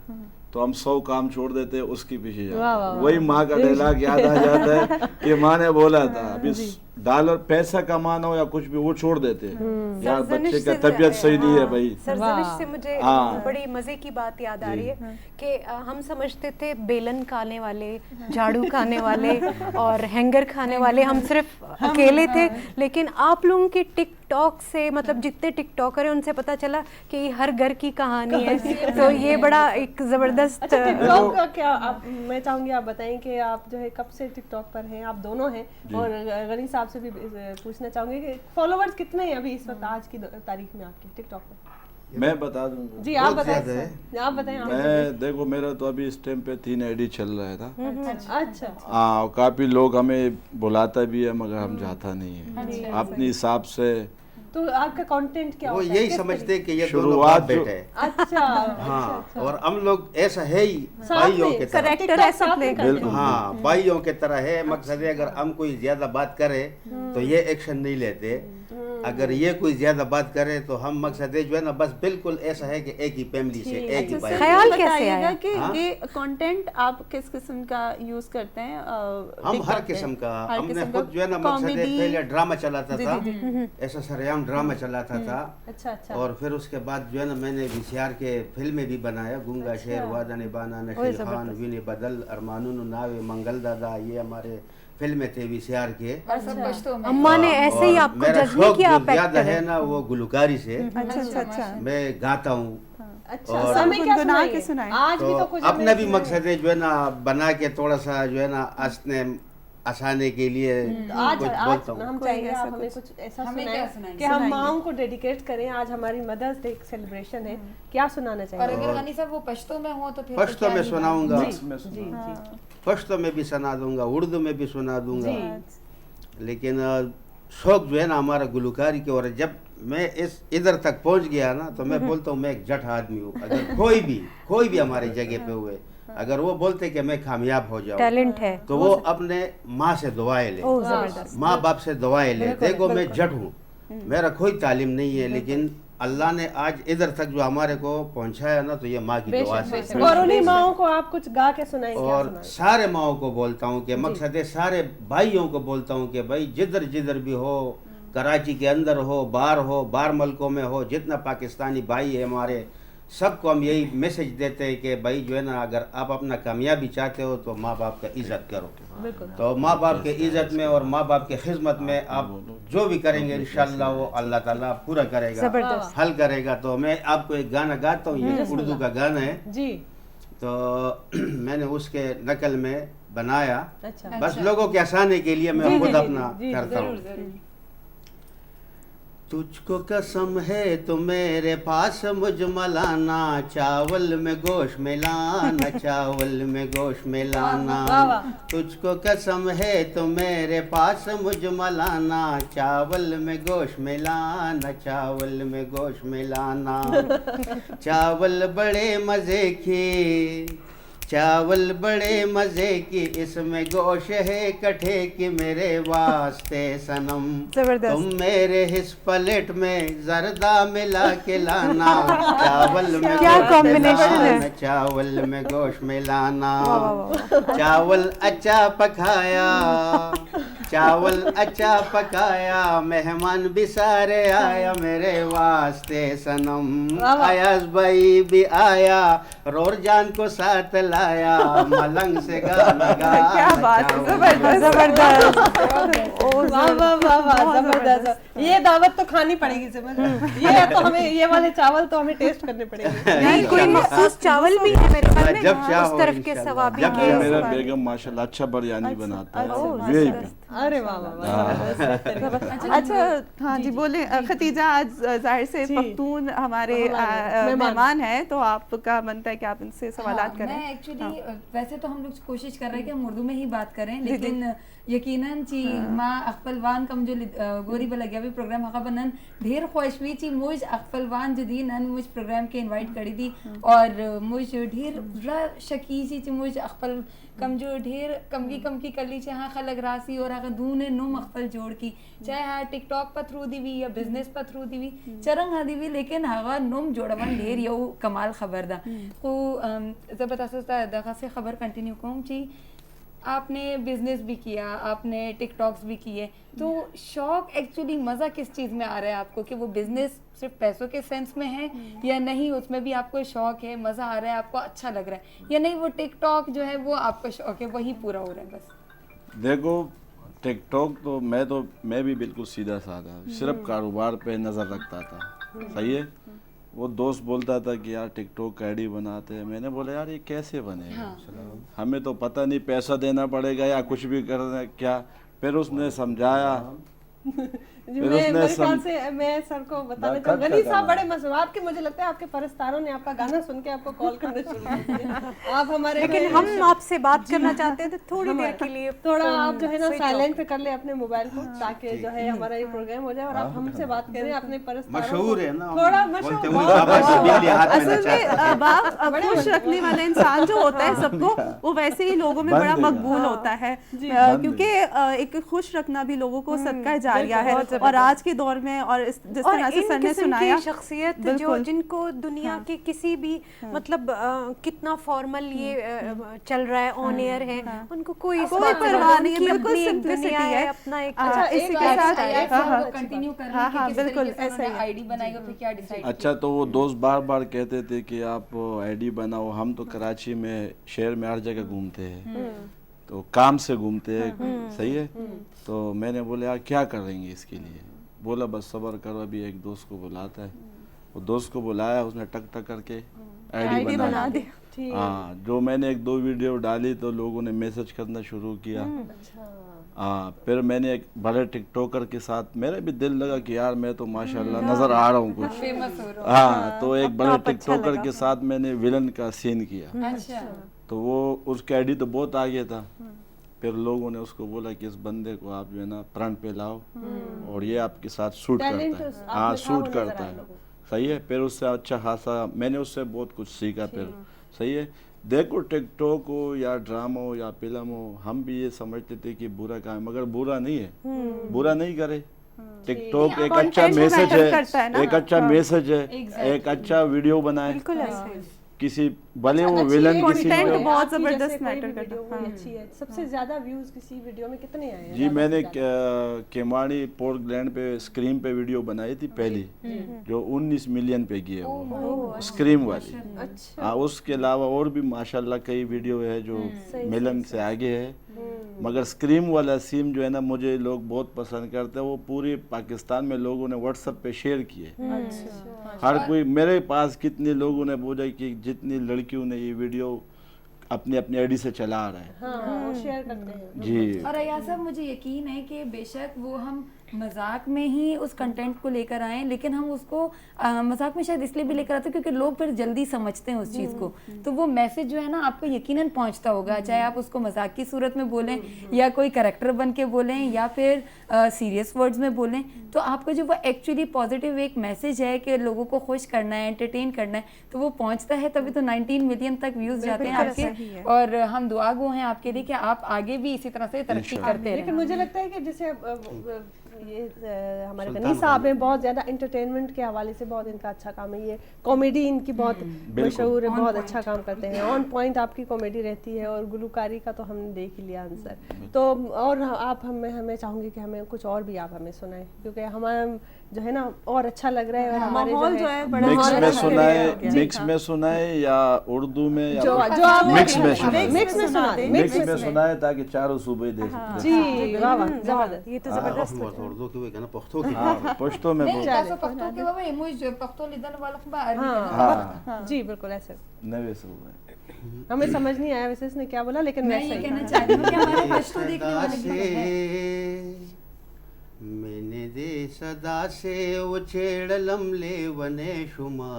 L: तो हम 100 काम छोड़ देते हैं, उसके पीछे जाते हैं। वही माँ का डायलॉग याद आ जाता है कि माँ ने बोला था, अभी डॉलर पैसा कमाना हो या कुछ भी वो छोड़ देते हैं, यार बच्चे का तबीयत सही नहीं है भाई।
D: सरजनिश से मुझे बड़ी मजे की बात याद आ रही है कि हम समझते थे बेलन खाने वाले, झाड़ू खाने वाले और हैंगर खाने वाले हम सिर्फ अकेले थे, लेकिन आप लोगों के टिकटॉक से, मतलब जितने टिकटॉकर हैं उनसे पता चला कि हर घर की कहानी है। तो ये बड़ा एक जबरदस्त।
B: अच्छा, टिकटॉक का क्या मैं चाहूंगी आप बताएं कि आप जो है कब से टिकटॉक पर हैं? आप दोनों हैं, और गनी साहब से भी पूछना चाहूंगी कि फॉलोवर्स कितने हैं अभी इस वक्त आज की तारीख में आपके टिकटॉक पर?
L: मैं बता दूं
B: जी, आप बताएं। आप बताएं।
L: मैं देखो, मेरा तो अभी इस टाइम पे 3 आईडी चल रहा था।
B: अच्छा।
L: हाँ, काफी लोग हमें बुलाता भी है मगर हम जाता नहीं है अपने हिसाब से।
B: तो आपका कंटेंट क्या
K: वो
B: होता है?
K: यही समझते हैं कि ये दोनों
L: शुरुआत
K: बाप बेटे हैं।
B: अच्छा।
K: हाँ, और हम लोग ऐसा है ही भाइयों के तरह।
D: करेक्टर ऐसा प्ले करते हैं।
K: हाँ, भाइयों के तरह है। मकसद है अगर हम कोई ज्यादा बात करें तो ये एक्शन नहीं लेते, अगर ये कोई ज्यादा बात करे तो हम मकसद है जो है ना बस बिल्कुल ऐसा है कि एक ही फैमिली से, एक ही भाई।
D: ख्याल कैसे आया
E: कि ये कंटेंट आप किस किस्म का यूज करते हैं?
K: हम हर किस्म का, हमने खुद जो है ना मकसद है पहले ड्रामा चलाता था, ऐसा सरेआम ड्रामा चलाता था।
B: अच्छा।
K: और फिर उसके बाद जो है ना मैंने VCR के फिल्में भी बनाया, गूंगा शेर, वादा निभाना, नशील खान, विने बदल, अरमानुन नावे, मंगल दादा, ये हमारे फिल्में थे VCR के।
D: अम्मा ने ऐसे ही आपको जज नहीं किया?
K: मेरा शौक है ना वो गुलकारी से।
E: अच्छा।
K: मैं गाता हूँ।
B: अच्छा,
K: और
B: समय क्या सुनाए? आज भी तो कुछ
K: अपना भी मकसद है जो है ना बना के थोड़ा सा जो है ना हंसने हंसाने के लिए
B: आज
K: कुछ बोलता हूँ।
B: हम चाहेंगे आप हमें कुछ ऐसा सुनाएं कि हम माओं को डेडिकेट करें। आज हमारी मदर्स डे सेलिब्रेशन है, क्या सुनाना चाहिए?
C: और अगर गनी साहब वो पश्तो में हो तो फिर
K: पश्तो में सुनाऊंगा,
B: जी।
K: पश्तो में भी सुना दूंगा, उर्दू में भी सुना दूंगा। लेकिन शौक जो है ना हमारा गुलकारी के, और जब मैं इधर तक पहुंच गया ना तो मैं बोलता हूँ मैं एक जट आदमी हूँ। अगर कोई भी हमारी जगह पे हुए, अगर वो बोलते कि मैं कामयाब हो जाऊँ,
D: टैलेंट है,
K: तो वो अपने माँ से दुआएं ले, माँ बाप से दुआएं ले। देखो मैं जट हूँ, मेरा कोई तालीम नहीं है, लेकिन अल्लाह ने आज इधर तक जो हमारे को पहुंचाया ना तो ये माँ की दुआ से।
B: और उन्हीं माओं को आप कुछ गा के सुनाएंगे?
K: और सारे माओं को बोलता हूँ कि मकसद है, सारे भाइयों को बोलता हूँ कि भाई जिधर भी हो, कराची के अंदर हो, बाहर मुल्कों में हो, जितना पाकिस्तानी भाई है हमारे, सबको हम यही मैसेज देते हैं कि भाई जो है ना अगर आप अपना कामयाबी चाहते हो तो माँ बाप का इज्जत करो। तो माँ बाप के इज्जत में और माँ बाप के खिदमत में आप जो भी करेंगे इंशाल्लाह वो अल्लाह ताला पूरा करेगा, हल करेगा। तो मैं आपको एक गाना गाता हूँ, ये उर्दू का गाना है जी। तो मैंने उसके नकल में बनाया, बस लोगों के आसानी के लिए मैं खुद अपना करता हूँ। तुझको कसम है तो मेरे पास मुझ मलाना, चावल में गोश्त मिलाना, चावल में गोश्त मिलाना। तुझको कसम है तो मेरे पास मुझ मलाना, चावल में गोश्त मिलाना, चावल में गोश्त मिलाना। चावल बड़े मज़े की, चावल बड़े मज़े की, इसमें गोश्त है कट्ठे की मेरे वास्ते सनम। तुम मेरे हिस प्लेट में जरदा मिला के लाना, चावल में गोश्त मिलाना, चावल में गोश्त मिलाना। चावल अच्छा पकाया, चावल अच्छा पकाया, मेहमान भी सारे आया मेरे वास्ते सनम। अयाज भाई भी आया, रोर जान को साथ लाया, मलंग से गाना गाया।
E: क्या बात है, जबरदस्त। वाह,
B: जबरदस्त। ये दावत तो खानी पड़ेगी ये तो हमें, ये वाले चावल तो हमें टेस्ट करने पड़ेंगे।
D: नहीं, कोई मखसूस चावल भी है मेरे घर में, उस तरफ के सवाबी के।
L: मेरा बेगम माशाल्लाह अच्छा बिरयानी बनाता है,
B: ارے واہ واہ.
E: اچھا ہاں جی بولیں ختیجہ, آج ظاہر سے پختون ہمارے مہمان ہیں, تو آپ کا بنتا ہے کہ آپ ان سے سوالات کریں.
C: میں ایکچولی ویسے تو ہم لوگ کوشش کر رہے ہیں کہ ہم اردو میں ہی بات کریں, لیکن یقیناً چی ما اخفلوان کم جو گوری بلگیا بھی پروگرام حقا بنن ڈھیر خوش ہوئی چی مجھ اخفلوان جدی نن مجھ پروگرام کے انوائٹ کری دی, اور مجھ ڈھیر شکی سی چی مجھ اخفل کم جو ڈھیر کم کی کلی چاہاں خلق راسی اور اگر دونے نم اخفل جوڑ کی چاہے ہاں ٹک ٹاک پر تھرو دی بھی یا بزنس پر تھرو دی بھی چرنگ ہا دی بھی, لیکن ہاں نم جوڑوان ڈھیر یو کمال خبر دا. کو زبردست دغا سے خبر کنٹینیو کوں چی آپ نے بزنس بھی کیا, آپ نے ٹک ٹاکس بھی کیے, تو شوق ایکچولی مزہ کس چیز میں آ رہا ہے آپ کو, کہ وہ بزنس صرف پیسوں کے سینس میں ہے یا نہیں, اس میں بھی آپ کو شوق ہے, مزہ آ رہا ہے, آپ کو اچھا لگ رہا ہے, یا نہیں وہ ٹک ٹاک جو ہے وہ آپ کا شوق ہے وہی پورا ہو رہا ہے بس؟
L: دیکھو ٹک ٹاک تو میں بھی بالکل سیدھا سادہ صرف کاروبار پہ نظر رکھتا تھا, صحیح ہے. وہ دوست بولتا تھا کہ یار ٹک ٹاک کا آئی ڈی بناتے ہیں, میں نے بولا یار یہ کیسے بنے گا, ہمیں تو پتہ نہیں پیسہ دینا پڑے گا یا کچھ بھی کرنا کیا. پھر اس نے سمجھایا,
B: میں سر کو بتانا چاہوں گا, غنی صاحب بڑے مصروف کے, مجھے لگتا ہے آپ کے پرستاروں نے آپ کا گانا سن کے آپ کو کال کرنا شروع کر دیا. آپ ہمارے,
D: لیکن ہم آپ سے بات کرنا چاہتے تھے تھوڑی دیر کے لیے,
B: تھوڑا آپ جو ہے نا سائلنٹ پہ کر لیں اپنے موبائل کو, تاکہ جو ہے ہمارا یہ پروگرام ہو جائے اور آپ ہم سے بات کریں اپنے پرستاروں.
K: مشہور ہے نا,
B: تھوڑا
E: اصل میں باپ خوش رکھنے والا انسان جو ہوتا ہے سب کو, وہ ویسے ہی لوگوں میں بڑا مقبول ہوتا ہے, کیونکہ ایک خوش رکھنا بھی لوگوں کو صدقہ جاریہ ہے. اور آج کے دور میں, اور جس طرح سے سر نے سنایا,
D: شخصیت جو جن کو دنیا کے کسی بھی مطلب کتنا فارمل یہ چل رہا ہے, آن ایئر ہے, ان کو کوئی
E: پرواہ نہیں ہے, بالکل سمپلسٹی ہے
D: اپنا ایک.
E: اسی کے ساتھ
C: کنٹینیو کر
E: ہاں بالکل ایسا ہی
C: آئی ڈی بنائی اور پھر کیا ڈیسائیڈ.
L: اچھا تو وہ دوست بار بار کہتے تھے کہ آپ آئی ڈی بناؤ, ہم تو کراچی میں شہر میں ہر جگہ گھومتے ہیں, تو کام سے گھومتے ہیں, صحیح ہے. تو میں نے بولا یار کیا کریں گے اس کے لیے, بولا بس صبر کرو, ابھی ایک دوست کو بلاتا ہے. وہ دوست کو بلایا, اس نے ٹک ٹک کر کے آئی ڈی بنا دی. ہاں, جو میں نے 1-2 ویڈیو ڈالی تو لوگوں نے میسج کرنا شروع کیا. ہاں, پھر میں نے ایک بڑے ٹک ٹاکر کے ساتھ, میرا بھی دل لگا کہ یار میں تو ماشاءاللہ نظر آ رہا ہوں کچھ. ہاں, تو ایک بڑے ٹک ٹاکر کے ساتھ میں نے ولن کا سین کیا. تو وہ اس کا آئی ڈی تو بہت آگے تھا. پھر لوگوں نے اس کو بولا کہ اس بندے کو آپ جو ہے نا فرنٹ پہ لاؤ, اور یہ آپ کے ساتھ سوٹ کرتا ہے. ہاں, سوٹ کرتا ہے, صحیح ہے. پھر اس سے اچھا خاصا میں نے اس سے بہت کچھ سیکھا. پھر صحیح ہے. دیکھو ٹک ٹاک ہو یا ڈرامہ ہو یا فلم ہو, ہم بھی یہ سمجھتے تھے کہ برا کام, مگر برا نہیں ہے, برا نہیں کرے. ٹک ٹاک ایک اچھا میسج ہے, ایک اچھا میسج ہے, ایک اچھا ویڈیو بنائے. کسی بھلے وہ ولن کسی
E: بہت زبردست میٹر کرتا
B: ہے. اچھی ہے. سب سے زیادہ ویوز کسی ویڈیو میں کتنے آئے ہیں؟
L: جی میں نے کیماڑی پورٹ گلینڈ پہ اسکریم پہ ویڈیو بنائی تھی پہلی, جو 19 ملین پہ کی ہے وہ اسکریم والی. ہاں, اس کے علاوہ اور بھی ماشاءاللہ کئی ویڈیو ہے جو ملن سے آگے ہے, مگر اسکریم والا سین جو ہے نا مجھے لوگ بہت پسند کرتے ہیں. وہ پوری پاکستان میں لوگوں نے واٹس ایپ پہ شیئر کیے. ہر کوئی, میرے پاس کتنے لوگوں نے بولا کہ جتنی لڑکیوں نے یہ ویڈیو اپنی آئی ڈی سے چلا رہے ہیں,
B: شیئر کرتے ہیں.
L: جی.
C: اور ایاز صاحب مجھے یقین ہے کہ بے شک وہ ہم مذاق میں ہی اس کنٹینٹ کو لے کر آئیں, لیکن ہم اس کو مذاق میں شاید اس لیے بھی لے کر آتے ہیں کیونکہ لوگ پھر جلدی سمجھتے ہیں اس چیز کو, تو وہ میسج جو ہے نا آپ کو یقیناً پہنچتا ہوگا, چاہے آپ اس کو مذاق کی صورت میں بولیں یا کوئی کریکٹر بن کے بولیں یا پھر سیریس ورڈز میں بولیں, تو آپ کا جو وہ ایکچولی پازیٹیو ایک میسج ہے کہ لوگوں کو خوش کرنا ہے, انٹرٹین کرنا ہے, تو وہ پہنچتا ہے. تبھی تو 19 ملین تک ویوز جاتے ہیں آپ کے, اور ہم دعا گو ہیں آپ کے لیے کہ آپ آگے بھی اسی طرح سے ترقی کرتے ہیں.
B: لیکن مجھے لگتا ہے کہ جیسے یہ ہمارے غنی صاحب ہیں, بہت زیادہ انٹرٹینمنٹ کے حوالے سے بہت ان کا اچھا کام ہے. یہ کامیڈی ان کی بہت مشہور ہے, بہت اچھا کام کرتے ہیں. آن پوائنٹ آپ کی کامیڈی رہتی ہے, اور گلوکاری کا تو ہم نے دیکھ ہی لیا آنسر. تو اور آپ ہمیں چاہوں گی کہ ہمیں کچھ اور بھی آپ ہمیں سنائیں, کیونکہ ہمارا جو ہے نا اور اچھا لگ رہا ہے, اور ہمارے جو ہے
L: مکس میں سنائے یا اردو میں, مکس میں سنائے تاکہ چاروں صوبے دے سکتے.
B: جی واہ واہ, زبردست.
D: یہ تو زبردست.
K: اردو کی ہوئی نا پختو کی,
L: پشتو میں
C: پختو کے وہ مجھ پختو لیدن والا
B: جی بالکل ایسے
L: نوے صوبے.
B: हमें समझ नहीं आया वैसे इसने क्या बोला, लेकिन
C: मैं
B: वैसे
C: ये
B: ही
C: कहना
B: था।
C: चाहती हूँ कि हमारे पश्तो देखने वाले भी
K: मैंने दे सदा से वो छेड़लम ले वने शुमा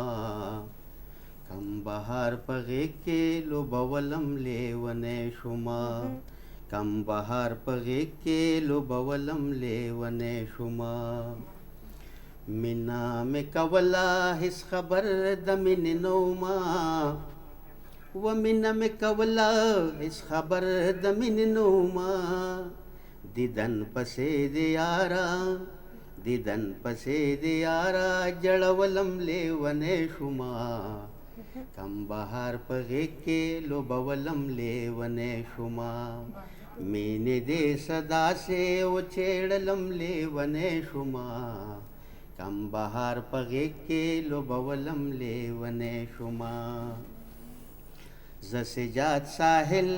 K: कम बहार पगे के लो बवलम ले वने शुमा कम बहार पगे के लो बवलम ले वने शुमा मिना में कवला हिस खबर दमिन नोमा و من مکولا اس خبر دمن نوما دیدن پسے دیارا دیدن پسے دیارا جڑولم لیونے شما کم بہار پغے کے لو بولم لیونے شما مینے دے صدا سے وہ چھیڑلم لیونے شما کم بہار پغے کے لو بولم لیونے شما زسجاد ساحل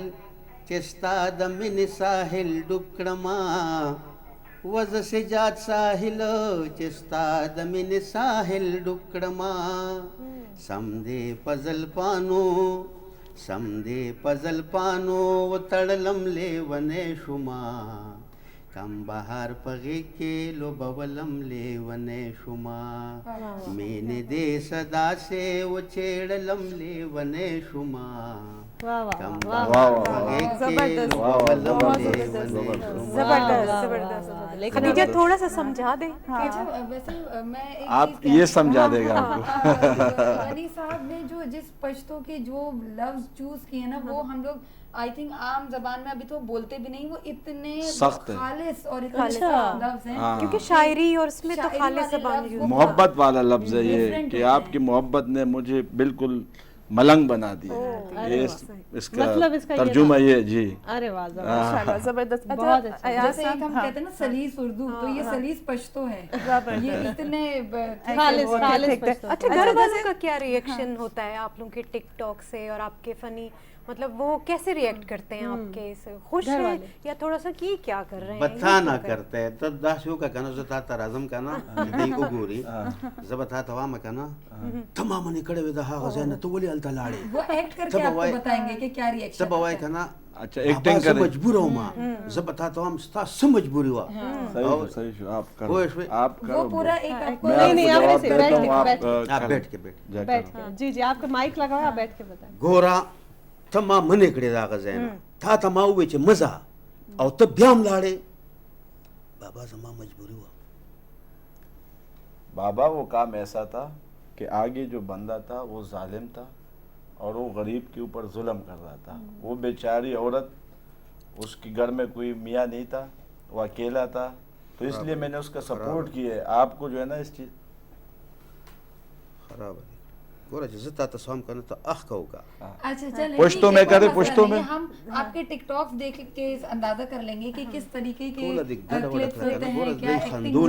K: چستا دمن ساحل ڈکڑما وزسجاد ساحل چستا دمن ساحل ڈکڑما سمدے پزل پانو و تڑلم لے ونے شما کم بہار پغے کے لو بولم لے ونے شما مینے دے صدا سے وہ چھیڑلم لے ونے شما کم بہار پغے کے لو بولم لے ونے شما.
D: زبردست. خدیجہ تھوڑا سا سمجھا دیں.
C: ویسے میں
L: آپ یہ سمجھا دے گا آپ کو.
C: غنی صاحب نے جو جس پشتو کے جو لفظ چوز کیے نا وہ ہم لوگ آئی تھنک عام زبان میں ابھی تو بولتے بھی نہیں, وہ اتنے خالص اور اتنے لفظ ہیں
D: کیونکہ شاعری اور اس میں تو خالص زبان
L: محبت والا لفظ ہے یہ کہ آپ کی محبت نے مجھے بالکل ملنگ بنا دیا. یہ اس کا ترجمہ یہ جی.
B: ارے واہ
E: زبردست.
B: بہت اچھا.
C: جیسے ایک ہم کہتے ہیں نا سلیس اردو, تو یہ سلیس پشتو ہے, یہ اتنے
B: خالص.
D: اچھا گھر والوں کا کیا ریئیکشن ہوتا ہے آپ لوگوں کے ٹک ٹاک سے, اور آپ کے فنی مطلب وہ کیسے ریئیکٹ کرتے ہیں آپ کے سے, خوش ہیں یا تھوڑا سا کی کیا کر رہے ہیں؟
K: بتا نہ کرتے ہیں تو داسیو کا کنا زتا ترازم کنا دی وګوري زبتا تمام کنا تمام نه کړه ودا هغه زنه تو ولي الته لاړې
C: وہ ایکٹ کر کے آپ کو بتائیں گے کہ کیا ریئیکشن
K: سب وای کنا.
L: اچھا ایکٹنگ کریں.
K: مجبور ہوں ماں زبتا تو ہم ستا سم مجبوری ہوا.
L: صحیح شو آپ کرو
C: وہ پورا ایک آپ کو
K: بیٹھ کے
B: جی جی آپ کا مائک لگا ہوا, آپ بیٹھ کے بتائیں.
K: ګورا ته ما منې کړې دا غزاینه تا ته ما ووې چې مزه او ته بیا هم لاړې. بابا زما مجبوری ہوا.
L: بابا وہ کام ایسا تھا کہ آگے جو بندہ تھا وہ ظالم تھا اور وہ غریب کے اوپر ظلم کر رہا تھا. وہ بیچاری عورت, اس کے گھر میں کوئی میاں نہیں تھا, وہ اکیلا تھا, تو اس لیے میں نے اس کا سپورٹ کیا ہے. آپ کو جو ہے نا اس چیز
K: خراب ہے. گورا چې زتا ته سوم کنه ته اخ کو کا.
C: اچھا چلیں
L: پشتو میں کرے, پشتو میں
C: ہم آپ کے ٹک ٹاکس دیکھ کے اندازہ کر لیں گے کہ کس طریقے کے کلپس ہوتے ہیں, کیا ایکٹنگ اور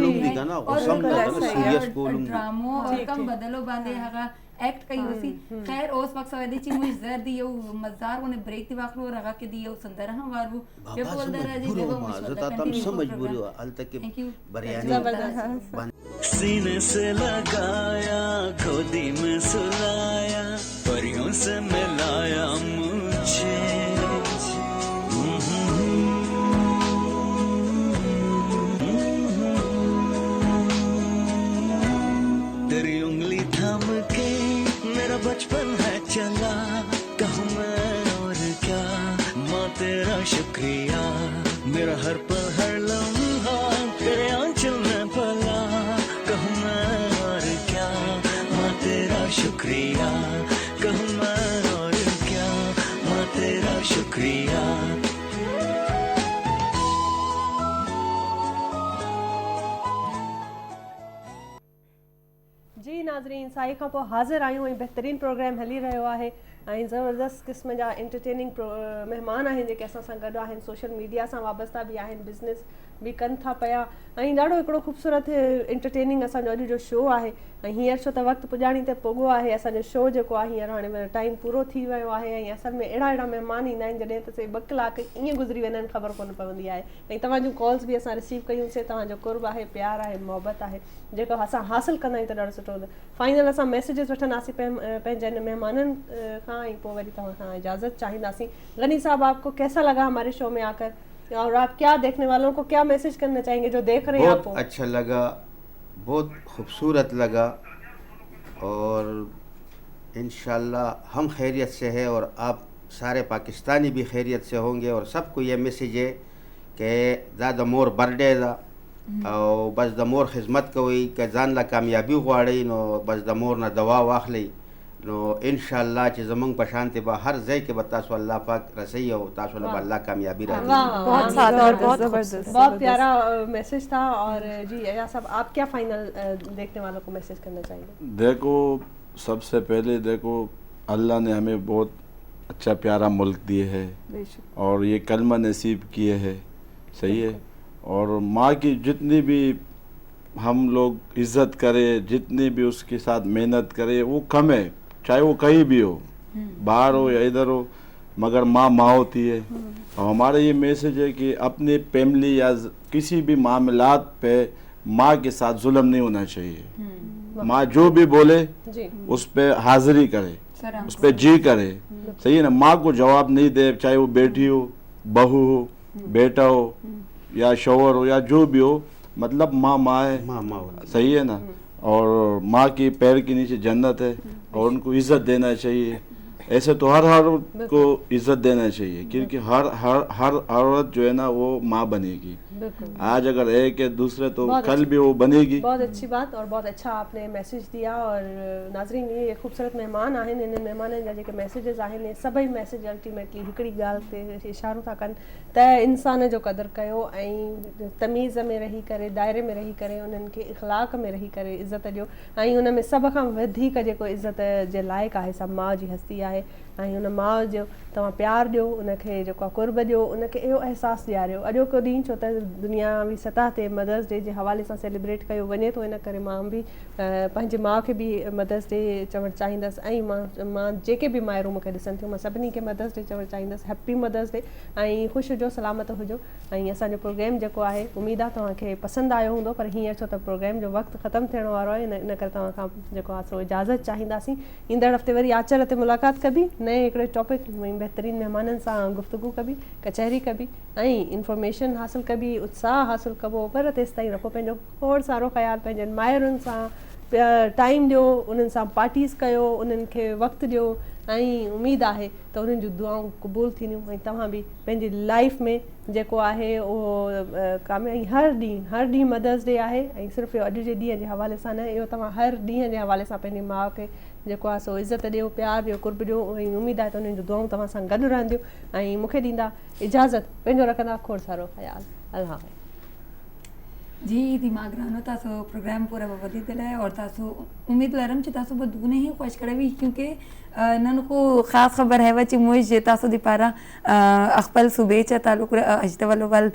C: ڈراموں اور کم بدلو باندھے هغه ایکٹ کوي وسی. خیر اوس وخت سوي دي چې موږ زر دی یو مزدار ونه بریک دی واخلو رغه کې دی یو سندره هم وارو په بول درځي دیو
K: زتا تم سم مجبوری ہوا ال تک بریانی
A: سینے سے لگایا گودی میں سلایا پریوں سے ملایا مجھے تیری انگلی تھام کے میرا بچپن ہے چلا کہوں میں اور کیا ماں تیرا شکریہ میرا ہر پل ہر لمحہ تیرے آنچل میں پلا کہوں میں اور کیا ماں تیرا شکریہ کہوں میں اور کیا ماں تیرا شکریہ.
B: जी नाज़रीन साई खां पोइ हाज़िर आहियूं ऐं बहितरीनु प्रोग्राम हली रहियो आहे ऐं ज़बरदस्त क़िस्म जा एंटरटेनिंग महिमान आहिनि जेके असां सां गॾु आहिनि, सोशल मीडिया सां वाबस्ता बि आहिनि, बिज़नेस बि कनि था पिया ऐं ॾाढो हिकिड़ो ख़ूबसूरत एंटरटेनिंग असांजो अॼु जो शो आहे. ऐं हींअर छो त वक़्तु पुॼाणी ते पोगो आहे, असांजो शो जेको आहे हींअर हाणे टाइम पूरो थी वियो आहे ऐं असल में अहिड़ा महिमान ईंदा आहिनि जॾहिं त से 2 कलाक ईअं गुज़री वेंदा आहिनि ख़बर कोन पवंदी आहे. ऐं तव्हांजूं कॉल्स बि असां रिसीव कयूंसीं, तव्हांजो कुर्ब आहे, प्यार आहे, मोहबत आहे जेको असां हासिलु कंदा आहियूं त ॾाढो सुठो हूंदो. फाइनल असां मैसेजिस वठंदासीं पंहिंजे महिमाननि खां खां ऐं पोइ वरी तव्हां खां इजाज़त चाहींदासीं। गनी साहब, आपको कैसा लगा हमारे शो में आकर, और आप क्या देखने वालों को क्या मैसेज करना चाहेंगे जो देख रहे हैं आपको?
K: बहुत अच्छा लगा, बहुत खूबसूरत लगा, और इंशाल्लाह हम खैरियत से है और आप सारे पाकिस्तानी भी खैरियत से होंगे। और सबको ये मैसेज है कि ज़्यादा मोर बर्थडे दा और बस द मोर खिदमत कोई कि जान ला कामयाबी غواړي نو बस द मोर ना दवा واخلي نو इंशाल्लाह چې زمونږ په شانته به هر ځای کې به تاسو الله پاک رسي او تاسو له الله کامیابی راځي.
B: بہت سادہ اور بہت زبردست، بہت پیارا میسج تھا. اور جی ایاز صاحب، آپ کیا فائنل دیکھنے والوں کو میسج کرنا چاہیں گے؟
L: دیکھو، سب سے پہلے دیکھو اللہ نے ہمیں بہت اچھا پیارا ملک دیے ہے اور یہ کلمہ نصیب کیے ہے، صحیح ہے. اور ماں کی جتنی بھی ہم لوگ عزت کرے، جتنی بھی اس کے ساتھ محنت کرے، وہ کم ہے، چاہے وہ کہیں بھی ہو، باہر ہو یا ادھر ہو، مگر ماں ہوتی ہے. اور ہمارا یہ میسج ہے کہ اپنی فیملی یا کسی بھی معاملات پہ ماں کے ساتھ ظلم نہیں ہونا چاہیے. ماں جو بھی بولے اس پہ حاضری کرے، اس پہ جی کرے، صحیح ہے نا. ماں کو جواب نہیں دے، چاہے وہ بیٹی ہو، بہو ہو، بیٹا ہو یا شوہر ہو یا جو بھی ہو، مطلب ماں ہے، صحیح ہے نا. اور ماں کی پیر کے نیچے جنت ہے اور ان کو عزت دینا چاہیے. ایسے تو ہر کو عزت دینا چاہیے، کیونکہ ہر عورت جو ہے نا وہ ماں بنے گی. آج اگر ایک ہے دوسرے تو کل بھی وہ بنے گی.
B: بہت اچھی بات اور بہت اچھا آپ نے میسج دیا. اور ناظرین، یہ خوبصورت مہمان آہن، ان مہمانن जा जेके मैसेजेस आहिनि सभई मैसेज अल्टीमेटली हिकिड़ी ॻाल्हि ते इशारो था कनि त इंसान जो क़दुरु कयो ऐं तमीज़ में रही करे, दायरे में रही करे, उन्हनि खे इख़लाक़ में रही करे इज़त ॾियो. ऐं उन में सभ खां वधीक जेको इज़त जे लाइक़ु आहे सा माउ जी हस्ती आहे. ऐं उन माउ जो तव्हां प्यारु ॾियो, उनखे जेको आहे कुर्ब ॾियो, उनखे इहो अहसासु ॾियारियो. अॼोको ॾींहुं छो त दुनियावी सतह ते मदर्स डे जे हवाले सां सेलिब्रेट कयो वञे थो, इन करे मां बि पंहिंजे माउ खे बि मदर्स डे चवणु चाहींदसि. ऐं मां जेके बि माइरूं मूंखे ॾिसनि थियूं, मां सभिनी खे मदर्स डे चवणु चाहींदसि. हैप्पी मदर्स डे ऐं ख़ुशि हुजो, सलामत हुजो. ऐं असांजो प्रोग्राम जेको आहे, उमेदु आहे तव्हांखे पसंदि आयो हूंदो. पर हींअर छो त प्रोग्राम जो वक़्तु ख़तमु थियण वारो आहे, इन करे तव्हां खां जेको आहे सो इजाज़त चाहींदासीं. ईंदड़ हफ़्ते वरी आचर ते मुलाक़ात कबी, नए हिकिड़े टॉपिक बहितरीन महिमाननि सां गुफ़्तगू कबी, कचहरी कबी ऐं इंफॉर्मेशन हासिलु कबी, उत्साह हासिलु कबो. पर तेसि ताईं रखो पंहिंजो खोड़ सारो ख़्यालु, पंहिंजनि माइरुनि सां टाइम ॾियो, उन्हनि सां पार्टीज़ कयो, उन्हनि खे वक़्तु ॾियो. ऐं उमेदु आहे त उन्हनि जूं दुआऊं क़बूल थींदियूं ऐं तव्हां बि पंहिंजी लाइफ में जेको आहे उहो कामयाबी. हर ॾींहुं मदर्स डे आहे ऐं सिर्फ़ु अॼु जे ॾींहं जे हवाले सां न, इहो तव्हां हर ॾींहं जे हवाले सां पंहिंजी माउ खे जेको आहे सो इज़त ॾियो, प्यारु ॾियो, कुर्ब ॾियो. ऐं उमेदु आहे त उन्हनि जूं दुआऊं तव्हां सां गॾु रहंदियूं ऐं मूंखे ॾींदा इजाज़त. पंहिंजो रखंदा खोड़ सारो ख़्यालु. अल्लाह हाफ़िज़.
C: जी दिमाग़ रानो तासो प्रोग्राम पूरा वधी दिल है और तासो उम्मीद लरम च तासो बदूने ही ख़ुश करे भी, क्योंकि नन को ख़ास ख़बर है वच मुझ तासो दी पारा अखपल सुबह च तालुक अजते वालो वाल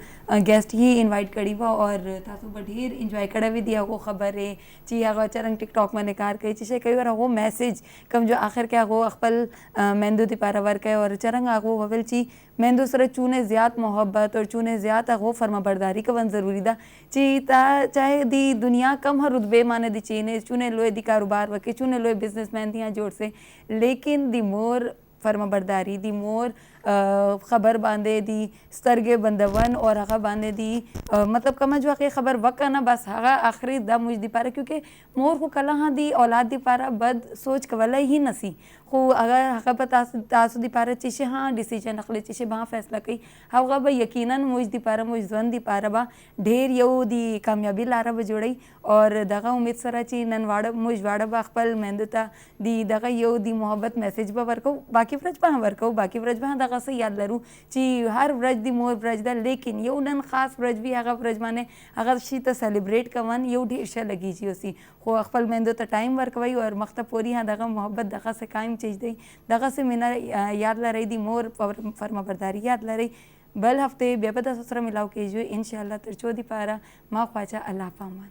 C: गेस्ट ही इनवाइट करी हुआ और तासो बढ़ेर इंजॉय करे भी दिया. वो ख़बर है ची आगो चरंग टिकटॉक में निकार कई चीज़ें कई बार वो मैसेज कम जो आखिर क्या वो अखपल मेंदू दी पारा वर्क है और चरंग आगो ववेल ची मेंदू सर चूने ज़्यादा मोहब्बत और चूने ज़्यादा वो फरमा बरदारी का वन ज़रूरी दा ची ता चाहे दी दुनिया कम हर रुतबे माने दी चीने चूने लोए दी कारोबार वके चूने लोए बिजनेसमैन दियाँ जोड़ से, लेकिन दी मोर फर्मा बरदारी, दी मोर ख़बर बांधे दी स्तरगे बंदवन और हक़ा बांधे दी मतलब कम जो आके ख़बर वक़्त ना बस हक़ा आखिरी दा मुझ दी पारा, क्योंकि मोर को कला हाँ दी औलाद दी पारा बद सोच कवला ही नसी खो अगर हक़ा पर तासु दी पारा चीशे हाँ डिसीजन अखले चीशे बहाँ फैसला कई हक़ा बा यकीनन मुझ दी पारा मुझ जन दी पारा बा ढेर यो दी कामयाबी लारा बजोड़ई. और दगा उम्मीद सरा ची नन वाड़ा मुझ वाड़ा बा अखपल मेहंदता दी दगा यो दी मोहब्बत मैसेज बा वर्को बाकी फ्रज बा वर्को बाकी फ्रज बा दगा से याद लरूँ ची हर व्रज दी मोर व्रज दा, लेकिन ये उन्हन ख़ास व्रज भी अगर व्रज माने अगर शी तो सेलिब्रेट कवन ये ढेर शा लगी जी उसी खो अखपल मेहंदो तो टाइम वर्क वही और मख्ता पूरी हाँ दगा मोहब्बत दगा से कायम चीज दी दगा से मिना याद ला रही दी मोर फरमा बरदारी याद ला रही. बल हफ्ते बेबदा ससरा मिलाओ के जो इंशाल्लाह तरचो दी पारा माँ ख्वाजा अल्लाह पामान.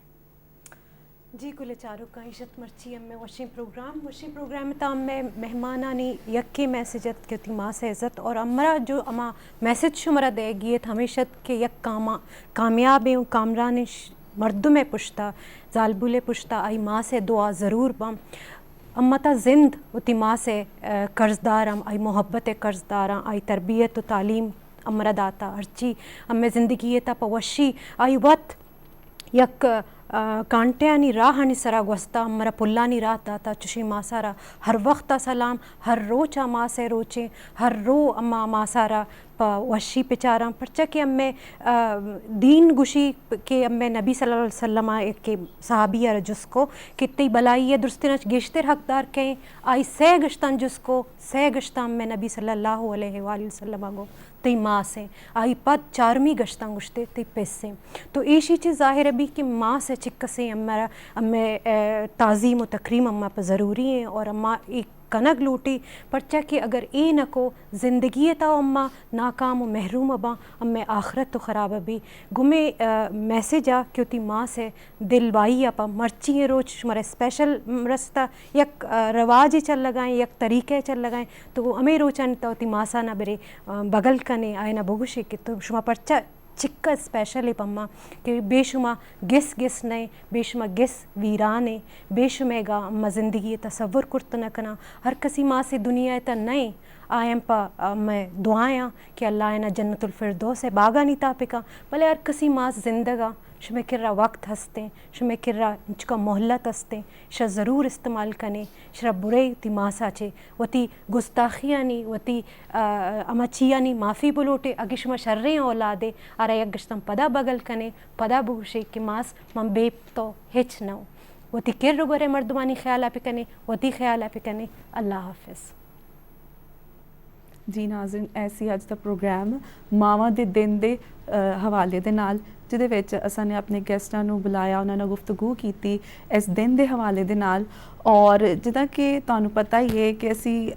D: जी कुल चारों का इज्जत मर्ची में वशी प्रोग्राम में ताम में मेहमानानी यक्के मैसेजत के थी माँ से इज्जत और अमरा जो अमा मैसेज शुमरा देगी हमेशा के यक कामयाब कामरान मर्द में पुश्ता जालबुले पुश्ता आई माँ से दुआ ज़रूर बम अम्मा ता जिंद उती माँ से कर्जदारम आई मोहब्बत कर्जदारा आई तरबियत तालीम अमरा दाता अर्ची अम्मे ज़िंदगी ता पवशी आई वत यक कांट्यानी राह आणि सरा गोस्ता अमरा पुल्लानी राह दाता चुशी मासारा हर वक्त सलाम हर रोचा माँ से रोचे हर रो अम्मा मासारा वशी पिचारा परचा के अम्मे दीन गुशी के अम्मे नबी सल्लल्लाहु अलैहि वसल्लम के सहाबी है जिसको कितनी बलाई है दुरुस्तिन गेश्तर हकदार के आई से गश्तन जिसको से गश्ता अम्मे नबी सल्लल्लाहु अलैहि वसल्लम गो ती माँ से आई पद चारमी गश्ता गुश्ते ती पैसे तो ऐसी चीज़ ज़ाहिर है भी कि माँ से चिक्का से अम्मे ताज़ीम व तकरीम अम्मा पर ज़रूरी है और अम्मा एक कनक लूटी परचा कि अगर ए न को ज़िंदगी ता अम्मा नाकाम व महरूम अबा अम्मे आखरत तो ख़राब अभी गुमे मैसेज आ क्योंकि माँ से दिल वाई अपा मर्ची है रोज शुमारे स्पेशल रस्ता यक रवाज ही चल लगाएं यक तरीके चल लगाएं तो हमें रोचन तो ती मासा ना बेरे बगल कने आए ना बगुशी कि तो शुमा परचा चिक्का स्पेशल है पम्मा कि बेशुमा गिस नए बेशुमा गिस वीराने बेशुमेगा अम्मा ज़िंदगी तसव्वुर कुर्त न कना हर कसी माँ से दुनिया ता नए आयम पा मैं दुआयां कि अल्लाह ना जन्नतुल फिरदौस है बागा नहीं तापिका भले हर कसी माँ जिंदगा शुमे किर्रा वक्त हंसते शुमे किर्रा इंचका मोहल्लत हंसते शा ज़रूर इस्तेमाल कने शरा बुरे ती मासा चे वती गुस्ताखियानी वती अमचियानी माफ़ी बुलोटे अगे शुमा शर्रे औलादे आरा यक गश्तम पदा बगल कने पदा बुगुशे कि मास मम बेप तो हिच नौ वती किर्र बुरे मर्दमानी ख्याल आप कने वती ख्याल आप कने अल्लाह हाफिज़
E: जी नाज़रीन ऐसी अज दा प्रोग्राम मावां दे दिन दे हवाले दे नाल ਜਿਹਦੇ ਵਿੱਚ ਅਸਾਂ ਨੇ ਆਪਣੇ ਗੈਸਟਾਂ ਨੂੰ ਬੁਲਾਇਆ ਉਹਨਾਂ ਨਾਲ ਗੁਫ਼ਤਗੂ ਕੀਤੀ ਇਸ ਦਿਨ ਦੇ ਹਵਾਲੇ ਦੇ ਨਾਲ ਔਰ ਜਿੱਦਾਂ ਕਿ ਤੁਹਾਨੂੰ ਪਤਾ ਹੀ ਹੈ ਕਿ ਅਸੀਂ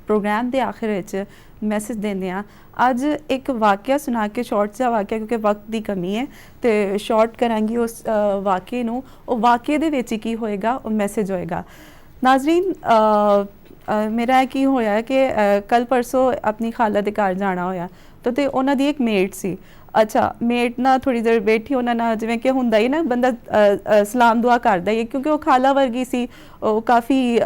E: ਪ੍ਰੋਗਰਾਮ ਦੇ ਆਖਿਰ ਵਿੱਚ ਮੈਸੇਜ ਦਿੰਦੇ ਹਾਂ ਅੱਜ ਇੱਕ ਵਾਕਿਆ ਸੁਣਾ ਕੇ ਸ਼ਾਰਟ ਜਿਹਾ ਵਾਕਿਆ ਕਿਉਂਕਿ ਵਕਤ ਦੀ ਕਮੀ ਹੈ ਤੇ ਸ਼ਾਰਟ ਕਰਾਂਗੀ ਉਸ ਵਾਕਿਏ ਨੂੰ ਉਹ ਵਾਕਿਏ ਦੇ ਵਿੱਚ ਕੀ ਹੋਏਗਾ ਉਹ ਮੈਸੇਜ ਹੋਏਗਾ ਨਾਜ਼ਰੀਨ ਮੇਰਾ ਕੀ ਹੋਇਆ ਕਿ ਕੱਲ ਪਰਸੋਂ ਆਪਣੀ ਖਾਲਾ ਦੇ ਘਰ ਜਾਣਾ ਹੋਇਆ ਤੇ ਉਹਨਾਂ ਦੀ ਇੱਕ ਮੇਟ ਸੀ ਅੱਛਾ ਮੇਟ ਨਾਲ ਥੋੜ੍ਹੀ ਦੇਰ ਬੈਠੀ ਉਹਨਾਂ ਨਾਲ ਜਿਵੇਂ ਕਿ ਹੁੰਦਾ ਹੀ ਨਾ ਬੰਦਾ ਸਲਾਮ ਦੁਆ ਕਰਦਾ ਹੀ ਕਿਉਂਕਿ ਉਹ ਖਾਲਾ ਵਰਗੀ ਸੀ ਉਹ ਕਾਫੀ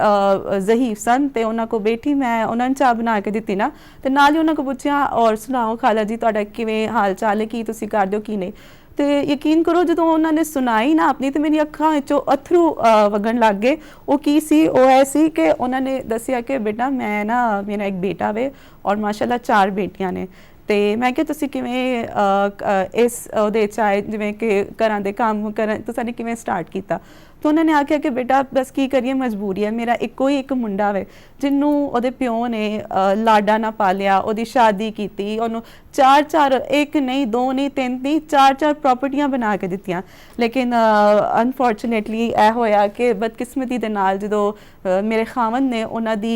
E: ਜ਼ਹੀਫ ਸਨ ਤੇ ਉਹਨਾਂ ਕੋਲ ਬੈਠੀ ਮੈਂ ਉਹਨਾਂ ਨੂੰ ਚਾਹ ਬਣਾ ਕੇ ਦਿੱਤੀ ਨਾ ਤੇ ਨਾਲ ਹੀ ਉਹਨਾਂ ਕੋਲ ਪੁੱਛਿਆ ਔਰ ਸੁਣਾਓ ਖਾਲਾ ਜੀ ਤੁਹਾਡਾ ਕਿਵੇਂ ਹਾਲ ਚਾਲ ਹੈ ਕੀ ਤੁਸੀਂ ਕਰਦੇ ਹੋ ਕੀ ਨਹੀਂ ਤੇ ਯਕੀਨ ਕਰੋ ਜਦੋਂ ਉਹਨਾਂ ਨੇ ਸੁਣਾਈ ਨਾ ਆਪਣੀ ਤੇ ਮੇਰੀ ਅੱਖਾਂ ਵਿੱਚੋਂ ਅਥਰੂ ਵਗਣ ਲੱਗ ਗਏ ਉਹ ਕੀ ਸੀ ਉਹ ਐ ਸੀ ਕਿ ਉਹਨਾਂ ਨੇ ਦੱਸਿਆ ਕਿ ਬੇਟਾ ਮੈਂ ਨਾ ਮੇਰਾ ਇੱਕ ਬੇਟਾ ਵੇ ਔਰ ਮਾਸ਼ਾਅੱਲਾ 4 ਬੇਟੀਆਂ ਨੇ ਤੇ ਮੈਂ ਕਿਹਾ ਤੁਸੀਂ ਕਿਵੇਂ ਇਸ ਉਹਦੇ 'ਚ ਆਏ ਜਿਵੇਂ ਕਿ ਘਰਾਂ ਦੇ ਕੰਮ ਕਰਨ ਤੁਸੀਂ ਕਿਵੇਂ ਸਟਾਰਟ ਕੀਤਾ ਤਾਂ ਉਹਨਾਂ ਨੇ ਆਖਿਆ ਕਿ ਬੇਟਾ ਬਸ ਕੀ ਕਰੀਏ ਮਜਬੂਰੀ ਹੈ ਮੇਰਾ ਇੱਕੋ ਹੀ ਇੱਕ ਮੁੰਡਾ ਵੇ ਜਿਹਨੂੰ ਉਹਦੇ ਪਿਓ ਨੇ ਲਾਡਾ ਨਾ ਪਾਲਿਆ ਉਹਦੀ ਸ਼ਾਦੀ ਕੀਤੀ ਉਹਨੂੰ 4 ਇੱਕ ਨਹੀਂ 2 ਨਹੀਂ 3 ਨਹੀਂ 4 ਪ੍ਰਾਪਰਟੀਆਂ ਬਣਾ ਕੇ ਦਿੱਤੀਆਂ ਲੇਕਿਨ ਅਨਫੋਰਚੂਨੇਟਲੀ ਇਹ ਹੋਇਆ ਕਿ ਬਦਕਿਸਮਤੀ ਦੇ ਨਾਲ ਜਦੋਂ ਮੇਰੇ ਖਾਵਨ ਨੇ ਉਹਨਾਂ ਦੀ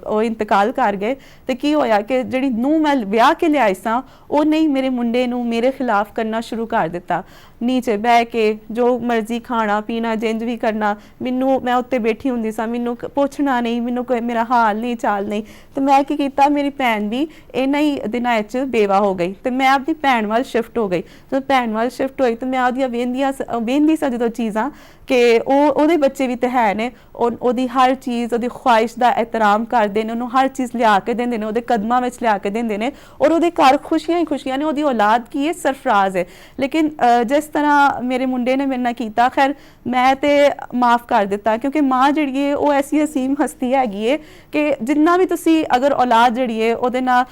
E: ਉਹ ਇੰਤਕਾਲ ਕਰ ਗਏ ਤੇ ਕੀ ਹੋਇਆ ਕਿ ਜਿਹੜੀ ਨੂੰ ਮੈਂ ਵਿਆਹ ਕੇ ਲਿਆਈ ਸਾਂ ਉਹ ਨਹੀਂ ਮੇਰੇ ਮੁੰਡੇ ਨੂੰ ਮੇਰੇ ਖਿਲਾਫ ਕਰਨਾ ਸ਼ੁਰੂ ਕਰ ਦਿੱਤਾ ਨੀਚੇ ਬਹਿ ਕੇ ਜੋ ਮਰਜ਼ੀ ਖਾਣਾ ਪੀਣਾ ਜਿੰਜ ਵੀ ਕਰਨਾ ਮੈਨੂੰ ਮੈਂ ਉੱਤੇ ਬੈਠੀ ਹੁੰਦੀ ਸਾਂ ਮੈਨੂੰ ਪੁੱਛਣਾ ਨਹੀਂ ਮੈਨੂੰ ਕੋਈ ਮੇਰਾ ਹਾਲ ਨਹੀਂ ਚਾਲ ਨਹੀਂ ਤੇ ਮੈਂ ਕੀ ਕੀਤਾ ਮੇਰੀ ਭੈਣ ਵੀ ਇਹਨਾਂ ਹੀ ਦਿਨਾਂ 'ਚ ਬੇਵਾ ਹੋ ਗਈ ਤੇ ਮੈਂ ਆਪਣੀ ਭੈਣ ਵੱਲ ਸ਼ਿਫਟ ਹੋ ਗਈ ਜਦੋਂ ਭੈਣ ਵੱਲ ਸ਼ਿਫਟ ਹੋਈ ਤੇ ਮੈਂ ਉਹਦੀਆਂ ਵੇਂਦੀ ਸਾਂ ਜਦੋਂ ਚੀਜ਼ਾਂ ਕਿ ਉਹਦੇ ਬੱਚੇ ਵੀ ਤਾਂ ਹੈ ਨੇ ਉਹਦੀ ਹਰ ਚੀਜ਼ ਉਹਦੀ ਖੁਆਇਸ਼ ਦਾ ਇਹਤਰਾਮ ਕਰਦੇ ਨੇ ਉਹਨੂੰ ਹਰ ਚੀਜ਼ ਲਿਆ ਕੇ ਦਿੰਦੇ ਨੇ ਉਹਦੇ ਕਦਮਾਂ ਵਿੱਚ ਲਿਆ ਕੇ ਦਿੰਦੇ ਨੇ ਔਰ ਉਹਦੇ ਘਰ ਖੁਸ਼ੀਆਂ ਹੀ ਖੁਸ਼ੀਆਂ ਨੇ ਉਹਦੀ ਔਲਾਦ ਕੀ ਹੈ ਸਰਫਰਾਜ਼ ਹੈ ਲੇਕਿਨ ਜਿਸ ਤਰ੍ਹਾਂ ਮੇਰੇ ਮੁੰਡੇ ਨੇ ਮੇਰੇ ਨਾਲ ਕੀਤਾ ਖੈਰ ਮੈਂ ਤੇ ਮਾਫ ਕਰ ਦਿੱਤਾ ਕਿਉਂਕਿ ਮਾਂ ਜਿਹੜੀ ਹੈ ਉਹ ਐਸੀ ਅਸੀਮ ਹਸਤੀ ਹੈਗੀ ਹੈ ਕਿ ਜਿੰਨਾ ਵੀ ਤੁਸੀਂ ਅਗਰ ਔਲਾਦ ਜਿਹੜੀ ਹੈ ਉਹਦੇ ਨਾਲ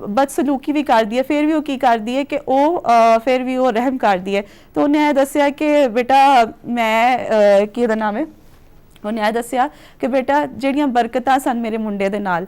E: ਬਦਸਲੂਕੀ ਵੀ ਕਰਦੀ ਹੈ ਫਿਰ ਵੀ ਉਹ ਕੀ ਕਰਦੀ ਹੈ ਕਿ ਉਹ ਫਿਰ ਵੀ ਉਹ ਰਹਿਮ ਕਰਦੀ ਹੈ ਤਾਂ ਉਹਨੇ ਇਹ ਦੱਸਿਆ ਕਿ ਬੇਟਾ ਮੈਂ ਕੀ ਉਹਦਾ ਨਾਮ ਹੈ ਉਹਨੇ ਇਹ ਦੱਸਿਆ ਕਿ ਬੇਟਾ ਜਿਹੜੀਆਂ ਬਰਕਤਾਂ ਸਨ ਮੇਰੇ ਮੁੰਡੇ ਦੇ ਨਾਲ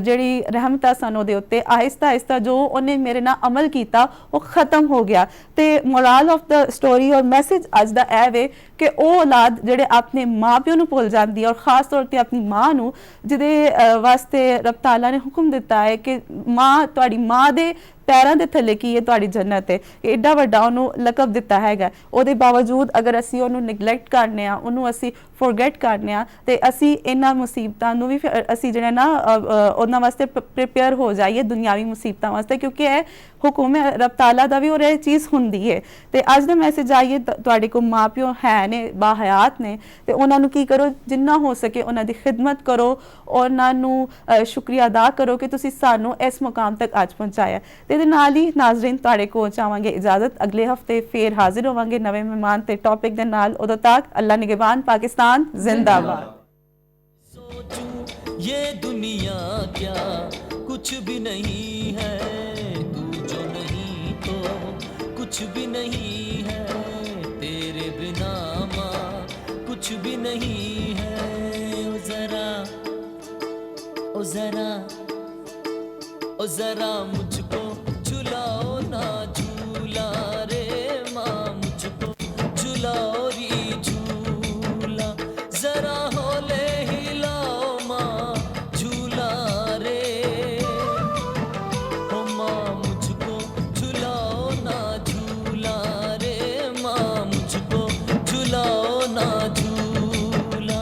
E: ਜਿਹੜੀ ਰਹਿਮਤਾਂ ਸਨ ਉਹਦੇ ਉੱਤੇ ਆਹਿਸਤਾ ਆਹਿਸਤਾ ਜੋ ਉਹਨੇ ਮੇਰੇ ਨਾਲ ਅਮਲ ਕੀਤਾ ਉਹ ਖਤਮ ਹੋ ਗਿਆ ਤੇ ਮੋਰਲ ਆਫ ਦਾ ਸਟੋਰੀ ਔਰ ਮੈਸੇਜ ਅੱਜ ਦਾ ਇਹ ਵੇ ਕਿ ਉਹ ਔਲਾਦ ਜਿਹੜੇ ਆਪਣੇ ਮਾਂ ਪਿਓ ਨੂੰ ਭੁੱਲ ਜਾਂਦੀ ਹੈ ਔਰ ਖਾਸ ਤੌਰ 'ਤੇ ਆਪਣੀ ਮਾਂ ਨੂੰ ਜਿਹਦੇ ਵਾਸਤੇ ਰੱਬ ਤਾਲਾ ਨੇ ਹੁਕਮ ਦਿੱਤਾ ਹੈ ਕਿ ਮਾਂ ਤੁਹਾਡੀ ਮਾਂ ਦੇ ਪੈਰਾਂ ਦੇ ਥੱਲੇ ਕੀ ਹੈ ਤੁਹਾਡੀ ਜੰਨਤ ਹੈ, ਐਡਾ ਵੱਡਾ ਉਹਨੂੰ ਲਕਬ ਦਿੱਤਾ ਹੈਗਾ। ਉਹਦੇ ਬਾਵਜੂਦ ਅਗਰ ਅਸੀਂ ਉਹਨੂੰ ਨਿਗਲੈਕਟ ਕਰਨੇ ਆ, ਉਹਨੂੰ ਅਸੀਂ ਫੋਰਗੇਟ ਕਰਨੇ ਆ, ਤੇ ਅਸੀਂ ਇਹਨਾਂ ਮੁਸੀਬਤਾਂ ਨੂੰ ਵੀ ਅਸੀਂ ਜਿਹੜਾ ਨਾ ਉਹਨਾਂ ਵਾਸਤੇ ਪ੍ਰਿਪੇਅਰ ਹੋ ਜਾਈਏ ਦੁਨਿਆਵੀ ਮੁਸੀਬਤਾਂ ਵਾਸਤੇ, ਕਿਉਂਕਿ ਇਹ ਹੁਕਮ ਹੈ ਰੱਬ ਤਾਲਾ ਦਾ ਵੀ, ਔਰ ਇਹ ਚੀਜ਼ ਹੁੰਦੀ ਹੈ। ਤੇ ਅੱਜ ਦਾ ਮੈਸੇਜ ਆਈਏ, ਤੁਹਾਡੇ ਕੋਲ ਮਾਂ ਪਿਓ ਹੈ ਨੇ, ਬਾਹਯਾਤ ਨੇ, ਤੇ ਉਹਨਾਂ ਨੂੰ ਕੀ ਕਰੋ, ਜਿੰਨਾ ਹੋ ਸਕੇ ਉਹਨਾਂ ਦੀ ਖਿਦਮਤ ਕਰੋ, ਉਹਨਾਂ ਨੂੰ ਸ਼ੁਕਰੀਆ ਅਦਾ ਕਰੋ ਕਿ ਤੁਸੀਂ ਸਾਨੂੰ ਇਸ ਮੁਕਾਮ ਤੱਕ ਅੱਜ ਪਹੁੰਚਾਇਆ। ਤੇ ਇਹਦੇ ਨਾਲ ਹੀ ਨਾਜ਼ਰੀਨ ਤੁਹਾਡੇ ਕੋਲ ਚਾਹਾਂਗੇ ਇਜਾਜ਼ਤ, ਅਗਲੇ ਹਫਤੇ ਫੇਰ ਹਾਜ਼ਰ ਹੋਵਾਂਗੇ ਨਵੇਂ ਮਹਿਮਾਨ ਤੇ ਟੌਪਿਕ ਦੇ ਨਾਲ। ਉਦੋਂ ਤੱਕ ਅੱਲਾ ਨਿਗਹਿਬਾਨ, ਪਾਕਿस्तान जिंदाबाद।
A: ये दुनिया क्या कुछ भी नहीं है, तू जो नहीं तो कुछ भी नहीं है, तेरे बिना माँ कुछ भी नहीं है। ओ जरा ओ जरा ओ जरा मुझको झुलाओ ना झूला रे माँ, मुझको झुलाओ री झूला, जरा होले हिलाओ माँ झूला रे, ओ माँ मुझको झुलाओ ना झूला रे माँ, मुझको झुलाओ ना झूला।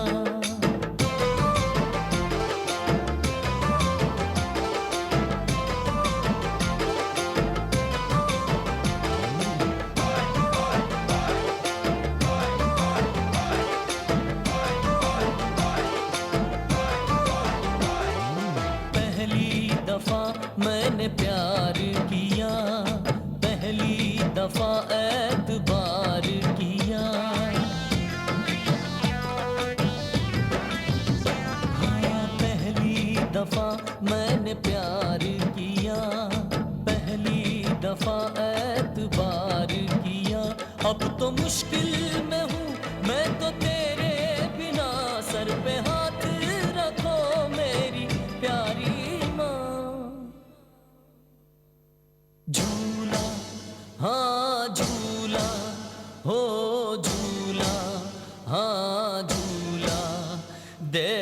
A: मैंने प्यार किया, पहली दफा एतबार किया, हाँ पहली दफा मैंने प्यार किया, पहली दफा एतबार किया। अब तो मुश्किल में हूँ मैं तो तेरे बिना, सर पे हाथ रखो मेरी प्यारी झूला, हाँ झूला, हो झूला, हाँ झूला दे